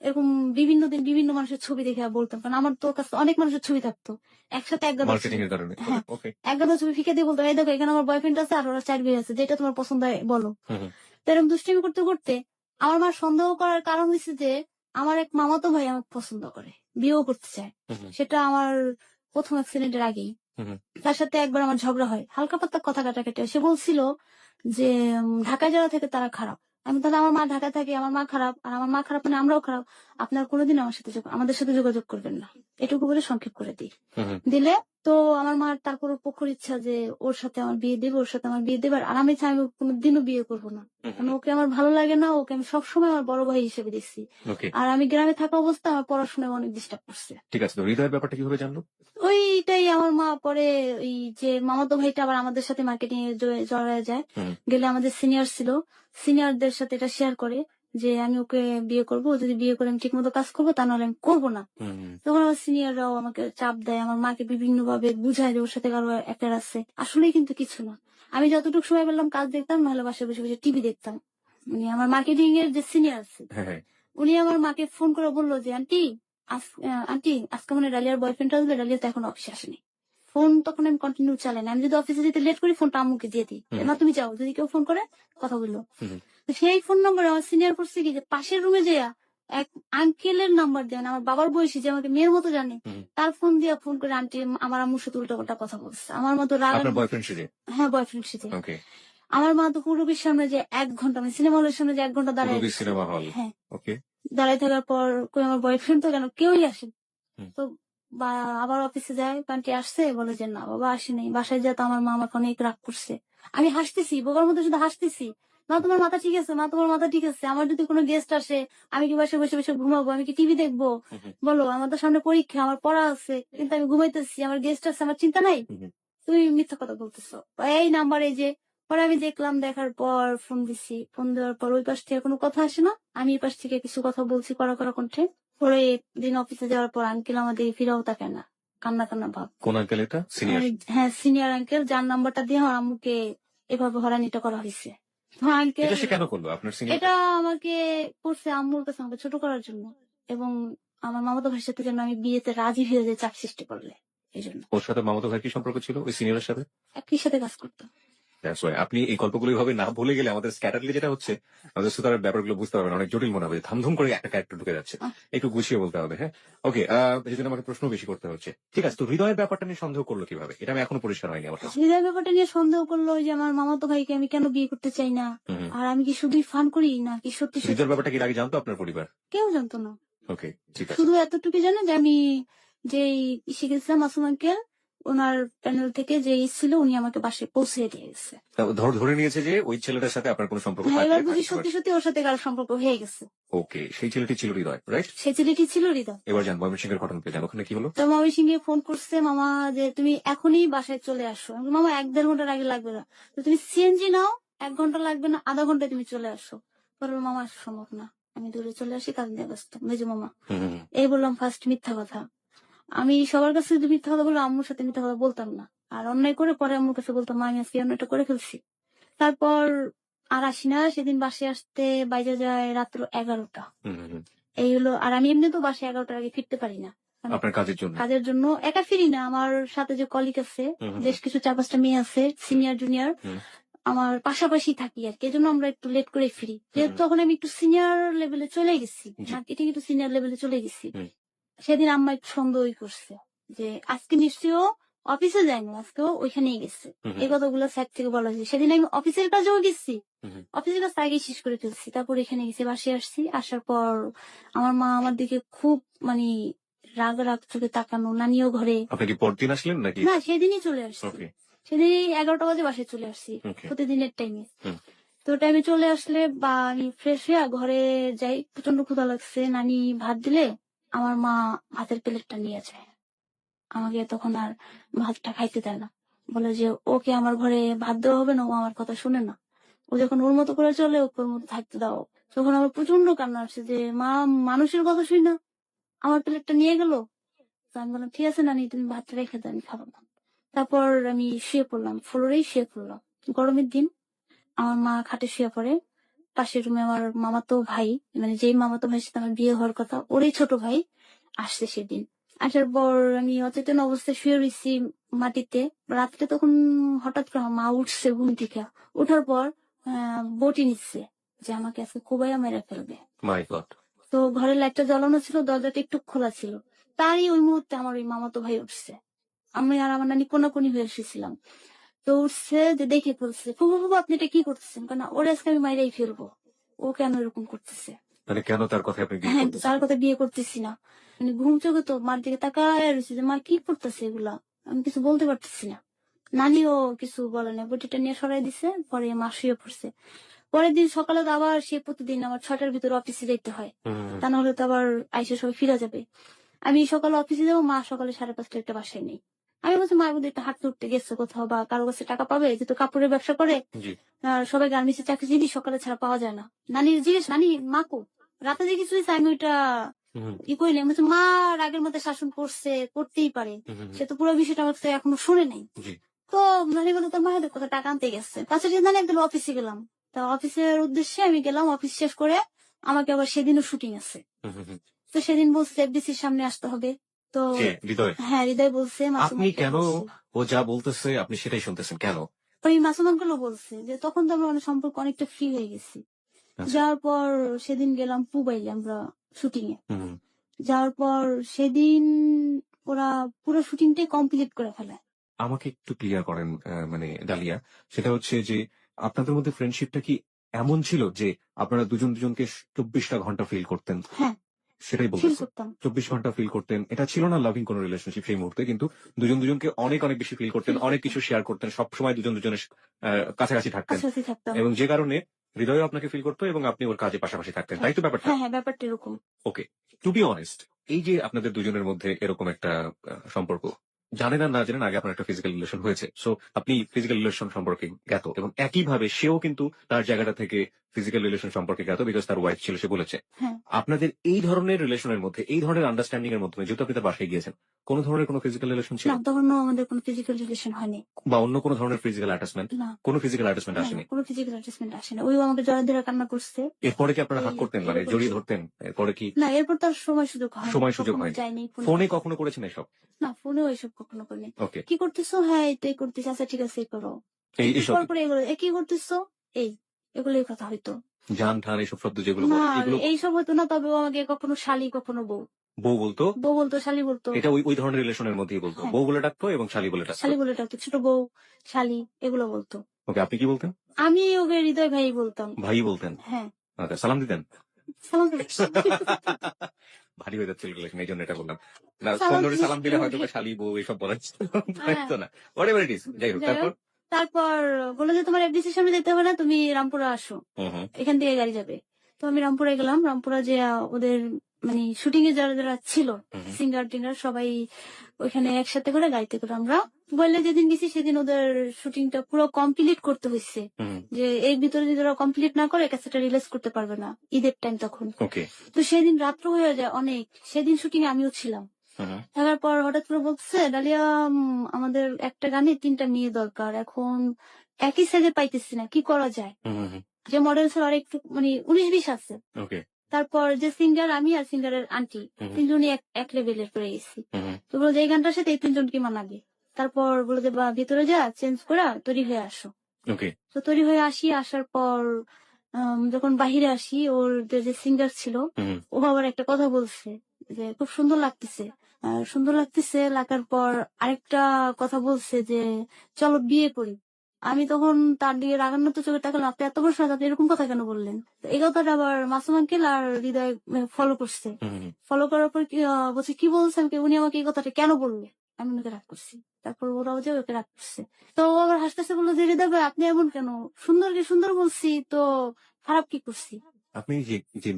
এরকম বিভিন্ন দিন বিভিন্ন মানুষের ছবি দেখে বলতাম, কারণ আমার তো কাছে অনেক মানুষের ছবি থাকতো একসাথে, এক গাদা মার্কেটিং ছবি। এর কারণে। হ্যাঁ, ওকে। এক গাদা ছবি ফিকে দিয়ে বলতাম এই দেখো এখানে আমার বয়ফ্রেন্ড আছে আর ওরা 4 ভাই আছে, যেটা তোমার পছন্দ হয় বলো। হুম, হুম। তো এরকম দুষ্টামি করতে করতে আমার মা সন্দেহ করার কারণ হচ্ছে যে আমার এক মামাতো ভাই আমাকে পছন্দ করে। বিয়েও করতে চায়। হুম, হুম, সেটা আমার প্রথম অ্যাক্সিডেন্টের আগেই। হুম, হুম, তার সাথে একবার আমার ঝগড়া হয়। হালকা পাতলা কথা কাটাকাটি হয়। সে বলছিল যে, ঢাকায় যারা থাকে তারা খারাপ। আমি তাহলে আমার মা ঢাকায় থাকে, আমার মা খারাপ। আর আমার মা খারাপ মানে আমরাও খারাপ। আপনারা কোনদিন আমাদের সাথে যোগাযোগ করবেন না। এটুকু বলে সংক্ষেপ করে দিই। হুম, হুম, দিলে তো আমার মার তারপর পক্ষর ইচ্ছা যে ওর সাথে আমার বিয়ে দেবে, ওর সাথে আমার বিয়ে দেবে। আর আমি চাই আমি কোনদিনও বিয়ে করব না। হুম, কারণ ওকে আমার ভালো লাগে না। ওকে আমি সবসময় আমার বড় ভাই হিসেবে দেখছি। ওকে, আর আমি গ্রামে থাকা অবস্থায় আমার পড়াশোনায় অনেক ডিস্টার্ব করছে। ঠিক আছে। তো হৃদয়ের ব্যাপারটা কিভাবে জানলো? ওইটাই আমার মা পরে ওই যে মামাতো ভাইটা আবার আমাদের সাথে মার্কেটিং এ জড়ায় যায়। হুম, গেলে আমাদের সিনিয়র ছিল। সিনিয়রদের সাথে এটা শেয়ার করে যে আমি ওকে বিয়ে করব। ও যদি বিয়ে করে আমি ঠিকমতো কাজ করব তা নাহলে আমি করব না। হুম, হুম, তখন আমার সিনিয়ররাও আমাকে চাপ দেয়। আমার মাকে বিভিন্ন ভাবে বুঝায় যে ওর সাথে কারো অ্যাফেয়ার আছে। আসলেই কিন্তু কিছু না। আমি যতটুকু সময় পেলাম কাজ দেখতাম, নাহলে বাসায় বসে বসে টিভি দেখতাম। মানে আমার মার্কেটিং এর যে সিনিয়র আছে হ্যাঁ, হ্যাঁ, উনি আমার মাকে ফোন করে বলল যে, আন্টি আজকে মনে হয় ডালিয়ার বয়ফ্রেন্ড আসবে, ডালিয়া তো এখন অফিসে আসেনি। ফোন তখন আমি কন্টিনিউ চালাই না। আমি যদি অফিসে যেতে লেট করি ফোনটা আম্মুকে দিয়ে দিই। হুম, না তুমি যাও, যদি কেউ ফোন করে কথা বললো। হুম, তো সেই ফোন নম্বরে আমার সিনিয়র করছে কি যে পাশের রুমে যেয়া এক আঙ্কেলের নাম্বার দেন, আমার বাবার বয়সী যে আমাকে মেয়ের মতো জানে, হুম। তার ফোন দিয়ে ফোন করে আন্টি আমার আম্মুর সাথে উল্টাপাল্টা কথা বলছে। আমার মতো রাগার আপনার বয়ফ্রেন্ড সেজে? হ্যাঁ বয়ফ্রেন্ড সাথে। ওকে। আমার মা তো পুরবীর সামনে যে ১ ঘন্টা মানে সিনেমা হলের সামনে যে ১ ঘন্টা দাঁড়ায় পূর্ববী রইছে। Cinema hall. হ্যাঁ। ওকে। দাঁড়ায় থাকার পর কই আমার বয়ফ্রেন্ড তো কেন কেউই আসেনি। হুম, তো বা আবার অফিসে যায়, আন্টি আসছে? বলে যে না বাবা আসেনি। বাসায় যেয়ে তো আমার মা আমাকে অনেক রাগ করছে। আমি হাসতেছি, বোকার মতো শুধু হাসতেছি। মা তোমার মাথা ঠিক আছে? মা তোমার মাথা ঠিক আছে? আমার যদি কোনো গেস্ট আসে, আমি কি বাসায় বসে বসে ঘুমাবো? আমি কি টিভি দেখবো? হুম, হুম, বলো আমার তো সামনে পরীক্ষা, আমার পড়া আছে। কিন্তু আমি ঘুমাইতেছি, আমার গেস্ট আছে, আমার চিন্তা নাই? হুম, হুম। তুমি মিথ্যা কথা বলতেছো। এই নাম্বার এই যে পরে আমি দেখলাম, দেখার পর ফোন দিছি। ফোন দেওয়ার পর ওই পাশ থেকে কোনো কথা আসে না। আমি এই পাশ থেকে কিছু কথা বলছি কড়া কড়া কণ্ঠে। পরে দিন অফিসে যাওয়ার পর আঙ্কেল আমাদের ফিরাও তাকায় না। কান্না কান্না ভাব। কোন আঙ্কেল এটা? সিনিয়র? হ্যাঁ সিনিয়র আঙ্কেল যার নাম্বারটা দিয়ে আমার আম্মুকে এভাবে হয়রানিটা করা হয়েছে। তো এটা আঙ্কেল সে কেন করলো আপনার সিনিয়রটা? এটা আমাকে করছে আম্মুর কাছে আমাকে ছোট করার জন্য এবং আমার মামাতো ভাইয়ের সাথে যেন আমি বিয়েতে রাজি হয়ে যে চাপ সৃষ্টি করলে এই জন্য। ওর সাথে মামাতো ভাইয়ের কি সম্পর্ক ছিল ওই সিনিয়রের সাথে? একই সাথে কাজ করতাম। That's why আপনি এই গল্পগুলো এভাবে না বলে গেলে আমাদের স্ক্যাটারলি যেটা হচ্ছে আমাদের শ্রোতারা ব্যাপারগুলো বুঝতে পারবেন অনেক জটিল মনে হবে। ধামধুম করে একটা ক্যারেক্টার ঢুকে যাচ্ছে। আহ, একটু গুছিয়ে বলতে হবে, হ্যাঁ? ওকে, সেজন্য আমাকে প্রশ্ন বেশি করতে হচ্ছে। ঠিক আছে, তো হৃদয়ের ব্যাপারটা নিয়ে সন্দেহ করলো কিভাবে? এটা আমি এখনো পরিষ্কার হয়নি আমার কাছে। হৃদয় ব্যাপারটা নিয়ে সন্দেহ করলো ওই যে আমার মামাতো ভাইকে আমি কেন বিয়ে করতে চাই না। হুম, হুম। আর আমি কি শুধুই ফান করি না কি সত্যি সত্যি। হৃদয়ের ব্যাপারটা কি এর আগে জানতো আপনার পরিবার? কেউ জানতো না। ওকে, ঠিক আছে। শুধু এতটুকু জানে যে আমি যেই ইসে গেছিলাম মাসুম আঙ্কেল ওনার প্যানেল থেকে যে ছিল উনি আমাকে বাসায় পৌঁছে দিয়ে গেছে। তা ধরে নিয়েছে যে ওই ছেলেটার সাথে আপনার কোনো সম্পর্ক হ্যাঁ থাকলে এবার বুঝি সত্যি সত্যি ওর সাথে কারো সম্পর্ক হয়ে গেছে। ওকে, সেই ছেলেটি ছিল হৃদয়, রাইট? সে ছেলেটি ছিল হৃদয়। এবার যান ময়মনসিংহের ঘটনাতে যান। ওখানে কি হলো? তো ময়মনসিংহে ফোন করছে মামা যে তুমি এখনই বাসায় চলে আসো। আমি বললাম, মামা ১-১.৫ ঘন্টার আগে লাগবে না। তো তুমি সিএনজি নাও, ১ ঘন্টা লাগবে না, আধা ঘন্টায় তুমি চলে আসো। পরে বলল, মামা আসা সম্ভব না। আমি দূরে চলে আসি, কাজ নিয়ে ব্যস্ত। মেজো মামা। হুম, হুম, এই বললাম ফার্স্ট মিথ্যা কথা। আমি সবার কাছে যদি মিথ্যা কথা বললে আম্মুর সাথে মিথ্যা কথা বলতাম না। আর অন্যায় করে পরে আম্মুর কাছে বলতাম, মা আমি আজকে এই অন্যায়টা করে ফেলছি। তারপর আর আসি না। সেদিন বাসায় আসতে বাইরে যায় রাত্র ১১টা। হুম, হুম, হুম। এই হলো। আর আমি এমনিতেও বাসায় ১১টার আগে ফিরতে পারি না। মানে আপনার কাজের জন্য? কাজের জন্য একা ফিরি না। আমার সাথে যে কলিগ আছে, হুম, হুম, বেশ কিছু ৪-৫টা মেয়ে আছে, সিনিয়র জুনিয়র। হুম, আমার পাশাপাশি থাকি আরকি। এজন্য আমরা একটু লেট করে ফিরি। হুম, যেহেতু তখন আমি একটু সিনিয়র লেভেলে চলে গেছি। জি, মার্কেটিং একটু সিনিয়র লেভেলে চলে গেছি। হুম, সেদিন আম্মা একটু সন্দেহই করছে যে আজকে নিশ্চয়ই ও অফিসে যায়নি, আজকে ও ওইখানেই গেছে। হুম, এই কথাগুলো স্যার থেকে বলা হয়েছে। সেদিন আমি অফিসের কাজেও গেছি। হুম, হুম। অফিসের কাজ আগেই শেষ করে ফেলছি। তারপর এখানে গেছি, বাসায় আসছি। আসার পর আমার মা আমার দিকে খুব মানে রাগ রাগ চোখে তাকানো, নানিও ঘরে। আপনি কি পরদিন আসলেন নাকি? না সেদিনই চলে আসছি। ওকে, সেদিনই ১১টা বাজে বাসায় চলে আসছি। ওকে, প্রতিদিনের টাইমে। হুম, তো টাইমে চলে আসলে বা আমি ফ্রেশ হয়ে ঘরে যাই। প্রচন্ড ক্ষুধা লাগছে। নানি ভাত দিলে আমার মা ভাতের প্লেটটা নিয়ে যায়। আমাকে তখন আর ভাতটা খাইতে দেয় না। বলে যে ওকে আমার ঘরে ভাত দেওয়া হবে না, ও আমার কথা শুনে না। ও যখন ওর মতো করে চলে ওকে ওর মতো থাকতে দাও। তখন আমার প্রচন্ড কান্না আসছে যে মা মানুষের কথা শুই না আমার প্লেটটা নিয়ে গেল। তো আমি বললাম ঠিক আছে নানি তুমি ভাতটা রেখে দাও আমি খাবো না। তারপর আমি শুয়ে পড়লাম, ফ্লোরেই শুয়ে পড়লাম। গরমের দিন আমার মা খাটে শুয়ে পড়ে। পাশের রুমে আমার মামাতো ভাই, মানে যেই মামাতো ভাইয়ের সাথে আমার বিয়ে হওয়ার কথা ওরই ছোট ভাই আসছে সেদিন। আসার পর আমি অচেতন অবস্থায় শুয়ে রয়েছি মাটিতে। রাত্রে তখন হঠাৎ করে আমার মা উঠছে ঘুম থেকে। উঠার পর বটি নিচ্ছে যে আমাকে আজকে কোবাইয়া মেরে ফেলবে। মাই গড! তো ঘরের লাইটটা জ্বালানো ছিল, দরজাটা একটু খোলা ছিল। তারই ওই মুহূর্তে আমার ওই মামাতো ভাই উঠছে। আমি আর আমার নানি কোনাকুনি হয়ে এসেছিলাম। তো উঠছে যে দেখে ফেলছে, ফুফু ফুফু আপনি এটা কি করতেছেন? না ওরে আজকে আমি মাইরাই ফেলবো, ও কেন এরকম করতেছে। মানে কেন তার কথায় আপনি বিয়ে হ্যাঁ, করতেছেন? তার কথা বিয়ে করতেছি না। মানে ঘুম চোখে তো মার দিকে তাকায় রয়েছে যে মা কি করতেছে এগুলা, আমি কিছু বলতে পারতেছি না। নানিও কিছু বলে না, বটিটা নিয়ে সরাই দিছে, পরে মা শুয়ে পড়ছে। পরের দিন সকালে তো আবার সে প্রতিদিন আমার 6টার ভিতরে অফিসে যাইতে হয়, হুম, তা নাহলে তো আবার আইসে সবাই ফিরে যাবে। আমি সকালে অফিসে যাবো, মা সকালে 5:30 একটা বাসায় নেই। আমি বলছি মায়ের মধ্যে একটা হাঁটতে উঠতে গেছে কোথাও, বা কারো কাছে টাকা পাবে, যেহেতু কাপড়ের ব্যবসা করে। জি। সবাই গার্মেন্টসে চাকরিজীবী, সকালে ছাড়া পাওয়া যায় না। নানি জিজ্ঞেস, নানি মাকো রাতে যে কিছু হয়েছে, আমি ওইটা হুম, ই করি নাই। বলছে মা রাগের মধ্যে শাসন করছে, করতেই পারে, হুম, হুম, সে তো পুরো বিষয়টা আমার কাছে এখনো শুনে নাই। জি। তো নানি বলে তোর মায়ের কোথাও টাকা আনতে গেছে। পাঁচটা দিন নানি একদিন অফিসে গেলাম। তা অফিসের উদ্দেশ্যে আমি গেলাম, অফিস শেষ করে আমাকে আবার সেদিনও শুটিং আছে। হুম, হুম, হুম। তো সেদিন বলছে এফডিসির সামনে আসতে হবে। তো কে? হৃদয়? হ্যাঁ, হৃদয় বলছে, মাসুম আপনি আঙ্কেল কেন বলছে। ও যা বলতেছে আপনি সেটাই শুনতেছেন কেন? ওই মাসুম আঙ্কেলও বলছে যে তখন তো আমরা মানে সম্পর্ক অনেকটা ফ্রি হয়ে গেছি। আচ্ছা। যাওয়ার পর সেদিন গেলাম পুবাইলে আমরা শুটিং এ। হুম। যাওয়ার পর সেদিন ওরা পুরো শুটিংটাই কমপ্লিট করে ফেলে। আমাকে একটু ক্লিয়ার করেন মানে ডালিয়া। সেটা হচ্ছে যে আপনাদের মধ্যে ফ্রেন্ডশিপটা কি এমন ছিল যে আপনারা দুজন দুজনকে ২৪ টা ঘন্টা ফিল করতেন? হ্যাঁ, সেটাই ফিল বলতেছি। করতাম। ২৪ ঘন্টা ফিল করতেন। এটা ছিল না লাভিং কোন রিলেশনশিপ সেই মুহূর্তে। কিন্তু দুজন দুজনকে অনেক, অনেক বেশি ফিল করতেন। ফিল অনেক করতাম। কিছু শেয়ার করতেন। সবসময় দুজন দুজনের কাছাকাছি থাকতেন। কাছাকাছি থাকতাম। এবং যে কারণে হৃদয়ও আপনাকে ফিল করত এবং আপনি ওর কাজে পাশাপাশি থাকতেন। হ্যাঁ, তাই তো ব্যাপারটা? হ্যাঁ, হ্যাঁ, ব্যাপারটা এরকম। ওকে। টু বি অনেস্ট, এই যে আপনাদের দুজনের মধ্যে এরকম একটা সম্পর্ক, জানেন আর না জানেন আগে আপনার একটা ফিজিক্যাল রিলেশন হয়েছে। সো আপনি ফিজিক্যাল রিলেশন সম্পর্কে জ্ঞাত এবং একইভাবে সেও কিন্তু তার জায়গাটা থেকে ফিজিক্যাল রিলেশন সম্পর্কে জ্ঞাত বিকজ তার ওয়াইফ ছিল সে বলেছে। হ্যাঁ। আপনাদের এই ধরনের রিলেশনের মধ্যে, এই ধরনের আন্ডারস্ট্যান্ডিং এর মাধ্যমে যেহেতু আপনি তার বাসায় গিয়েছেন, কোন ধরনের কোন ফিজিক্যাল রিলেশন ছিল? না, তখনও আমাদের কোনো ফিজিক্যাল রিলেশন হয়নি। বা অন্য কোন ধরনের ফিজিক্যাল অ্যাটাচমেন্ট? না, কোন ফিজিক্যাল অ্যাটাচমেন্ট না, আসেনি? কোনো ফিজিক্যাল অ্যাটাচমেন্ট আসে না। ওইও আমাকে জড়ায় ধরে কান্না করছে। এরপরে কি আপনারা হাগ এই করতেন? মানে এরকম জড়িয়ে ছিল। ধরতেন? এরপরে কি না, এরপর তো আর সময় সুযোগ হয়নি। সময় সুযোগ কখনো হয়নি? যাইনি, ফোনে ফোনে কথা কখনো করেছেন এসব? না, ফোনেও এসব কখনো করিনি। ওকে। কি করতেছো? হ্যাঁ, এটাই করতেছি। আচ্ছা ঠিক আছে, এই করো। একটু এইসব পর পরে এগুলো, কি করতেছো? এই, এগুলোই কথা হইতো। জান-ঠান এসব শব্দ যেগুলো না, বলে, এগুলো এইসব হতো না। তবে ও আমাকে কখনো শালি, কখনো বউ। বউ বলতো? বউ বলতো, শালি বলতো। এটা ওই ধরনের রিলেশনের মধ্যেই বলতো। হ্যাঁ, বউ বলে ডাকতো এবং শালী বলে ডাকতো। শালি বলে ডাকতো। ছোট বউ, শালি এগুলো বলতো। ওকে, আপনি কি বলতেন? আমি ওকে হৃদয় ভাই বলতাম। ভাই বলতেন? হ্যাঁ। আচ্ছা, সালাম দিতেন? সালাম দিতাম। ভারী হয়ে যাচ্ছিল রিলেশন এইজন্য এটা বললাম। না, ফোন সালাম ধরে দিতাম। সালাম দিলে হয়তো বা শালী, বউ এসব বলা হ্যাঁ, যাইতো না। হোয়াটএভার ইট ইস। যাই হোক যাই তারপর? হোক। তারপর বললো যে তোমার এফডিসির সামনে যেতে হবে না, তুমি রামপুরা আসো। হুম, হুম, এখান থেকে গাড়ি যাবে। তো আমি রামপুরায় গেলাম। রামপুরা যেয়ে ওদের মানে শুটিং এ যারা যারা ছিল, হুম, হুম, সিঙ্গার টিঙ্গার সবাই ওইখানে একসাথে করে গাড়িতে করে আমরা বললে যেদিন গেছি সেদিন ওদের শুটিংটা পুরো কমপ্লিট করতে হয়েছে। হুম, যে এর ভিতরে যদি ওরা কমপ্লিট না করে ক্যাসেটটা রিলিজ করতে পারবে না, ঈদের টাইম তখন। ওকে। তো সেদিন রাত্র হয়ে যায় অনেক। সেদিন শুটিং এ আমিও ছিলাম। হুম, হুম, থাকার পর হঠাৎ করে বলছে, ডালিয়া আমাদের একটা গানে 3টা মেয়ে দরকার। এখন একই সাইজে পাইতেছি না, কি করা যায়? হুম, হুম, যে মডেলস আর একটু মানে 19-20 আছে। ওকে। তারপর যে সিঙ্গার আমি আর সিঙ্গারের আন্টি, হুম, হুম, তিনজনই এক লেভেলের করে গেছি। হুম, হুম, তো বললো যে এই গানটার সাথে এই তিনজনকে মানাবে। তারপর বললো যে বা ভিতরে যা চেঞ্জ করে তৈরি হয়ে আসো। ওকে। তো তৈরি হয়ে আসি, আসার পর যখন বাহিরে আসি, ওর যে সিঙ্গার ছিল হুম, হুম, ও আবার একটা কথা বলছে যে খুব সুন্দর লাগতেছে। সুন্দর লাগতেছে লাগার পর আরেকটা কথা বলছে যে চলো বিয়ে করি। আমি তখন তার দিকে রাগান্বিত চোখে তাকালাম, আপনি এত বড় সাজা এরকম কথা কেন বললেন? তো এই কথাটা আবার মাসুম আঙ্কেল আর হৃদয় ফলো করছে। হুম, হুম। ফলো করার পর কি বলছে কি বলছে, উনি আমাকে এই কথাটা কেন বললো? আমি ওনাকে রাগ করছি। তারপর ওরাও যে ওকে রাগ করছে। তো ও আবার হাসতে হাসতে বললো যে হৃদয় ভাই আপনি এমন কেন? সুন্দরকে সুন্দর বলছি তো খারাপ কি করছি? আপনি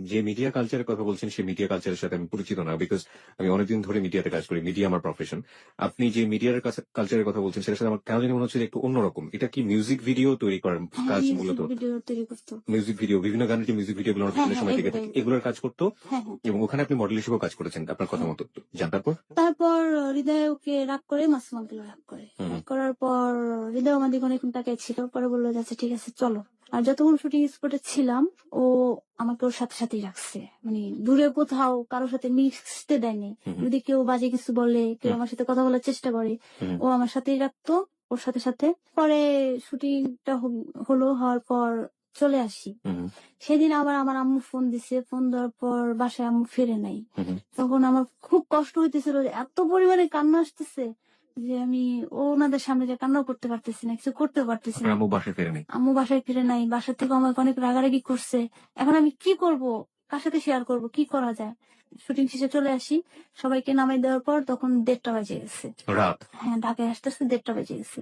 যে মিডিয়া কালচারের কথা বলছেন, সেই মিডিয়া কালচারের সাথে আমি পরিচিত না। বিকজ আমি অনেকদিন ধরে মিডিয়াতে কাজ করি। মিডিয়া আমার প্রফেশন। আপনি যে মিডিয়ার কালচারের কথা বলছেন, সেটার সাথে আমার কেন জানি মনে হচ্ছে যে একটু অন্যরকম। এটা কি মিউজিক ভিডিও তৈরি করার হ্যাঁ, কাজ মূলত? মিউজিক ভিডিও তৈরি করতো। মিউজিক ভিডিও, বিভিন্ন গানের যে মিউজিক ভিডিও গুলো আমরা হ্যাঁ, বিভিন্ন হ্যাঁ, সময় দেখে এগুলো, থাকি, এগুলো। এগুলোর কাজ করতো হ্যাঁ, হ্যাঁ, এবং ওখানে আপনি মডেল হিসেবেও কাজ করেছেন আপনার কথা হ্যাঁ। মতো। জান তারপর? তারপর হৃদয় ওকে রাগ করে মাসুম আঙ্কেল রাগ করে। হুম, রাগ হুম, করার পর হৃদয় আমার দিকে অনেকক্ষণ তাকাই ছিল। পরে বললো যে আচ্ছা ঠিক আছে চলো। আর যতক্ষণ শুটিং স্পটে ছিলাম ও আমাকে ওর সাথে সাথেই রাখছে। মানে দূরে কোথাও কারোর সাথে মিশতে দেয়নি। হুম, হুম, যদি কেউ বাজে কিছু বলে, কেউ হুম, আমার সাথে কথা বলার চেষ্টা করে, হুম, ও আমার সাথেই রাখতো, ওর সাথে সাথে। পরে শুটিংটা হলো, হওয়ার পর চলে আসি। হুম, সেদিন আবার আমার আম্মু ফোন দিছে, ফোন দেওয়ার পর বাসায় আম্মু ফিরে নাই। হুম, তখন আমার খুব কষ্ট হইতেছিল যে এত পরিমাণে কান্না আসতেছে যে আমি ওনাদের সামনে যে কান্নাও করতে পারতেছি না, কিছু করতেও পারতেছি আপনার না। আম্মু বাসায় ফেরেনি। আম্মু বাসায় ফিরে নাই, বাসা থেকে আমাকে অনেক রাগারাগি করছে। এখন আমি কি করব, কার সাথে শেয়ার করব, কি করা যায়? শুটিং শেষে চলে আসি, সবাইকে নামাই দেওয়ার পর তখন 1:30 বাজে গেছে। রাত। হ্যাঁ, ঢাকায় আসতে আসতে 1:30 বেজে গেছে।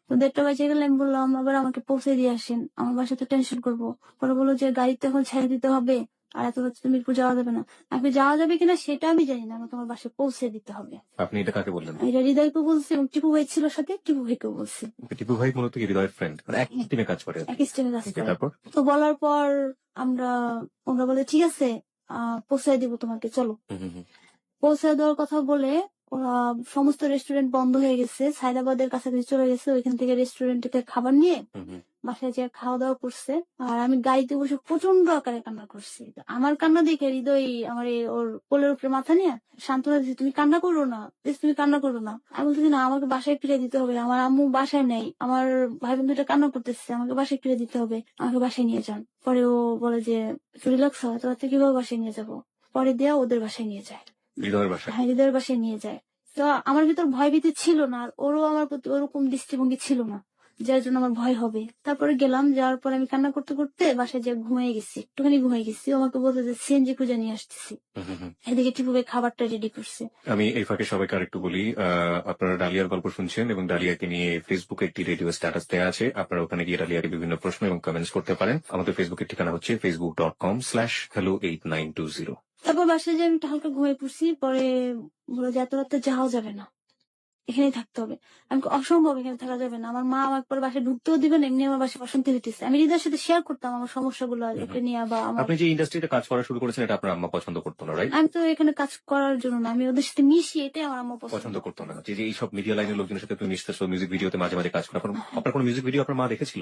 তো 1:30 বেজে গেলে আমি বললাম আবার আমাকে পৌঁছে দিয়ে আসেন, আমার বাসায় তো টেনশন করবো। পরে বললো যে গাড়িতে এখন ছেড়ে দিতে হবে, আর এত রাতে তো মিরপুর যাওয়া যাবে না। আমি যাওয়া যাবে কিনা সেটা আমি জানি না, আমার তোমার বাসায় পৌঁছে দিতে হবে। আপনি এটা কাকে বললেন? আমি এটা হৃদয়কে বলছি এবং টিপু ভাই ছিল সাথে, টিপু ভাইকেও বলছি। টিপু ভাই মূলত কি হৃদয়ের ফ্রেন্ড, মানে এক হ্যাঁ, টিমে কাজ করে আর কি। একই স্টেমে কাজ Okay, করে। তারপর? তো বলার পর আমরা ওরা বলে ঠিক আছে, পৌঁছায় দিব তোমাকে, চলো। হুম, হুম, হুম। পৌঁছায় দেওয়ার কথা বলে ওরা সমস্ত রেস্টুরেন্ট বন্ধ হয়ে গেছে, সায়দাবাদের কাছাকাছি চলে গেছে, ওইখান থেকে রেস্টুরেন্ট থেকে খাবার নিয়ে হুম, হুম। বাসায় যে খাওয়া দাওয়া করছে। আর আমি গাড়িতে বসে প্রচন্ড আকারে কান্না করছি। তো আমার কান্না দেখে হৃদয় আমার ওর কোলের উপরে মাথা নিয়ে সান্ত্বনা দিচ্ছে, তুমি কান্না করো না প্লিজ, তুমি কান্না করো না। আমি বলতেছি না, আমাকে বাসায় ফিরে দিতে হবে, আমার আম্মু বাসায় নেই, আমার ভাই বোন দুইটা কান্না করতেছে, আমাকে বাসায় ফিরে দিতে হবে, আমাকে বাসায় নিয়ে যান। পরে ও বলে যে রিল্যাক্স হয়, তো রাতে কিভাবে বাসায় নিয়ে যাবো। পরে দেয়া ওদের বাসায় নিয়ে যায়। হৃদয়ের বাসায়। হ্যাঁ, হৃদয়ের বাসায় নিয়ে যায়। তো আমার ভিতর ভয় ভীতি ছিল না, আর ওরও আমার প্রতি ওরকম দৃষ্টিভঙ্গি ছিল না, যার জন্য আমার ভয় হবে। তারপরে গেলাম, যাওয়ার পর আমি কান্না করতে করতে বাসায় যে ঘুমিয়ে গেছি, একটুখানি ঘুমিয়ে গেছি। ও আমাকে বলতে যে সিএনজি খুঁজে নিয়ে আসতেছি। হুম, হুম, হুম। এদিকে টিপু ভাই খাবারটা রেডি করছে। আমি এই ফাঁকে সবাইকে আরেকটু বলি, আপনারা ডালিয়ার গল্প শুনছেন এবং ডালিয়াকে নিয়ে ফেসবুকে একটি রেডিও স্ট্যাটাস দেওয়া আছে। আপনারা ওখানে গিয়ে ডালিয়াকে বিভিন্ন প্রশ্ন এবং কমেন্টস করতে পারেন। আমাদের ফেসবুকের ঠিকানা হচ্ছে facebook.com/hello8920। তারপর বাসায় যে আমি একটু হালকা ঘুমিয়ে পড়ছি। পরে বলে যে এত রাতে যাওয়া যাবে না, এখানেই থাকতে হবে। আমি অসম্ভব, এখানে থাকা যাবে না। আমার মা আমার পরে বাসায় ঢুকতেও দিবেন, এমনি আমার বাসায় অশান্তি হইতেছে। আমি হৃদয়ের সাথে শেয়ার করতাম আমার সমস্যাগুলো হুম, ওকে হুম। নিয়ে বা আমার। আপনি যে ইন্ডাস্ট্রিতে কাজ করা শুরু করেছেন এটা আপনার আম্মা পছন্দ করতো না, রাইট? আমি তো এখানে কাজ করার জন্য না, আমি ওদের সাথে মিশি, এটাই আমার আম্মু পছন্দ। পছন্দ করতো না যে যে এইসব মিডিয়া লাইনের লোকজনের সাথে তুমি মিশতেছো, মিউজিক ভিডিওতে মাঝে মাঝে কাজ করো। আপনার কোনো মিউজিক ভিডিও আপনার মা দেখেছিল?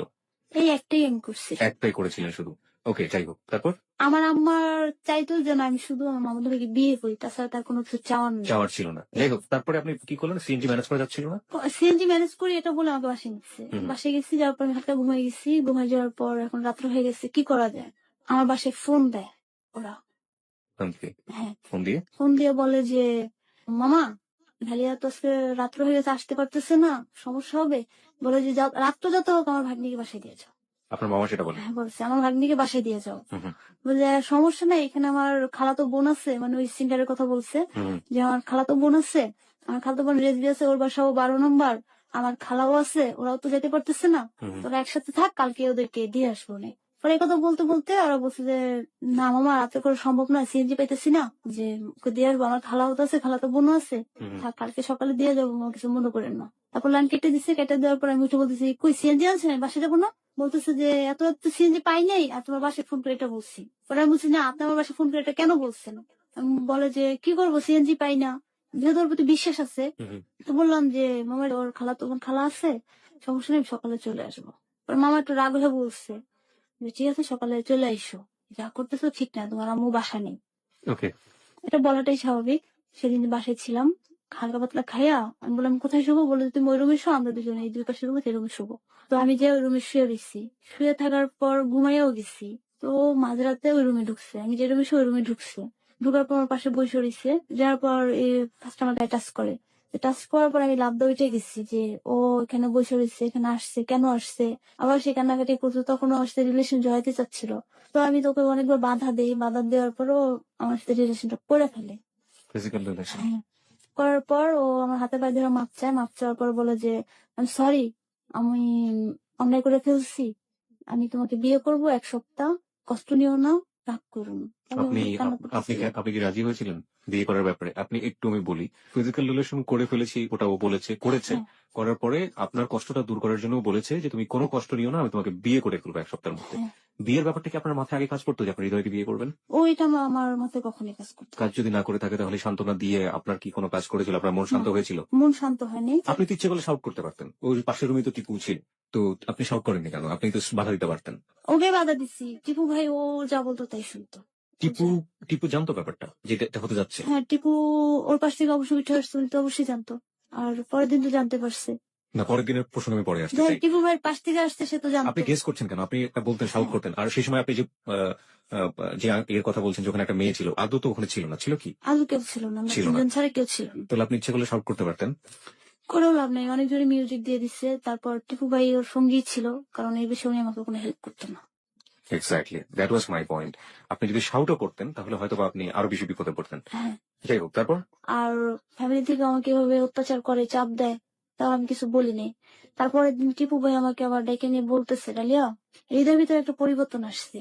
এই একটাই আমি করছি। একটাই করেছিলেন শুধু। ওকে, যাই হোক, তারপর? আমার আম্মার চাইতো যেন আমি শুধু আমার মামাতো ভাইকে বিয়ে করি, তাছাড়া তার কোনো কিছু চাওয়ার নেই। যাওয়ার ছিল না। যাই হোক, তারপরে আপনি কি করলেন? সিএনজি ম্যানেজ করা যাচ্ছিল না? সিএনজি ম্যানেজ করি এটা বলে আমাকে বাসায় নিচ্ছে। হুম, বাসায় গেছি, যাওয়ার পর আমি হালকা ঘুমাই গেছি। ঘুমাই যাওয়ার পর এখন রাত্র হয়ে গেছে, কি করা যায়? আমার বাসায় ফোন দেয় ওরা। ওখান থেকে হ্যাঁ, ফোন দিয়ে ফোন দিয়ে বলে যে মামা, ঢালিয়া তো আজকে রাত্র হয়ে গেছে, আসতে পারতেছে না, সমস্যা হবে। বলে যে রাত্র যত হোক আমার ভাগ্নিকে বাসায় দিয়ে যাও। আপনার মামা সেটা বলেন? হ্যাঁ, বলছে আমার ভাগ্নিকে বাসায় দিয়ে যাও। হুম, হুম, বলে সমস্যা নাই, এখানে আমার খালাতো বোন আছে, মানে ওই সিঙ্গারের কথা বলছে হুম, যে আমার খালাতো বোন আছে, আমার খালাতো বোন রেজবি আছে, ওর বাসাও 12 নম্বর, আমার খালাও আছে, ওরাও তো যেতে পারতেছে না, হুম, তোরা একসাথে থাক, কালকে ওদেরকে দিয়ে আসবো নে। পরে এই কথা বলতে বলতে ওরা বলছে যে না মামা, রাতে করে সম্ভব না, সিএনজি পাইতেছি না, যে ওকে দিয়ে আসবো, আমার খালাও তো আছে, খালাতো বোনও আছে, হুম, থাক কালকে সকালে দিয়ে যাবো, মামা কিছু মনে করেন না। তারপর লাইন কেটে দিচ্ছে, কেটে দেওয়ার পর আমি উঠে বলতেছি কই সিএনজি আছে না, বাসা যাবো না। বলতেছে যে এত তো সিএনজি পাই নাই, আর তোমার বাসায় ফোন করে এটা বলছি। পরে আমি বলছি না, আপনি আমার বাসায় ফোন করে এটা কেন বলছেন। বলে যে কি করবো, সিএনজি পাই না, যেহেতু ওর প্রতি বিশ্বাস আছে। হুম। তো বললাম যে মামার ওর খালাতো বোন খালা আছে, সমস্যা নেই, সকালে চলে আসবো। পরে মামা একটু রাগ হয়ে বলছে যে ঠিক আছে সকালে চলে আইসো, যা করতেছো ঠিক না, তোমার আম্মু বাসা নেই। ওকে। এটা বলাটাই স্বাভাবিক। সেদিন বাসায় ছিলাম, হালকা পাতলা খাইয়া আমি বললাম কোথায় শুবো, বলে তুমি ওই রুমে শো, আমরা দুজনে এই দুই পাশে রুমে সেই রুমে শুবো। তো আমি যে ওই রুমে শুয়ে রয়েছি, শুয়ে থাকার পর ঘুমাইয়াও গেছি। তো মাঝরাতে ওই রুমে ঢুকছে, আমি যে রুমে শুয়ে ওই রুমে ঢুকছে। ঢুকার পর আমার পাশে বসে রয়েছে, যাওয়ার পর ফার্স্ট আমার গায়ে টাচ করে। টাচ করার পর আমি লাফ দিয়ে উঠে গেছি যে ও এখানে বসে রয়েছে, এখানে আসছে, কেন আসছে। আবার সে কান্নাকাটি করছে, তখনও আসতে রিলেশন জড়াইতে চাচ্ছিল। তো আমি তোকে অনেকবার বাধা দেই, বাধা দেওয়ার পরও আমার সাথে রিলেশনটা করে ফেলে। Physical relation. হ্যাঁ, করার পর ও আমার হাতে পায়ে ধরে মাপ চায়, মাপ চাওয়ার পর বলে যে আমি সরি, আমি অন্যায় করে ফেলছি, আমি তোমাকে বিয়ে করব, 1 সপ্তাহ কষ্ট নিও না, রাগ করুন। আমি আপনি কান্না আপনি করতেছি। আপনি কি রাজি হয়েছিলেন বিয়ে করার ব্যাপারে? আপনি একটু, আমি বলি, ফিজিক্যাল রিলেশন করে ফেলেছি, ওটা ও বলেছে, করেছে। হ্যাঁ, করার পরে আপনার কষ্টটা দূর করার জন্য বলেছে যে তুমি কোনো কষ্ট নিও না, আমি তোমাকে বিয়ে করে ফেলবো 1 সপ্তাহের মধ্যে। হ্যাঁ, বিয়ের ব্যাপারটা কি আপনার মাথায় আগে কাজ করতো যে আপনি হৃদয়কে বিয়ে করবেন? ওইটা আমার মাথায় কখনই কাজ করতো কাজ যদি না করে থাকে তাহলে সান্ত্বনা দিয়ে আপনার কি কোনো কাজ করেছিল? আপনার মন না। শান্ত হয়েছিল? মন শান্ত হয়নি। আপনি তো ইচ্ছে করলে শাউট করতে পারতেন। ওই পাশের রুমে তো টিপু ছিল। তো আপনি শাউট করেননি কেন? আপনি তো বাধা দিতে পারতেন। ওকে বাধা দিছি, টিপু ভাই ও যা বলতো তাই শুনতো। টিপু টিপু জানতো ব্যাপারটা যে এটা হতে যাচ্ছে? হ্যাঁ, টিপু ওর পাশ থেকে অবশ্যই উঠে আসতো, উনি তো অবশ্যই জানতো। আর পরের দিন তো জানতে পারছে। না, পরের দিনের প্রসঙ্গে আমি পরে আসতে যাই চাই। টিপু ভাইয়ের পাশ থেকে আসছে সে তো আপনি জানতো। গেস করছেন কেন? আপনি একটা বলতেন, শাউট করতেন। আর সেই সময় আপনি যে যে এর কথা বলছেন যে ওখানে একটা মেয়ে ছিল, আদৌ তো ওখানে ছিল না। ছিল কি? আদৌ কেউ ছিল না, আমরা ছিল না। তিনজন ছাড়া কেউ ছিল না। তাহলে আপনি ইচ্ছে করলে শাউট করতে পারতেন। করেও লাভ নাই, অনেক জোরে মিউজিক দিয়ে দিচ্ছে। তারপর টিপু ভাই ওর সঙ্গী ছিল, কারণ এই বিষয়ে উনি আমাকে কোনো হেল্প করতো না। Exactly. That was my point. আপনি যদি শাউটও করতেন তাহলে হয়তোবা আপনি আরো বেশি বিপদে পড়তেন। হ্যাঁ। যাই হোক, তারপর? আর ফ্যামিলি থেকে আমাকে এভাবে অত্যাচার করে, চাপ দেয়, তাও আমি কিছু বলি নাই। তারপরের দিন টিপু ভাই আমাকে আবার ডেকে নিয়ে বলতেছে, ডালিয়া, হৃদয়ের ভিতরে একটা পরিবর্তন আসছে।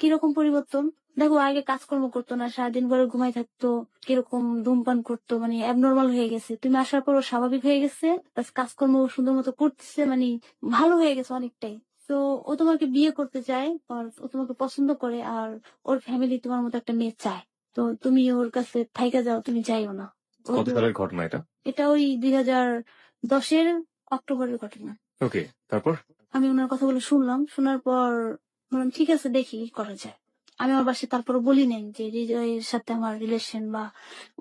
কিরকম পরিবর্তন? দেখো, আগে কাজকর্ম করতো না, সারাদিন ভরে ঘুমাই থাকতো, কিরকম ধূমপান করতো, মানে অ্যাবনর্মাল হয়ে গেছে। তুমি আসার পর ও স্বাভাবিক হয়ে গেছে, প্লাস কাজকর্ম ও সুন্দর মতো করতেছে, মানে ভালো হয়ে গেছে অনেকটাই। তো ও তোমাকে বিয়ে করতে চায়, আর ও তোমাকে পছন্দ করে, আর ওর ফ্যামিলি তোমার মতো একটা মেয়ে চায়। তো তুমি ওর কাছে থাইকা যাও, তুমি যাইও না। কত সালের ঘটনা এটা? এটা ওই 2010-এর অক্টোবরের ঘটনা। ওকে, তারপর? আমি ওনার কথাগুলো শুনলাম, শোনার পর বললাম ঠিক আছে, দেখি কি করা যায়। আমি আমার বাসায় তারপরে বলি নাই যে হৃদয়ের সাথে আমার রিলেশন বা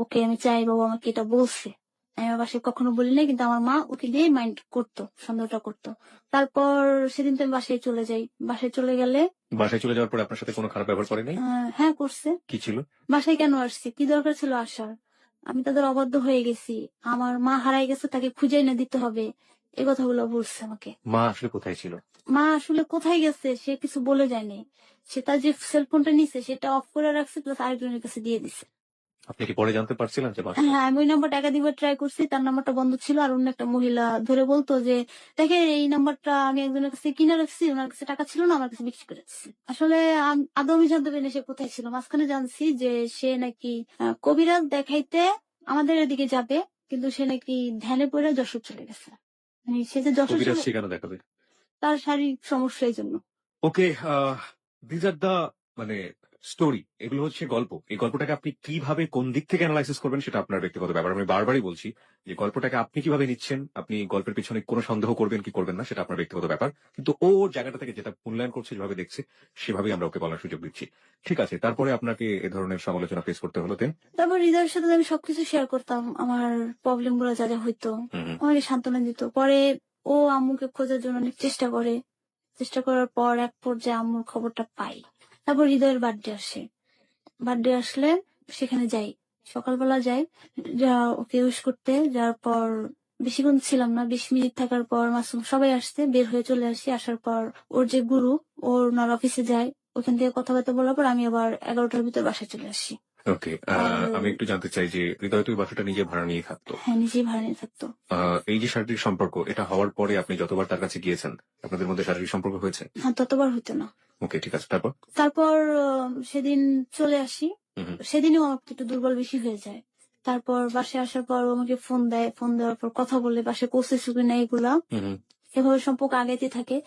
ওকে আমি চাই, বাবা আমাকে এটা বলছে। আমি আমার বাসায় কখনো বলি নাই, কিন্তু আমার মা ওকে দিয়ে মাইন্ড করতো, সন্দেহটা করতো। তারপর সেদিন তো আমি বাসায় চলে যাই। বাসায় চলে গেলে বাসায় চলে যাওয়ার পরে আপনার সাথে কোনো খারাপ ব্যবহার করে নাই? হ্যাঁ, করছে। কি ছিল? বাসায় কেন আসছি, কি দরকার ছিল আসার? আমি তাদের অবাধ্য হয়ে গেছি, আমার মা হারাই গেছে, তাকে খুঁজে এনে দিতে হবে, এই কথাগুলো বলছে আমাকে। মা আসলে কোথায় ছিল? মা আসলে কোথায় গেছে সে কিছু বলে যায়নি। সে তার যে সেলফোনটা নিছে সেটা অফ করে রাখছে, প্লাস আরেকজনের কাছে দিয়ে দিছে। আপনি কি পরে জানতে পারছিলেন যে বাসায়? হ্যাঁ, আমি ওই নাম্বারটা একাধিকবার ট্রাই করছি, তার নাম্বারটা বন্ধ ছিল। আর অন্য একটা মহিলা ধরে বলতো যে, দেখে এই নাম্বারটা আমি একজনের কাছে কিনে রাখছি, ওনার কাছে টাকা ছিল না, আমার কাছে বিক্রি করে দিচ্ছি। আসলে আদৌ আমি জানতে পারিনি সে কোথায় ছিল। মাঝখানে জানছি যে সে নাকি কবিরাজ দেখাইতে আমাদের এদিকে যাবে, কিন্তু সে নাকি ধ্যানে পড়ে যশোর চলে গেছে। মানে সে যে যশোর কবিরাজ চলে, সে কেন দেখাবে? তার শারীরিক সমস্যা এই জন্য। ওকে, দিজ আর দা মানে স্টোরি। এগুলো হচ্ছে গল্প। এই গল্পটাকে আপনি কিভাবে কোন দিক থেকে অ্যানালাইসিস করবেন সেটা আপনার ব্যক্তিগত ব্যাপার। আমি বারবারই বলছি যে গল্পটাকে আপনি কিভাবে নিচ্ছেন, আপনি গল্পের পিছনে কোনো সন্দেহ করবেন কি করবেন না সেটা আপনার ব্যক্তিগত ব্যাপার। কিন্তু ও ওর জায়গাটা থেকে যেটা মূল্যায়ন করছে, যেভাবে দেখছে, সেভাবেই আমরা ওকে বলার সুযোগ দিচ্ছি। ঠিক আছে, তারপরে আপনাকে এ ধরনের সমালোচনা ফেস করতে হলো দেন? তারপর হৃদয়ের সাথে আমি সবকিছু শেয়ার করতাম, আমার প্রবলেম গুলো যা যা হইতো, হুম। আমাকে সান্ত্বনা দিত। পরে ও আম্মুকে খোঁজার জন্য অনেক চেষ্টা করে। চেষ্টা করার পর এক পর্যায়ে আম্মুর খবরটা পাই। তারপর হৃদয়ের বার্থডে আসে। বার্থডে আসলে সেখানে যাই, সকালবেলা যাই, যা ওকে উইশ করতে। যাওয়ার পর বেশিক্ষণ ছিলাম না, 20 মিনিট থাকার পর মাসুম সবাই আসছে, বের হয়ে চলে আসি। আসার পর ওর যে গুরু, ওনার অফিসে যায়, ওখান থেকে কথাবার্তা বলার পর আমি আবার 11টার ভিতর বাসায় চলে আসি। ওকে, আর আমি একটু জানতে চাই যে হৃদয় তো ওই বাসাটা নিজে ভাড়া নিয়ে থাকতো। হ্যাঁ, নিজেই ভাড়া নিয়ে থাকতো। এই যে শারীরিক সম্পর্ক, এটা হওয়ার পরে আপনি যতবার তার কাছে গিয়েছেন, আপনাদের মধ্যে শারীরিক সম্পর্ক হয়েছে? হ্যাঁ, ততবার হইতো না। ওকে, ঠিক আছে, তারপর? তারপর সেদিন চলে আসি। হুম। সেদিনও আমার একটু দুর্বল বেশি হয়ে যায়। তারপর বাসায় আসার পর ও আমাকে ফোন দেয়, ফোন দেওয়ার পর কথা বলে, বাসায় পৌঁছেছো কিনা এগুলা, হুম। এভাবে সম্পর্ক আগাইতে থাকে।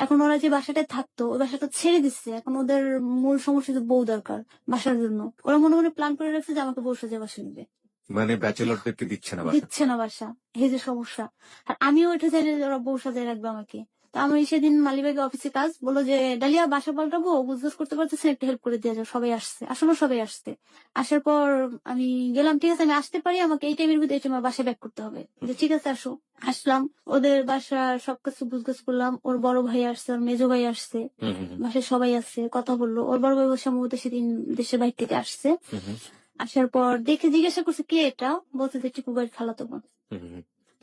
এখন ওরা যে বাসাটায় থাকতো, ওই বাসাটা ছেড়ে দিচ্ছে। এখন ওদের মূল সমস্যা হচ্ছে বউ দরকার বাসার জন্য। ওরা মনে মনে প্ল্যান করে রাখছে যে আমাকে বউ সাজে বাসা নিবে, মানে ব্যাচেলরদেরকে দিচ্ছে না বাসা? দিচ্ছে না বাসা, এই যে সমস্যা। আর আমিও এটা চাই যে ওরা বউ সাজায় রাখবে আমাকে। তো আমি সেদিন মালিবাগে অফিসে কাজ বললো যে, ডালিয়া বাসা পাল্টাবো, বুঝতে করতে পারতেছে, একটু হেল্প করে দেওয়া যায়। সবাই আসছে, আসলে সবাই আসছে। আসার পর আমি গেলাম, ঠিক আছে আমি আসতে পারি, আমাকে এই টাইমের ভিতরে এই টাইমে বাসায় ব্যাক করতে হবে। যে ঠিক আছে আসো। আসলাম, ওদের বাসা সবকিছু বুঝগাছ করলাম। ওর বড় ভাই আসছে, ওর মেজো ভাই আসছে, বাসায় সবাই আছে, কথা বললো। ওর বড় ভাই সম্ভবত সেদিন দেশের বাইরে থেকে আসছে। আসার পর দেখে জিজ্ঞাসা করছে কে এটা, বলছে যে টিপু ভাইয়ের খালাতো বোন।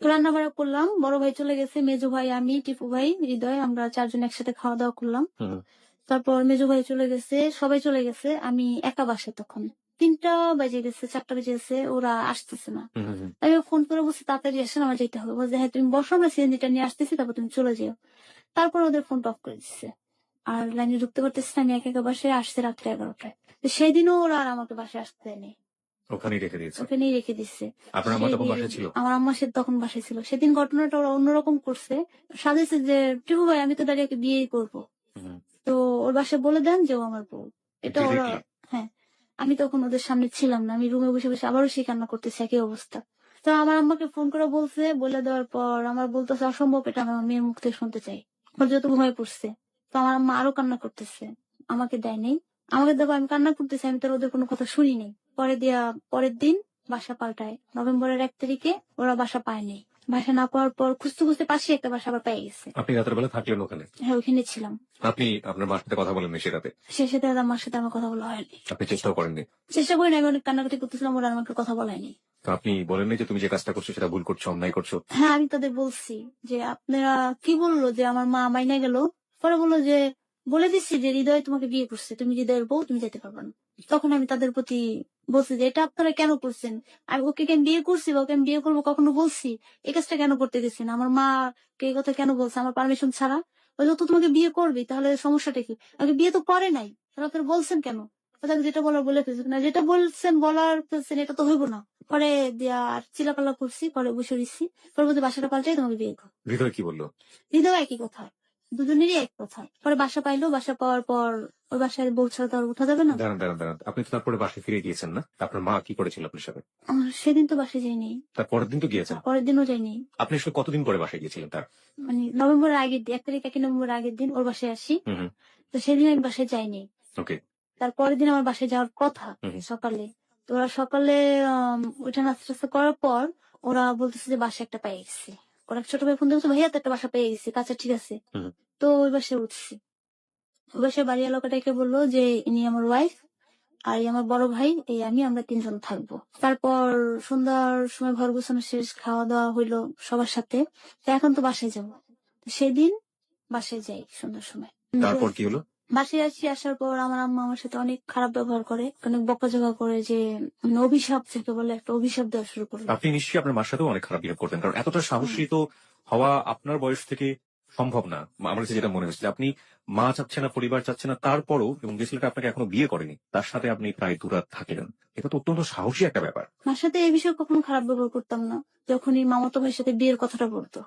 তো রান্না বাড়া করলাম, বড় ভাই চলে গেছে, মেজো ভাই, আমি, টিপু ভাই, হৃদয়, আমরা চারজন একসাথে খাওয়া দাওয়া করলাম। তারপর মেজো ভাই চলে গেছে, সবাই চলে গেছে, আমি একা বাসায়। তখন 3টা বেজে গেছে, 4টা বেজে গেছে, ওরা আসতেছে না। আমি ফোন করে বলছি তাড়াতাড়ি আসেন, আমার যেতে হবে। বলছে হ্যাঁ তুমি বসো, আমরা সিএনজিটা নিয়ে আসতেছি, তারপর তুমি চলে যেও। তারপর ওদের ফোন অফ করে দিচ্ছে, আর লাইনে ঢুকতে পারতেছি না। আমি একা একা বাসায় আসছে রাত্রে 11টায়। তো সেদিনও ওরা আর আমাকে বাসায় আসতে দেয়নি, ওখানেই রেখে দিয়েছে? ওখানেই রেখে দিচ্ছে। আপনার আম্মা তখন বাসায় ছিল? আমার আম্মা সে তখন বাসায় ছিল। সেদিন ঘটনাটা ওরা অন্যরকম করছে, সাজাইছে যে টিপু ভাই আমি তো ডালিয়াকে বিয়েই করবো, তো ওর বাসায় বলে দেন যে ও আমার বউ। এটা ওরা, ডিরেক্টলি? হ্যাঁ। আমি তখন ওদের সামনে ছিলাম না, আমি রুমে বসে বসে আবারও সেই কান্না করতেছি, একই অবস্থা। তো আমার আম্মাকে ফোন করে বলছে, বলে দেওয়ার পর আমার বলতেছে অসম্ভব, এটা আমি আমার মেয়ের মুখ থেকে শুনতে চাই। ওর যত ঘুমায় পড়ছে। তো আমার আম্মা আরো কান্না করতেছে, আমাকে দেয় নেই। আমাকে দেখো আমি কান্না করতেছি, আমি তো ওদের কোনো কথা শুনি নাই। পরের দিন বাসা পাল্টায়, নভেম্বরের 1 তারিখে ওরা বাসা পায়নি। বাসা না পাওয়ার পর খুঁজতে খুঁজতে পাশে একটা বাসা আবার পেয়ে গেছে। আপনি রাতের বেলা থাকলেন ওখানে? হ্যাঁ, ওইখানে ছিলাম। আপনি আপনার মার সাথে কথা বলেননি সে রাতে? সে সাথে আর আমার সাথে আমার কথা বলা হয়নি। আপনি চেষ্টাও করেননি? চেষ্টা করি না, আমি অনেক কান্নাকাটি করতেছিলাম, ওরা আমাকে কথা বলায়নি। তো আপনি বলেননি যে তুমি যে কাজটা করছো সেটা ভুল করছো, অন্যায় করছো? হ্যাঁ, আমি তাদের বলছি যে আপনারা কি বললো যে আমার মা মাইনা গেল, পরে বললো যে বলে দিচ্ছি যে হৃদয় তোমাকে বিয়ে করছে, তুমি হৃদয়ের বউ, তুমি যেতে পারবে না। তখন আমি তাদের প্রতি বলছি যে এটা আপনারা কেন করছেন, আমি ওকে কেন বিয়ে করছি বা ওকে আমি বিয়ে করবো কখনো বলছি, এই কাজটা কেন করতে গেছেন, আমার মা কে এই কথা কেন বলছে আমার পারমিশন ছাড়া? বলে তো তোমাকে বিয়ে করবি, তাহলে সমস্যাটা কি? আমাকে বিয়ে তো করে নাই, তাহলে আপনারা বলছেন কেন? তাকে যেটা বলার বলে ফেলছেন, না যেটা বলছেন বলার ফেলছেন এটা তো হইব না। পরে দিয়া আর চিলাপালা করছি, পরে বসে রইছি, পরবর্তী বাসাটা পাল্টাই তোমাকে বিয়ে করো। হৃদয় কি বললো? হৃদয় একই কথা, দুজনেরই এক কথা। পরে বাসা পাইলো, বাসা পাওয়ার পর ওই বাসায় বউ ছাড়া তো আর উঠা যাবে না। দাঁড়ান দাঁড়ান দাঁড়ান, আপনি তো তারপরে বাসায় ফিরে গিয়েছেন না? আপনার মা কি করেছিল আপনার সাথে? সেদিন তো বাসায় যাইনি, তার পরের দিন তো গিয়েছেন। পরের দিনও যাইনি। আপনি আসলে কতদিন পরে বাসায় গিয়েছিলেন তার? মানে নভেম্বরের আগের দিন, 1 তারিখ 1 নভেম্বরের আগের দিন ওর বাসায় আসি। হুম হুম। তো সেদিন আমি বাসায় যাইনি। ওকে। তার পরের দিন আমার বাসায় যাওয়ার কথা হুম। সকালে। তো ওরা সকালে উঠে নাস্তা টাস্তা করার পর ওরা বলতেছে যে বাসা একটা পেয়ে গেছি। ওরা ছোট ভাই ফোন দিয়েছে, ভাইয়া তো একটা বাসা পেয়ে গেছি, আচ্ছা ঠিক আছে। হুম। তো ওই বাসায় উঠছি। ওই বাসায় বাড়ির লোকটাকে বললো যে ইনি আমার ওয়াইফ, আর এই আমার বড় ভাই, এই আমরা 3 জন থাকবো। তারপর সন্ধ্যার সময় ঘর গোছানো শেষ, খাওয়া দাওয়া হইলো সবার সাথে। তো এখন তো বাসায় যাবো। তো সেদিন বাসায় যাই সন্ধ্যার সময়। তারপর কি হলো? বাসায় আসি, আসার পর আমার আম্মা আমার সাথে অনেক খারাপ ব্যবহার করে, অনেক বকাঝকা করে, যে অভিশাপ যাকে বলে একটা অভিশাপ দেওয়া শুরু করলো। আপনি নিশ্চয়ই আপনার মার সাথেও অনেক খারাপ বিহেভ করতেন, কারণ এতটা সাহসী তো হওয়া আপনার বয়স থেকে সম্ভব না। আমার কাছে যেটা মনে হয়েছে, আপনি মা চাচ্ছে না, পরিবার চাচ্ছে না, তারপরও, এবং যে ছেলেটা আপনাকে এখনো বিয়ে করেনি তার সাথে আপনি প্রায় দুরাত থাকলেন, এটা তো অত্যন্ত সাহসী একটা ব্যাপার। মার সাথে এই বিষয়ে কখনো খারাপ ব্যবহার করতাম না। যখনই মামাতো ভাইয়ের সাথে বিয়ের কথাটা বলতো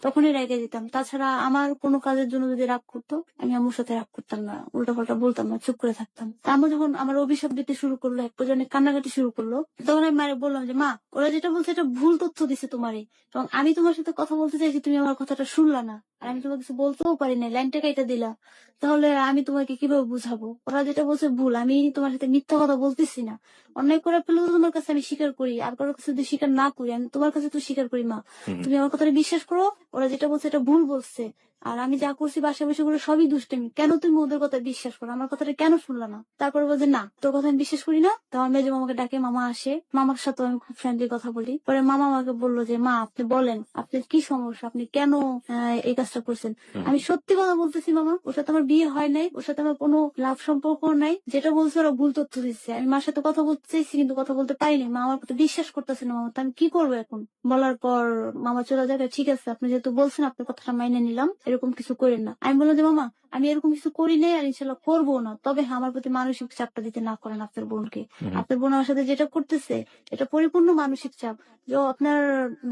তখনই রেগে যেতাম। তাছাড়া আমার কোনো কাজের জন্য যদি রাগ করতো, আমি আম্মুর সাথে রাগ করতাম না, উল্টা পাল্টা বলতাম না, চুপ করে থাকতাম। তা আম্মু যখন আমার অভিশাপ দিতে শুরু করলো, এক পর্যায়ে অনেক কান্নাকাটি শুরু করলো, তখন আমি মারে বললাম যে মা, ওরা যেটা বলছে এটা ভুল তথ্য দিছে তোমারে, এবং আমি তোমার সাথে কথা বলতে চাইছি, তুমি আমার কথাটা শুনলা না, আর আমি তোমাকে কিছু বলতেও পারি না, লাইনটা কাইটা দিলা, তাহলে আমি তোমাকে কিভাবে বুঝাবো? ওরা যেটা বলছে ভুল, আমি তোমার সাথে মিথ্যা কথা বলতেছি না। অন্যায় করে ফেলে তো তোমার কাছে আমি স্বীকার করি, আর কারোর কাছে যদি স্বীকার না করি, আমি তোমার কাছে তো স্বীকার করি। মা, তুমি আমার কথাটা বিশ্বাস করো, ওরা যেটা বলছে এটা ভুল বলছে, আর আমি যা করছি বাসায় বসে করে সবই দুষ্টামি, কেন তুমি ওদের কথা বিশ্বাস করো, আমার কথাটা কেন শুনলা না? তারপরে বলছে না, তোর কথা আমি বিশ্বাস করি না। তো আমার মেজো মামাকে ডাকে, মামা আসে, মামার সাথে আমি খুব ফ্রেন্ডলি কথা বলি। পরে মামা আমাকে বললো যে মা, আপনি বলেন আপনার কি সমস্যা, আপনি কেন এই কাজটা করছেন? আমি সত্যি কথা বলতেছি মামা, ওর সাথে আমার বিয়ে হয় নাই, ওর সাথে আমার কোনো লাভ সম্পর্ক নাই, যেটা বলছে ওরা ভুল তথ্য দিচ্ছে। আমি মার সাথে কথা বলতে চাইছি কিন্তু কথা বলতে পারিনি, মা আমার কথা বিশ্বাস করতেছে না মামা, তো আমি কি করবো এখন? বলার পর মামা চলে যাবে, ঠিক আছে আপনি যেহেতু বলছেন আপনার কথাটা মাইনে নিলাম, এরকম কিছু করেন না। আমি বললাম যে মামা, আমি এরকম কিছু করি নাই, আর ইনশাল্লাহ করবো না, তবে হ্যাঁ আমার প্রতি মানসিক চাপটা দিতে না করেন আপনার বোনকে। আপনার বোন আমার সাথে যেটা করতেছে এটা পরিপূর্ণ মানসিক চাপ, যে আপনার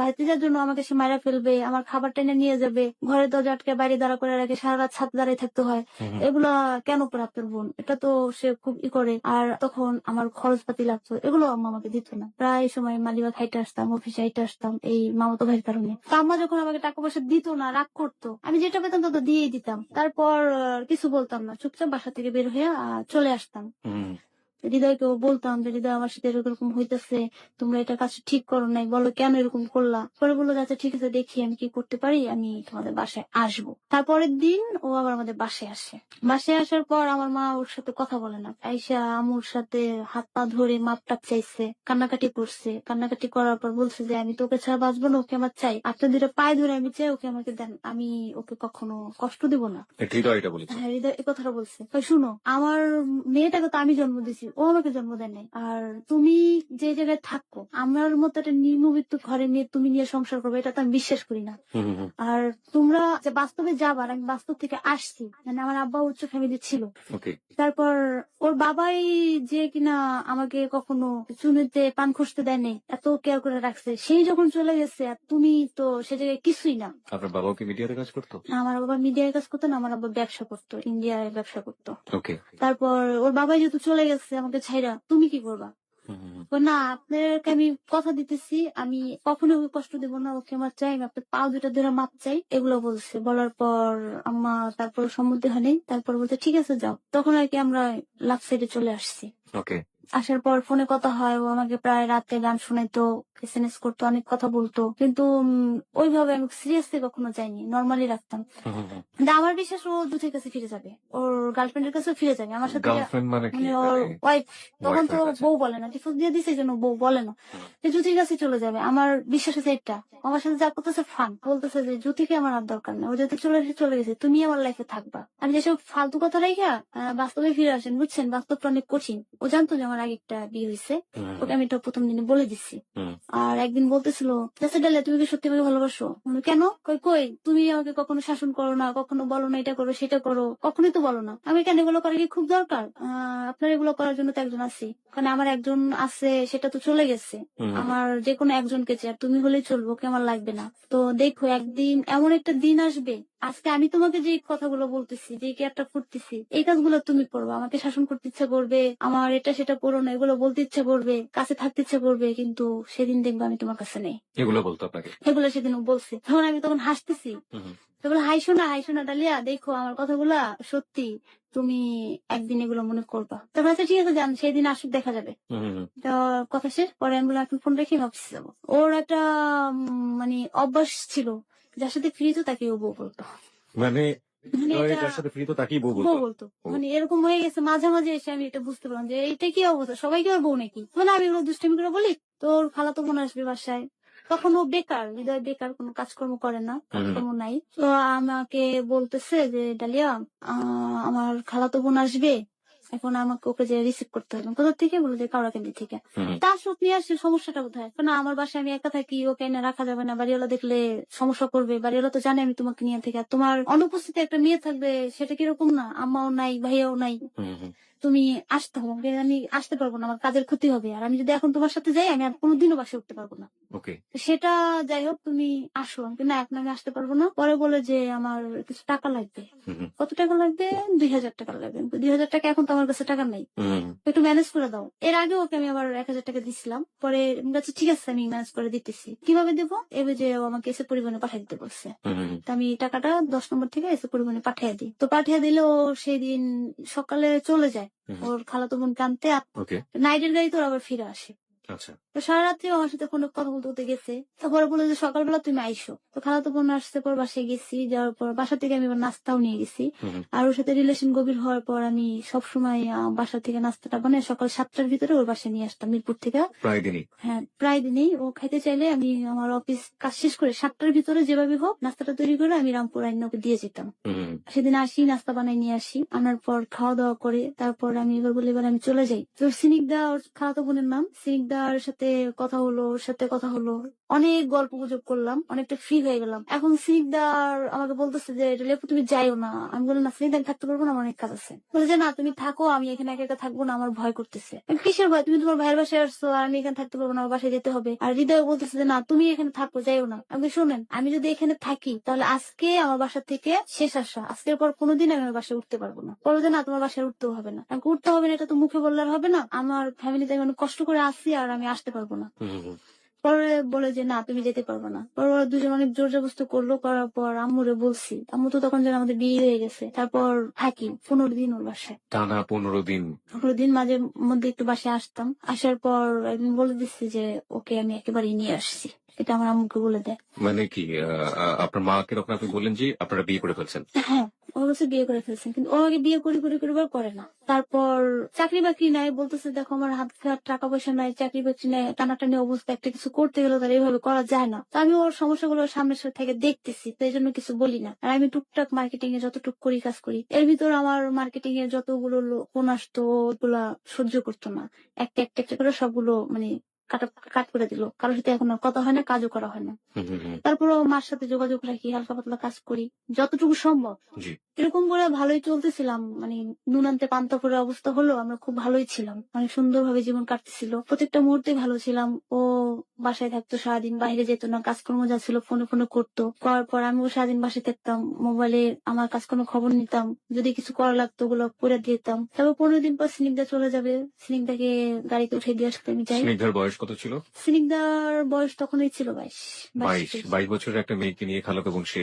ভাইতিজার জন্য আমাকে সে মারা ফেলবে, আমার খাবার টেনে নিয়ে যাবে, ঘরের দরজা আটকে বাইরে দাঁড়া করে রাখে, সারা রাত ছাদ দাঁড়িয়ে থাকতে হয়, এগুলা কেন করে আপনার বোন? এটা তো সে খুব করে। আর তখন আমার খরচপাতি লাগতো, এগুলো আম্মা আমাকে দিত না। প্রায় সময় মালিবাগ হাইটে আসতাম, অফিসে হাইটে আসতাম এই মামাতো ভাইয়ের কারণে। তো আম্মা যখন আমাকে টাকা পয়সা দিত না, রাগ করতো, আমি যেটা পেতাম তত দিয়েই দিতাম। তারপর কিছু বলতাম না, চুপচাপ বাসা থেকে বের হয়ে চলে আসতাম। হৃদয়কেও বলতাম যে হৃদয় আমার সাথে এরকম হইতেছে, তোমরা এটা কাজ ঠিক করো নাই, বলো কেন এরকম করলা? পরে বললো আচ্ছা ঠিক আছে, দেখি আমি কি করতে পারি, আমি তোমাদের বাসায় আসবো। তারপরের দিন ও আবার আমাদের বাসায় আসে। বাসায় আসার পর আমার মা ওর সাথে কথা বলে না, আইসা আমুর সাথে হাত পা ধরে মাপ টাপ চাইছে, কান্নাকাটি করছে। কান্নাকাটি করার পর বলছে যে আমি তোকে ছাড়া বাঁচবো না, ওকে আমার চাই, আপনার দুটো পায়ে ধরে আমি চাই, ওকে আমাকে দেন, আমি ওকে কখনো কষ্ট দিব না। হৃদয় এটা বলেছে? হ্যাঁ, হৃদয় এই কথাটা বলছে। শুনো, আমার মেয়েটাকে তো আমি জন্ম দিছি, ও আমাকে জন্ম দেয় নাই, আর তুমি যে জায়গায় থাকো, আমার মতো একটা নির্মমৃত্যু ঘরে নিয়ে তুমি নিয়ে সংসার করবে, এটা তো আমি বিশ্বাস করি না। আর তোমরা যে বাস্তবে যাবার, আমি বাস্তব থেকে আসছি, মানে আমার আব্বা উচ্চ ফ্যামিলি ছিল। তারপর ওর বাবাই যে কিনা আমাকে কখনো চুনিতে পান খসতে দেয়নি, এত কেয়ার করে রাখছে, সেই যখন চলে গেছে, আর তুমি তো সে জায়গায় কিছুই না। আপনার বাবা কি মিডিয়াতে কাজ করতো? আমার বাবা মিডিয়ায় কাজ করতো না, আমার বাবা ব্যবসা করতো, ইন্ডিয়ায় ব্যবসা করতো। তারপর ওর বাবাই যেহেতু চলে গেছে আমাকে ছাইরা, তুমি কি করবা? না, আপনাকে আমি কথা দিতেছি, আমি কখনো ওকে কষ্ট দেব না, ওকে আমার চাই, আমি আপনার পা দুটা ধরে মাপ চাই, এগুলো বলছে। বলার পর আম্মা তারপর সম্মতি হয়নি, তারপর বলতে ঠিক আছে যাও। তখন আর কি আমরা লাভ সাইডে চলে আসছি। আসার পর ফোনে কথা হয়, ও আমাকে প্রায় রাতে গান শোনাইতো, এসএমএস করতো, অনেক কথা বলতো, কিন্তু ওইভাবে আমি সিরিয়াসলি কখনো যাইনি, নর্মালি রাখতাম। হুম, হুম, হুম। কিন্তু আমার বিশ্বাস ও জুথির কাছে ফিরে যাবে, ওর গার্লফ্রেন্ডের কাছেও ফিরে যাবে আমার সাথে গার্লফ্রেন্ড মানে কি? মানে ওর ওয়াইফ, তখন তো বয়ফ্রেন্ড আছে। বউ বলে না, ডিভোর্স দিয়ে দিছে, এই জন্য বউ বলে না, হুম, যে জুথির কাছে চলে যাবে। আমার বিশ্বাস আছে এটা, আমার সাথে যা করতেছে ফান, বলতেছে যে জুথিকে আমার আর দরকার নেই, ও যদি চলে এসে চলে গেছে, তুমি আমার লাইফে থাকবা। আমি যেসব ফালতু কথা রেখা বাস্তবে ফিরে আসেন, বুঝছেন, বাস্তবটা অনেক কঠিন। ও জানতো যে আমার আগে একটা বিয়ে হয়েছে, হুম, ওকে আমি এটা প্রথম দিনে বলে দিচ্ছি। হুম, আর একদিন বলতেছিল, চাচা ডালে তুমি কি সত্যি আমাকে ভালোবাসো? আমি, কেন? কই কই তুমি আমাকে কখনো শাসন করো না, কখনো বলো না এটা করো সেটা করো, কখনোই তো বলো না। আমি, কেন, এগুলো করা কি খুব দরকার? আপনার এগুলো করার জন্য তো একজন আছি, কারণ আমার একজন আছে, সেটা তো চলে গেছে। হুম, আমার যে কোনো একজনকে চাই, আর তুমি হলেই চলবো, ওকে আমার লাগবে না। তো দেখো, একদিন এমন একটা দিন আসবে, আজকে আমি তোমাকে যে কথাগুলো বলতেছি, যে কেয়ারটা করতেছি, এই কাজগুলো তুমি করবে, আমাকে শাসন করতে ইচ্ছা করবে, আমার এটা সেটা করো না এগুলো বলতে ইচ্ছা করবে, কাছে থাকতে ইচ্ছা করবে, কিন্তু সেদিন দেখবে আমি তোমার কাছে নেই। এগুলো বলতো আপনাকে? এগুলো সেদিন ও বলছে, তখন আমি তখন হাসতেছি। হুম, হুম, এগুলো হাইশো না ডালিয়া, দেখো আমার কথাগুলা সত্যি, তুমি একদিন এগুলো মনে করবা। তারপর আচ্ছা ঠিক আছে, যান, সেদিন আসুক, দেখা যাবে। হুম, হুম, হুম। তো কথা শেষ, পরে আমি বললাম এখন ফোন রেখে ভাবছি যাবো। ওর একটা মানে অভ্যাস ছিল, যার সাথে ফ্রি তো তাকে ও বউ বলতো। মানে মানে এটা যার সাথে ফ্রি তো তাকেই বউ বউ বলতো? বলতো, ও, মানে এরকম হয়ে গেছে, মাঝে মাঝে এসে আমি এটা বুঝতে পারলাম যে এটা কি অবস্থা, সবাই কি ওর বউ নাকি। মানে আমি এগুলো দুষ্টামি করে বলি, তোর খালাতো বোন আসবে বাসায়, তখন ও বেকার, হৃদয় বেকার, কোনো কাজকর্ম করে না, হুম, হুম, কাজকর্ম নাই। তো আমাকে বলতেছে যে ডালিয়া, আমার খালাতো বোন আসবে, এখন আমাকে ওকে যে রিসিভ করতে হবে, কোথা থেকে, বলে যে কাউরাকান্দি থেকে। হুম, হুম, তার সুখ নিয়ে আসছে, সমস্যাটা কোথায়? না, আমার বাসায় আমি একা থাকি, ওকে এনে রাখা যাবে না, বাড়িওয়ালা দেখলে সমস্যা করবে, বাড়িওয়ালা তো জানে আমি তোমাকে নিয়ে থেকে, আর তোমার অনুপস্থিতি একটা মেয়ে থাকবে, সেটা কিরকম না, আম্মাও নাই, ভাইয়াও নাই, হুম, হুম। তুমি আসতে হবে, আমি আসতে পারবো না, আমার কাজের ক্ষতি হবে, আর আমি যদি এখন তোমার সাথে যাই, আমি আর কোনোদিনও বাসায় উঠতে পারবো না। ওকে। তো সেটা যাই হোক, তুমি আসো। আমি বলি, না, এখন আমি আসতে পারবো না। পরে বলে যে আমার কিছু টাকা লাগবে। হুম, হুম, কত টাকা লাগবে? ২,০০০ টাকা লাগবে। ২,০০০ টাকা এখন তো আমার কাছে টাকা নাই, হুম, একটু ম্যানেজ করে দাও। এর আগে ওকে আমি আবার ১,০০০ টাকা দিছিলাম, পরে আমি বলছি, ঠিক আছে, আমি ম্যানেজ করে দিতেছি। কিভাবে দেবো? এবার যে ও আমাকে এসে পরিবহনে পাঠিয়ে দিতে বলছে। হুম, হুম, হুম। তো আমি টাকাটা ১০ নম্বর থেকে এসে পরিবহনে পাঠিয়ে দিই। তো পাঠিয়ে দিলে ও সেদিন সকালে চলে যায় হুম, হুম। ওর খালাতো বোনকে আনতে। ওকে। নাইটের গাড়িতে ওরা আবার ফিরে আসে। আচ্ছা। তো সারারাত্রি আমার সাথে ফোনে কথা বলতে বলতে গেছে। তারপরে বললো যে সকালবেলা তুমি আইসো। তো খালাতো বোন আসছে, পর বাসায় গেছি, যাওয়ার পর বাসা থেকে আমি আবার নাস্তাও নিয়ে গেছি। হুম, হুম। আর ওর সাথে রিলেশন গভীর হওয়ার পর আমি সবসময় বাসা থেকে নাস্তাটা বানাই সকাল ৭টার ভিতরে ওর বাসায় নিয়ে আসতাম মিরপুর থেকে। প্রায় দিনই? হ্যাঁ, প্রায় দিনেই ও খাইতে চাইলে আমি আমার অফিস কাজ শেষ করে ৭টার ভিতরে যেভাবে হোক নাস্তাটা তৈরি করে আমি রামপুর আইনে ওকে দিয়ে যেতাম। হুম, হুম, সেদিন আসি, নাস্তা বানাই নিয়ে আসি, আনার পর খাওয়া দাওয়া করে তারপর আমি এবার বলি এবার আমি চলে যাই। তো সিনিকদা, ওর খালাতো বোনের নাম, সিনিকদার সাথে কথা হলো, ওর সাথে কথা হলো, অনেক গল্প গুজব করলাম, অনেকটা ফ্রি হয়ে গেলাম। এখন সিনিকদার আমাকে বলতেছে যে লেপু তুমি যাইও না। আমি বললাম, না সিনিকদা, আমি থাকতে পারবো না, আমার অনেক কাজ আছে। বলে যে না, তুমি থাকো, আমি এখানে একা একা থাকবো না, আমার ভয় করতেছে। আমি, কিসের ভয়? তুমি তোমার ভাইয়ের বাসায় আসছো, আর আমি এখানে থাকতে পারবো না, আমার বাসায় যেতে হবে। আর হৃদয় বলতেছে যে না, তুমি এখানে থাকো, যাইও না। আমি, শোনেন, আমি যদি এখানে থাকি তাহলে আজকে আমার বাসা থেকে শেষ আসা, আজকের পর কোনোদিন আমি আমার বাসায় উঠতে পারবো না। বলো যে না, তোমার বাসায় উঠতেও হবে না। আমি, উঠতে হবে না এটা তো মুখে বললে আর হবে না, আমার ফ্যামিলিতে আমি অনেক কষ্ট করে আসি, আর আমি আসতে পারবো না। হুম, হুম, হুম। পরে বলে যে না, তুমি যেতে পারবে না। পরে ওরা দুজন অনেক জোর জবরদস্তি করলো, করার পর আম্মুরে বলছি, আম্মু তো তখন যেন আমাদের বিয়ে হয়ে গেছে। তারপর থাকি ১৫ দিন ওর বাসায়। টানা ১৫ দিন? ১৫ দিন মাঝে মধ্যে একটু বাসায় আসতাম, আসার পর একদিন বলে দিচ্ছি যে ওকে আমি একেবারে নিয়ে আসছি, এটা আমার আম্মুকে বলে দেয়। মানে কি আপনার মাকে তখন আপনি বললেন যে আপনারা বিয়ে করে ফেলছেন? হ্যাঁ, ও বলছে বিয়ে করে ফেলছেন, কিন্তু ও আগে বিয়ে করে করে না। তারপর চাকরি বাকরি নাই, বলতেছে দেখো আমার হাত খাট টাকা পয়সা নাই, চাকরি বাকরি নাই, টানাটানি অবস্থা, একটা কিছু করতে গেলে তার এইভাবে করা যায় না। তো আমি ওর সমস্যাগুলো সামনের সাথে থেকে দেখতেছি, তো এই জন্য কিছু বলি না। আর আমি টুকটাক মার্কেটিং এ যতটুকু করি কাজ করি, এর ভিতর আমার মার্কেটিং এর যতগুলো ফোন আসতো ওগুলা সহ্য করতো না। একটা একটা একটা করে সবগুলো মানে কাট করে দিল। কারোর সাথে এখন আর কথা হয় না, কাজও করা হয় না। হুম, হুম, হুম। তারপরেও মার সাথে যোগাযোগ রাখি, হালকা পাতলা কাজ করি যতটুকু সম্ভব। জি। এরকম করে ভালোই চলতেছিলাম, মানে নুন আনতে পান্তা ফুরায় অবস্থা হলো, আমরা খুব ভালোই ছিলাম, অনেক সুন্দরভাবে জীবন কাটতেছিল, প্রত্যেকটা মুহূর্তে ভালো ছিলাম। ও বাসায় থাকতো, সারাদিন বাইরে যেত না, কাজকর্ম যা ছিল ফোনে ফোনে করতো, করার পর আমিও সারাদিন বাসায় থাকতাম, মোবাইলে আমার কাজকর্ম খবর নিতাম, যদি কিছু করা লাগতো ওগুলো করে দিতাম। তারপর ১৫ দিন পর সিনিকদা চলে যাবে, সিনিকদাকে গাড়িতে উঠে দিয়ে আসতে আমি যাই। স্নিগ্ধার বয়স কত ছিল? সিনিকদার বয়স তখনই ছিল ২২, ২২, ২২। ২২ বছরের একটা মেয়েকে নিয়ে খালাতো বোন সে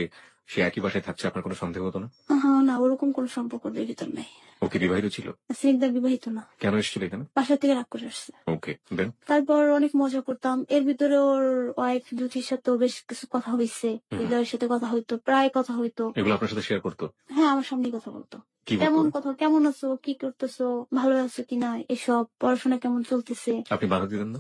সে একই বাসায় থাকছে, আপনার কোনো সন্দেহ হতো না? হ্যাঁ, না ওরকম কোনো সম্পর্ক ওদের ভিতর নাই। ও কি বিবাহিত ছিল? সিনিকদা বিবাহিত না, কেন এসেছিল এখানে? বাসা থেকে রাগ করে আসছে। ওকে, দেন? তারপর অনেক মজা করতাম, এর ভিতরে ওর ওয়াইফ জুথির সাথেও বেশ কিছু কথা হইছে, হৃদয়ের সাথে কথা হইতো, প্রায় কথা হইতো। এগুলো আপনার সাথে শেয়ার করতো? হ্যাঁ, আমার সামনেই কথা বলতো। কি বলতো? কেমন কথা, কেমন আছো, কি করতেছো, ভালো আছো কিনা, এসব, পড়াশোনা কেমন চলতেছে। আপনি বাধা দিতেন না?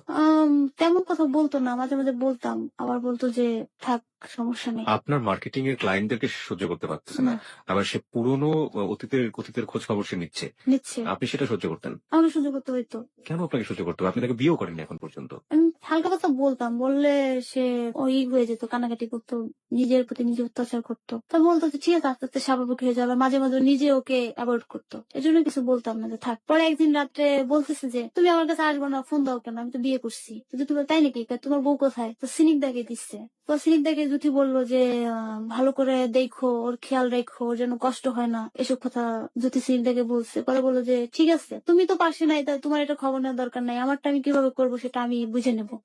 তেমন কথা বলতো না, মাঝে মাঝে বলতাম, আবার বলতো যে থাক, সমস্যা নেই। আপনার মার্কেটিং এর ক্লায়েন্টদেরকে সে সহ্য করতে পারতেছে না, না, আবার সে পুরনো অতীতের খোঁজ খবর সে নিচ্ছে, নিচ্ছে, আপনি সেটা সহ্য করতেন? আমাকে সহ্য করতে হইতো। কেন আপনাকে সহ্য করতে হবে? আপনি তাকে বিয়েও করেননি এখন পর্যন্ত। আমি হালকা কথা বলতাম, বললে সে ওই হয়ে যেত, কান্নাকাটি করতো, নিজের প্রতি নিজে অত্যাচার করতো। তা বলতো যে ঠিক আছে, আস্তে আস্তে স্বাভাবিক হয়ে যাবে। মাঝে মাঝে নিজে ওকে অ্যাভয়েড করতো, এজন্য কিছু বলতাম না, যে থাক। পরে একদিন রাত্রে বলতেছে যে তুমি আমার কাছে আসবো না, ফোন দাও কেন, আমি তো বিয়ে করছি। তো তুমি তাই নাকি, তোমার বউ কোথায়? তো সিনিক দাকে দিচ্ছে। তো সিনিক দাকে জুথি বললো যে ভালো করে দেখো, ওর খেয়াল রেখো, ওর যেন কষ্ট হয় না, এসব কথা জুথি সিনিক দাকে বলছে। পরে বললো যে ঠিক আছে, তুমি তো পাশে নাই, তাই তোমার এটা খবর নেওয়ার দরকার নাই, আমারটা আমি কিভাবে করবো সেটা আমি বুঝে নেবো।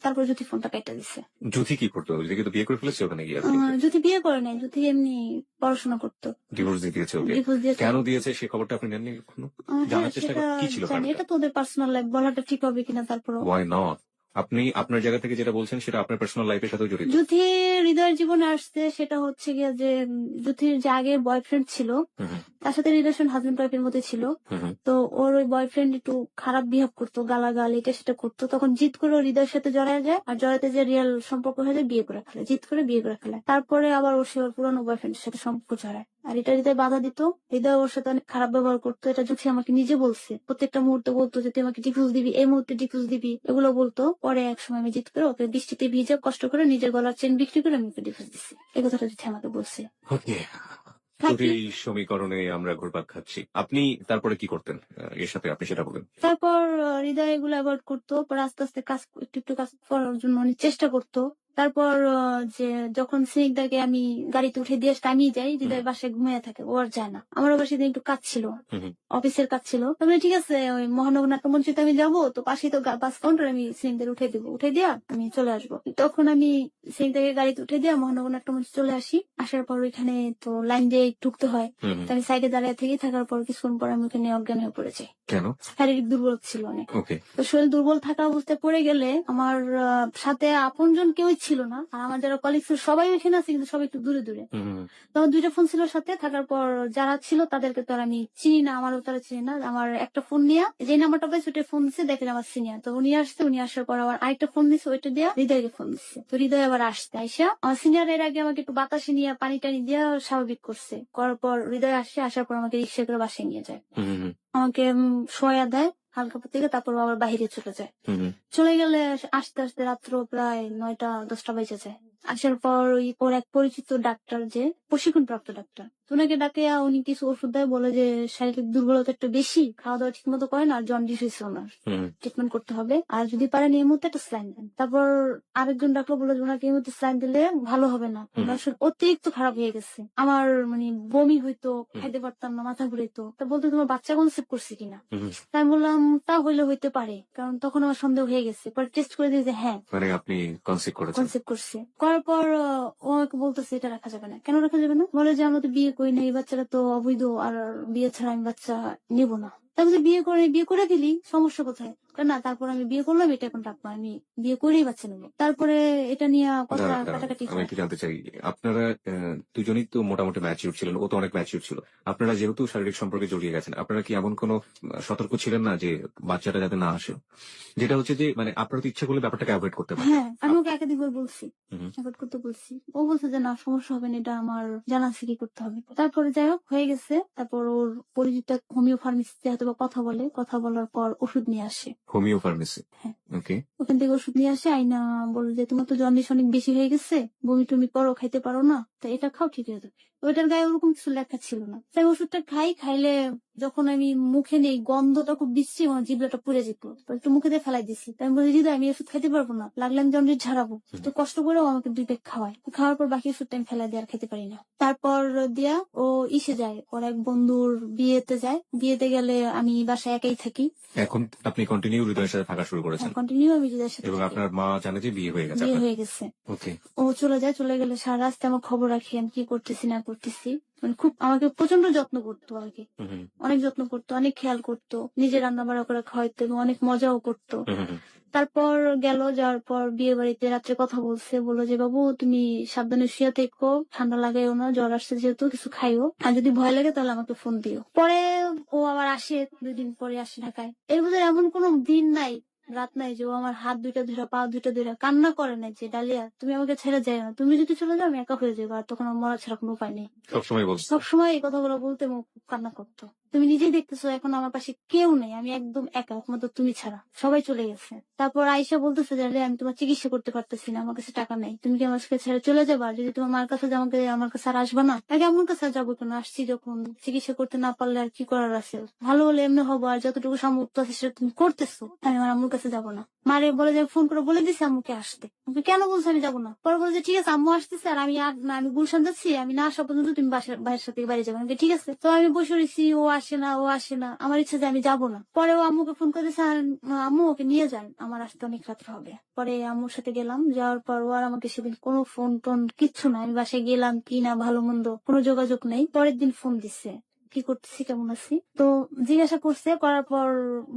তারপর জুথি ফোনটা কেটে দিছে। জুথি কি করতো? জুথি তো বিয়ে করে ফেলেছে ওখানে গিয়ে। জুথি বিয়ে করে নাই, জুথি এমনি পড়াশোনা করতো। ডিভোর্স দিয়ে দিয়েছে ওকে? ডিভোর্স দিয়েছে। কেন দিয়েছে সে খবরটা আপনি নেননি কখনো? হ্যাঁ, জানার চেষ্টা সেটা কি ছিল জানি, কারণটা? এটা তো ওদের পার্সোনাল লাইফ, বলাটা ঠিক হবে কিনা তারপরও। Why not? আপনি আপনার জায়গা থেকে যেটা বলছেন সেটা আপনার পার্সোনাল লাইফের সাথেও জড়িত। জুথি হৃদয়ের জীবনে আসছে, সেটা হচ্ছে গিয়ে যে জুথির যে আগের বয়ফ্রেন্ড ছিল, তার সাথে রিলেশন হাজবেন্ড ওয়াইফের মধ্যে ছিল। তো ওর ওই বয়ফ্রেন্ড একটু খারাপ বিহেভ করতো, গালাগাল এটা সেটা করতো, তখন জিদ করে ও হৃদয়ের সাথে জড়ায় যায়, আর জড়াতে যে রিয়েল সম্পর্ক হয়ে যায়, বিয়ে করে ফেলে, জিদ করে বিয়ে করে ফেলে। তারপরে আবার ও সে ওর পুরনো বয়ফ্রেন্ডের সাথে সম্পর্ক জড়ায়, আর এটা হৃদয় বাধা দিত। হৃদয় ওর সাথে অনেক খারাপ ব্যবহার করতো, এটা জুথি আমাকে নিজে বলছে। প্রত্যেকটা মুহূর্তে বলতো যে তুই আমাকে ডিভোর্স দিবি, এই মুহূর্তে ডিভোর্স দিবি, এগুলো বলতো। পরে এক সময় আমি জিদ করে ওকে বৃষ্টিতে ভিজে কষ্ট করে নিজের গলার চেন বিক্রি করে আমি ওকে ডিভোর্স দিচ্ছি, এই কথাটা জুথি আমাকে বলছে। ওকে, থাকি। এই সমীকরণে আমরা ঘুরপাক খাচ্ছি। আপনি তারপরে কি করতেন এর সাথে? আপনি সেটা বলেন। তারপর হৃদয় এগুলো অ্যাভয়েড করতো, পরে আস্তে আস্তে কাজ, একটু একটু কাজ করার জন্য অনেক চেষ্টা করতো। তারপর যে যখন সিনিকদাকে আমি গাড়িতে উঠে দিয়ে আসতে আমি যাই, হৃদয় বাসায় ঘুমিয়ে থাকে, ও আর যায় না। আমারও বাসায় দিন একটু কাজ ছিল, অফিসের কাজ ছিল। তারপরে ঠিক আছে, ওই মহানগর নাট্যমঞ্চে আমি যাবো, তো পাশেই তো বাস কাউন্টার, আমি সিনিকদের উঠে দিব, উঠে দিয়া আমি চলে আসবো। তখন আমি সিনিকদাকে গাড়িতে উঠে দিয়া মহানগর নাট্যমঞ্চে চলে আসি। আসার পর ওইখানে তো লাইন দিয়ে ঢুকতে হয়, তো আমি সাইডে দাঁড়িয়ে থেকে থাকার পর কিছুক্ষণ পর আমি ওখানে অজ্ঞান হয়ে পড়েছি। কেন? শারীরিক দুর্বল ছিল অনেক। ওকে। তো শরীর দুর্বল থাকা অবস্থায় পড়ে গেলে আমার সাথে আপনজন কেউই ছিল না, আর আমার যারা কলিগ ছিল সবাই ওইখানে আছে, কিন্তু সবাই একটু দূরে দূরে। তো আমার 2টা ফোন ছিল সাথে, থাকার পর যারা ছিল তাদেরকে তো আর আমি চিনি না, আমারও তারা চিনি না। আমার একটা ফোন নিয়ে যে নাম্বারটা পাইছে ওটা ফোন দিচ্ছে, দেখলেন আমার সিনিয়র, তো উনি আসছে, উনি আসার পর আবার আরেকটা ফোন দিচ্ছে, ওইটা দিয়ে হৃদয়কে ফোন দিচ্ছে। তো হৃদয় আবার আসতে আইসা আমার সিনিয়র এর আগে আমাকে একটু বাতাসে নিয়ে পানি টানি দিয়ে স্বাভাবিক করছে, করার পর হৃদয় আসছে, আসার পর আমাকে রিক্সা করে বাসায় নিয়ে যায়, আমাকে শোয়া দেয় হালকা থেকে, তারপর আবার বাহিরে চলে যায়। চলে গেলে আস্তে আস্তে রাত্র প্রায় 9টা-10টা বেজে যায়। আসার পর ওর এক পরিচিত ডাক্তার, যে প্রশিক্ষণপ্রাপ্ত ডাক্তার, ওনাকে ডাকে, উনি কিছু ওষুধ দেয়, বলে যে শারীরিক দুর্বলতা একটু বেশি, খাওয়া দাওয়া ঠিক মতো করে না, আর জন্ডিস হয়েছে ওনার, ট্রিটমেন্ট করতে হবে, আর যদি পারেন এই মুহূর্তে একটা স্যালাইন দেন। তারপর আরেকজন ডাক্তার বলে যে ওনাকে এই মুহূর্তে স্যালাইন দিলে ভালো হবে না, ওনার শরীর অতিরিক্ত খারাপ হয়ে গেছে, আমার মানে বমি হইতো, খাইতে পারতাম না, মাথা ঘুরাইতো। তা বলতে তোমার বাচ্চা কনসেপ্ট করছে কিনা। তাই আমি বললাম তা হইলে হইতে পারে, কারণ তখন আমার সন্দেহ হয়ে গেছে। পরে টেস্ট করে দিয়ে যে হ্যাঁ, মানে আপনি কনসিভ করেছেন। কনসেপ্ট করছে। করার পর ও আমাকে বলতেছে এটা রাখা যাবে না। কেন রাখা যাবে না? বলে যে আমরা তো বিয়ে করি না, এই বাচ্চাটা তো অবৈধ, আর বিয়ে ছাড়া আমি বাচ্চা নেব না। তাই বলছে বিয়ে করে ফেলি, সমস্যা কোথায়? না, তারপর আমি বিয়ে করলাম, এটা এখন রাখবো, আমি বিয়ে করেই বাচ্চা নেবো। তারপরে এটা নিয়ে কথা দাঁড়ান, দাঁড়ান, কাটাকাটি আমি হয়। একটু জানতে চাই, আপনারা দুজনেই তো মোটামুটি ম্যাচিউর ছিলেন, ও তো অনেক ম্যাচিউর ছিল। আপনারা যেহেতু শারীরিক সম্পর্কে জড়িয়ে গেছেন, আপনারা কি এমন কোনো সতর্ক ছিলেন না যে বাচ্চাটা যাতে না আসে? যেটা হচ্ছে যে মানে আপনারা তো ইচ্ছা করলে ব্যাপারটাকে অ্যাভয়েড করতে পারেন। হ্যাঁ, আমি ওকে একাধিকবার বলছি, অ্যাভয়েড করতে বলছি। ও বলছে যে না, সমস্যা হবে না, এটা আমার জানা আছে কি করতে হবে। তারপরে যাই হোক হয়ে গেছে। তারপর ওর পরিচিত হোমিও ফার্মেসিতে হয়তো বা কথা বলার পর ওষুধ নিয়ে আসে। Homeo pharmacy? হ্যাঁ, ওকে। ওখান থেকে ওষুধ নিয়ে আসে, আইনা বলে যে তোমার তো জন্ডিস অনেক বেশি হয়ে গেছে, বমি টমি করো, খাইতে পারো না, তা এটা খাও, ঠিক হয়ে যাবে। ওইটার গায়ে ওরকম কিছু লেখা ছিল না। তাই ওষুধটা খাইলে যখন আমি মুখে নেই, গন্ধটা খুব বিশ্রী, আমার জিভটা পুড়ে যেত। তো একটু মুখে দিয়ে ফেলাই দিছি। তাই আমি বলি হৃদয়, আমি ওষুধ খাইতে পারবো না, লাগলে আমি জন্ডিস ঝাড়াবো। তো কষ্ট করেও আমাকে 2 প্যাক খাওয়ায়। খাওয়ার পর বাকি ওষুধটা আমি ফেলাই দিয়ে আর খেতে পারি না। তারপর দিয়া ও ইসে যায়, ওর এক বন্ধুর বিয়েতে যায়। বিয়েতে গেলে আমি বাসায় একাই থাকি। এখন আপনি কন্টিনিউ হৃদয়ের সাথে থাকা শুরু করেছেন? কন্টিনিউ আমি হৃদয়ের সাথে এবং থাকি। আপনার মা জানে যে বিয়ে হয়ে গেছে বিয়ে আপনার? হয়ে গেছে। ওকে। ও চলে যায়, চলে গেলে সারা রাস্তায় আমার খবর রাখে আমি কি করতেছি না করতেছি। মানে খুব আমাকে প্রচন্ড যত্ন করতো আগে। হুম, হুম, অনেক যত্ন করতো, অনেক খেয়াল করতো, নিজে রান্না বাড়া করে খাওয়াইতো এবং অনেক মজাও করতো। হুম, হুম, হুম। তারপর গেল, যাওয়ার পর বিয়ে বাড়িতে রাত্রে কথা বলছে, বললো যে বাবু তুমি সাবধানে শুয়ে থেকো, ঠান্ডা লাগাইও না, জ্বর আসছে যেহেতু কিছু খাইও, আর যদি ভয় লাগে তাহলে আমাকে ফোন দিও। পরে ও আবার আসে, 2 দিন পরে আসে ঢাকায়। এর ভিতরে এমন কোনো দিন নাই, রাত নাই যে ও আমার হাত দুইটা ধরে, পা দুইটা ধরে কান্না করে নাই যে ডালিয়া তুমি আমাকে ছেড়ে যাই না, তুমি যদি চলে যাও আমি একা হয়ে যাবো, আর তখন আমার মরা ছাড়া কোনো উপায় নেই। সবসময় বলছে। সবসময় এই কথাগুলো বলতে এবং খুব কান্না করতো। তুমি নিজেই দেখতেছো এখন আমার পাশে কেউ নেই, আমি একদম একা, একমাত্র তুমি ছাড়া সবাই চলে গেছে। তারপর আয়েশা বলতেছে যে "আরে, আমি তোমার চিকিৎসা করতে পারতেছি না, আমার কাছে টাকা নেই, তুমি কি আমার কাছে ছেড়ে চলে যাবা? আর যদি তোমার মার কাছে যাও, আমাকে আমার কাছে আর আসবা না? আগে আমার কাছে আর যাবো কেন, আসছি যখন, চিকিৎসা করতে না পারলে আর কি করার আছে, ভালো হলে এমনি হবো, আর যতটুকু সামর্থ্য আছে সেটা তুমি করতেছো, আমি আমার আম্মুর কাছে যাবো না। মারে বলে যে ফোন করে বলে দিছি আম্মুকে আসতে, আমাকে কেন বলছো আমি যাবো না? পরে বলে যে ঠিক আছে আম্মু আসতেছে, আর আমি আর না, আমি গুলশান যাচ্ছি, আমি না আসা পর্যন্ত তুমি বাইরের সাথে বাড়ি যাবে। আমি বলি, ঠিক আছে। তো আমি বসে রয়েছি, ও আসে না, ও আসে না, আমার ইচ্ছা যে আমি যাবো না। পরে ও আম্মুকে ফোন করে দিয়েছে, আর আম্মু ওকে নিয়ে যান, আমার আসতে অনেক রাত্র হবে। পরে আম্মুর সাথে গেলাম, যাওয়ার পর ও আর আমাকে সেদিন কোনো ফোন টোন কিচ্ছু না, আমি বাসায় গেলাম কি না ভালো মন্দ কোনো যোগাযোগ নেই। পরের দিন ফোন দিচ্ছে, কি করতেছি, কেমন আছি, তো জিজ্ঞাসা করছে, করার পর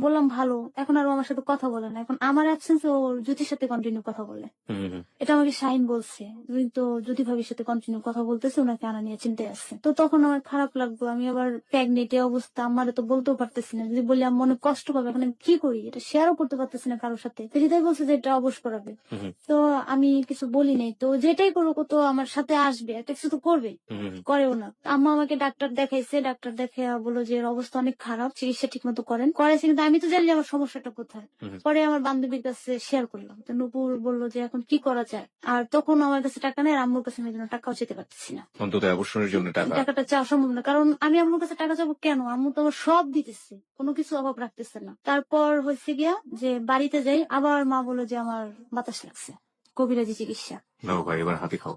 বললাম ভালো। এখন আর ও আমার সাথে কথা বলে না, এখন আমার অ্যাবসেন্স ও জ্যোতির সাথে কন্টিনিউ কথা বলে। হুম, হুম, হুম। এটা আমাকে শাহিন বলছে, তুমি তো জ্যোতি ভাবির সাথে কন্টিনিউ কথা বলতেছে, ওনাকে আনা নিয়ে চিন্তায় আছে। তো তখন আমার খারাপ লাগলো, আমি আবার প্রেগনেন্ট অবস্থা, আমারে তো বলতেও পারতেছি না, যদি বলি আমার মনে কষ্ট পাবে, এখন আমি কি করি, এটা শেয়ারও করতে পারতেছি না কারোর সাথে। তো হৃদয় বলছে যে এটা অবশ করাবে, হুম, হুম, তো আমি কিছু বলি নাই। তো যেটাই করুক ও তো আমার সাথে আসবে, একটা কিছু তো করবে, হুম, হুম, করেও না। আম্মা আমাকে ডাক্তার দেখাইছে, ডাক্তার দেখে বললো যে এর অবস্থা অনেক খারাপ, চিকিৎসা ঠিক মতো করেন, করেছে, কিন্তু আমি তো জানি যে আমার সমস্যাটা কোথায়। হুম, হুম। পরে আমার বান্ধবীর কাছে শেয়ার করলাম, তো নুপুর বললো যে এখন কি করা যায়, আর তখন আমার কাছে টাকা নেই, আর আম্মুর কাছে আমি এই জন্য টাকাও চেতে পারতেছি না। অন্তত অবসরের জন্য টাকা। টাকাটা চাওয়া সম্ভব না, কারণ আমি আম্মুর কাছে টাকা চাবো কেন, আম্মু তো আমার সব দিতেছে, কোনো কিছু অভাব রাখতেছে না। তারপর হয়েছে গিয়া যে বাড়িতে যাই, আবার মা বললো যে আমার বাতাস লাগছে, কবিরাজি চিকিৎসা। নাও ভাই, এবার হাতি খাও।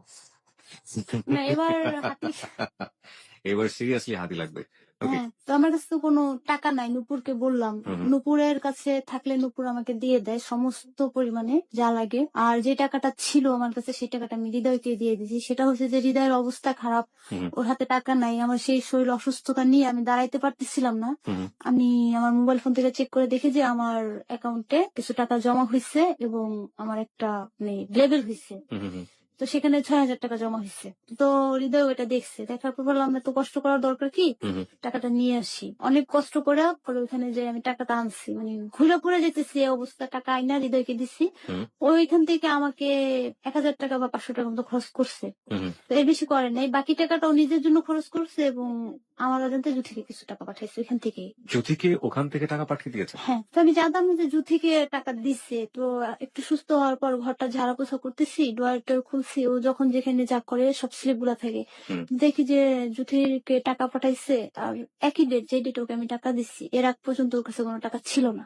না এবার হাতি, এবার সিরিয়াসলি হাতি লাগবে। ওকে। হ্যাঁ, তো আমার কাছে তো কোনো টাকা নাই, নুপুরকে বললাম। হুম, হুম, নুপুরের কাছে থাকলে নুপুর আমাকে দিয়ে দেয় সমস্ত পরিমাণে যা লাগে, আর যে টাকাটা ছিল আমার কাছে সেই টাকাটা আমি হৃদয়কে দিয়ে দিয়েছি। সেটা হচ্ছে যে হৃদয়ের অবস্থা খারাপ, হুম, ওর হাতে টাকা নাই, আমার সেই শরীর অসুস্থতা নিয়ে আমি দাঁড়াইতে পারতেছিলাম না। হুম, হুম, আমি আমার মোবাইল ফোন থেকে চেক করে দেখি যে আমার অ্যাকাউন্টে কিছু টাকা জমা হয়েছে এবং আমার একটা মানে লেবেল হয়েছে, হুম, হুম, হুম। তো সেখানে 6,000 টাকা জমা হয়েছে। তো হৃদয় ওটা দেখছে, দেখার পর বললাম এত কষ্ট করার দরকার কি, হুম, হুম। টাকাটা নিয়ে আসি। অনেক কষ্ট করে পরে ওইখানে যে আমি টাকাটা আনছি, মানে ঘুরে ঘুরে যেতেছি এই অবস্থা, টাকা আইনা হৃদয়কে দিছি। হুম, ওইখান থেকে আমাকে 1,000 টাকা বা 500 টাকা মতো খরচ করছে, হুম, হুম। তো এর বেশি করে নাই। বাকি টাকাটাও নিজের জন্য খরচ করছে এবং আমার অজান্তে জুথিকে কিছু টাকা পাঠাইছে ওইখান থেকেই। জ্যোতিকে ওখান থেকে টাকা পাঠিয়ে দিয়েছে? হ্যাঁ, তো আমি জানতাম না যে জুথিকে টাকা দিচ্ছে। তো একটু সুস্থ হওয়ার পর ঘরটা ঝাড়া পোছা করতেছি, ড্রয়ার খুলছি, ও যখন যেখানে যা করে সব স্লিপ গুলা থাকে, হুম। দেখি যে জুথিকে টাকা পাঠাইছে, আর একই ডেট, যে ডেট ওকে আমি টাকা দিচ্ছি, এর আগ পর্যন্ত ওর কাছে কোনো টাকা ছিল না।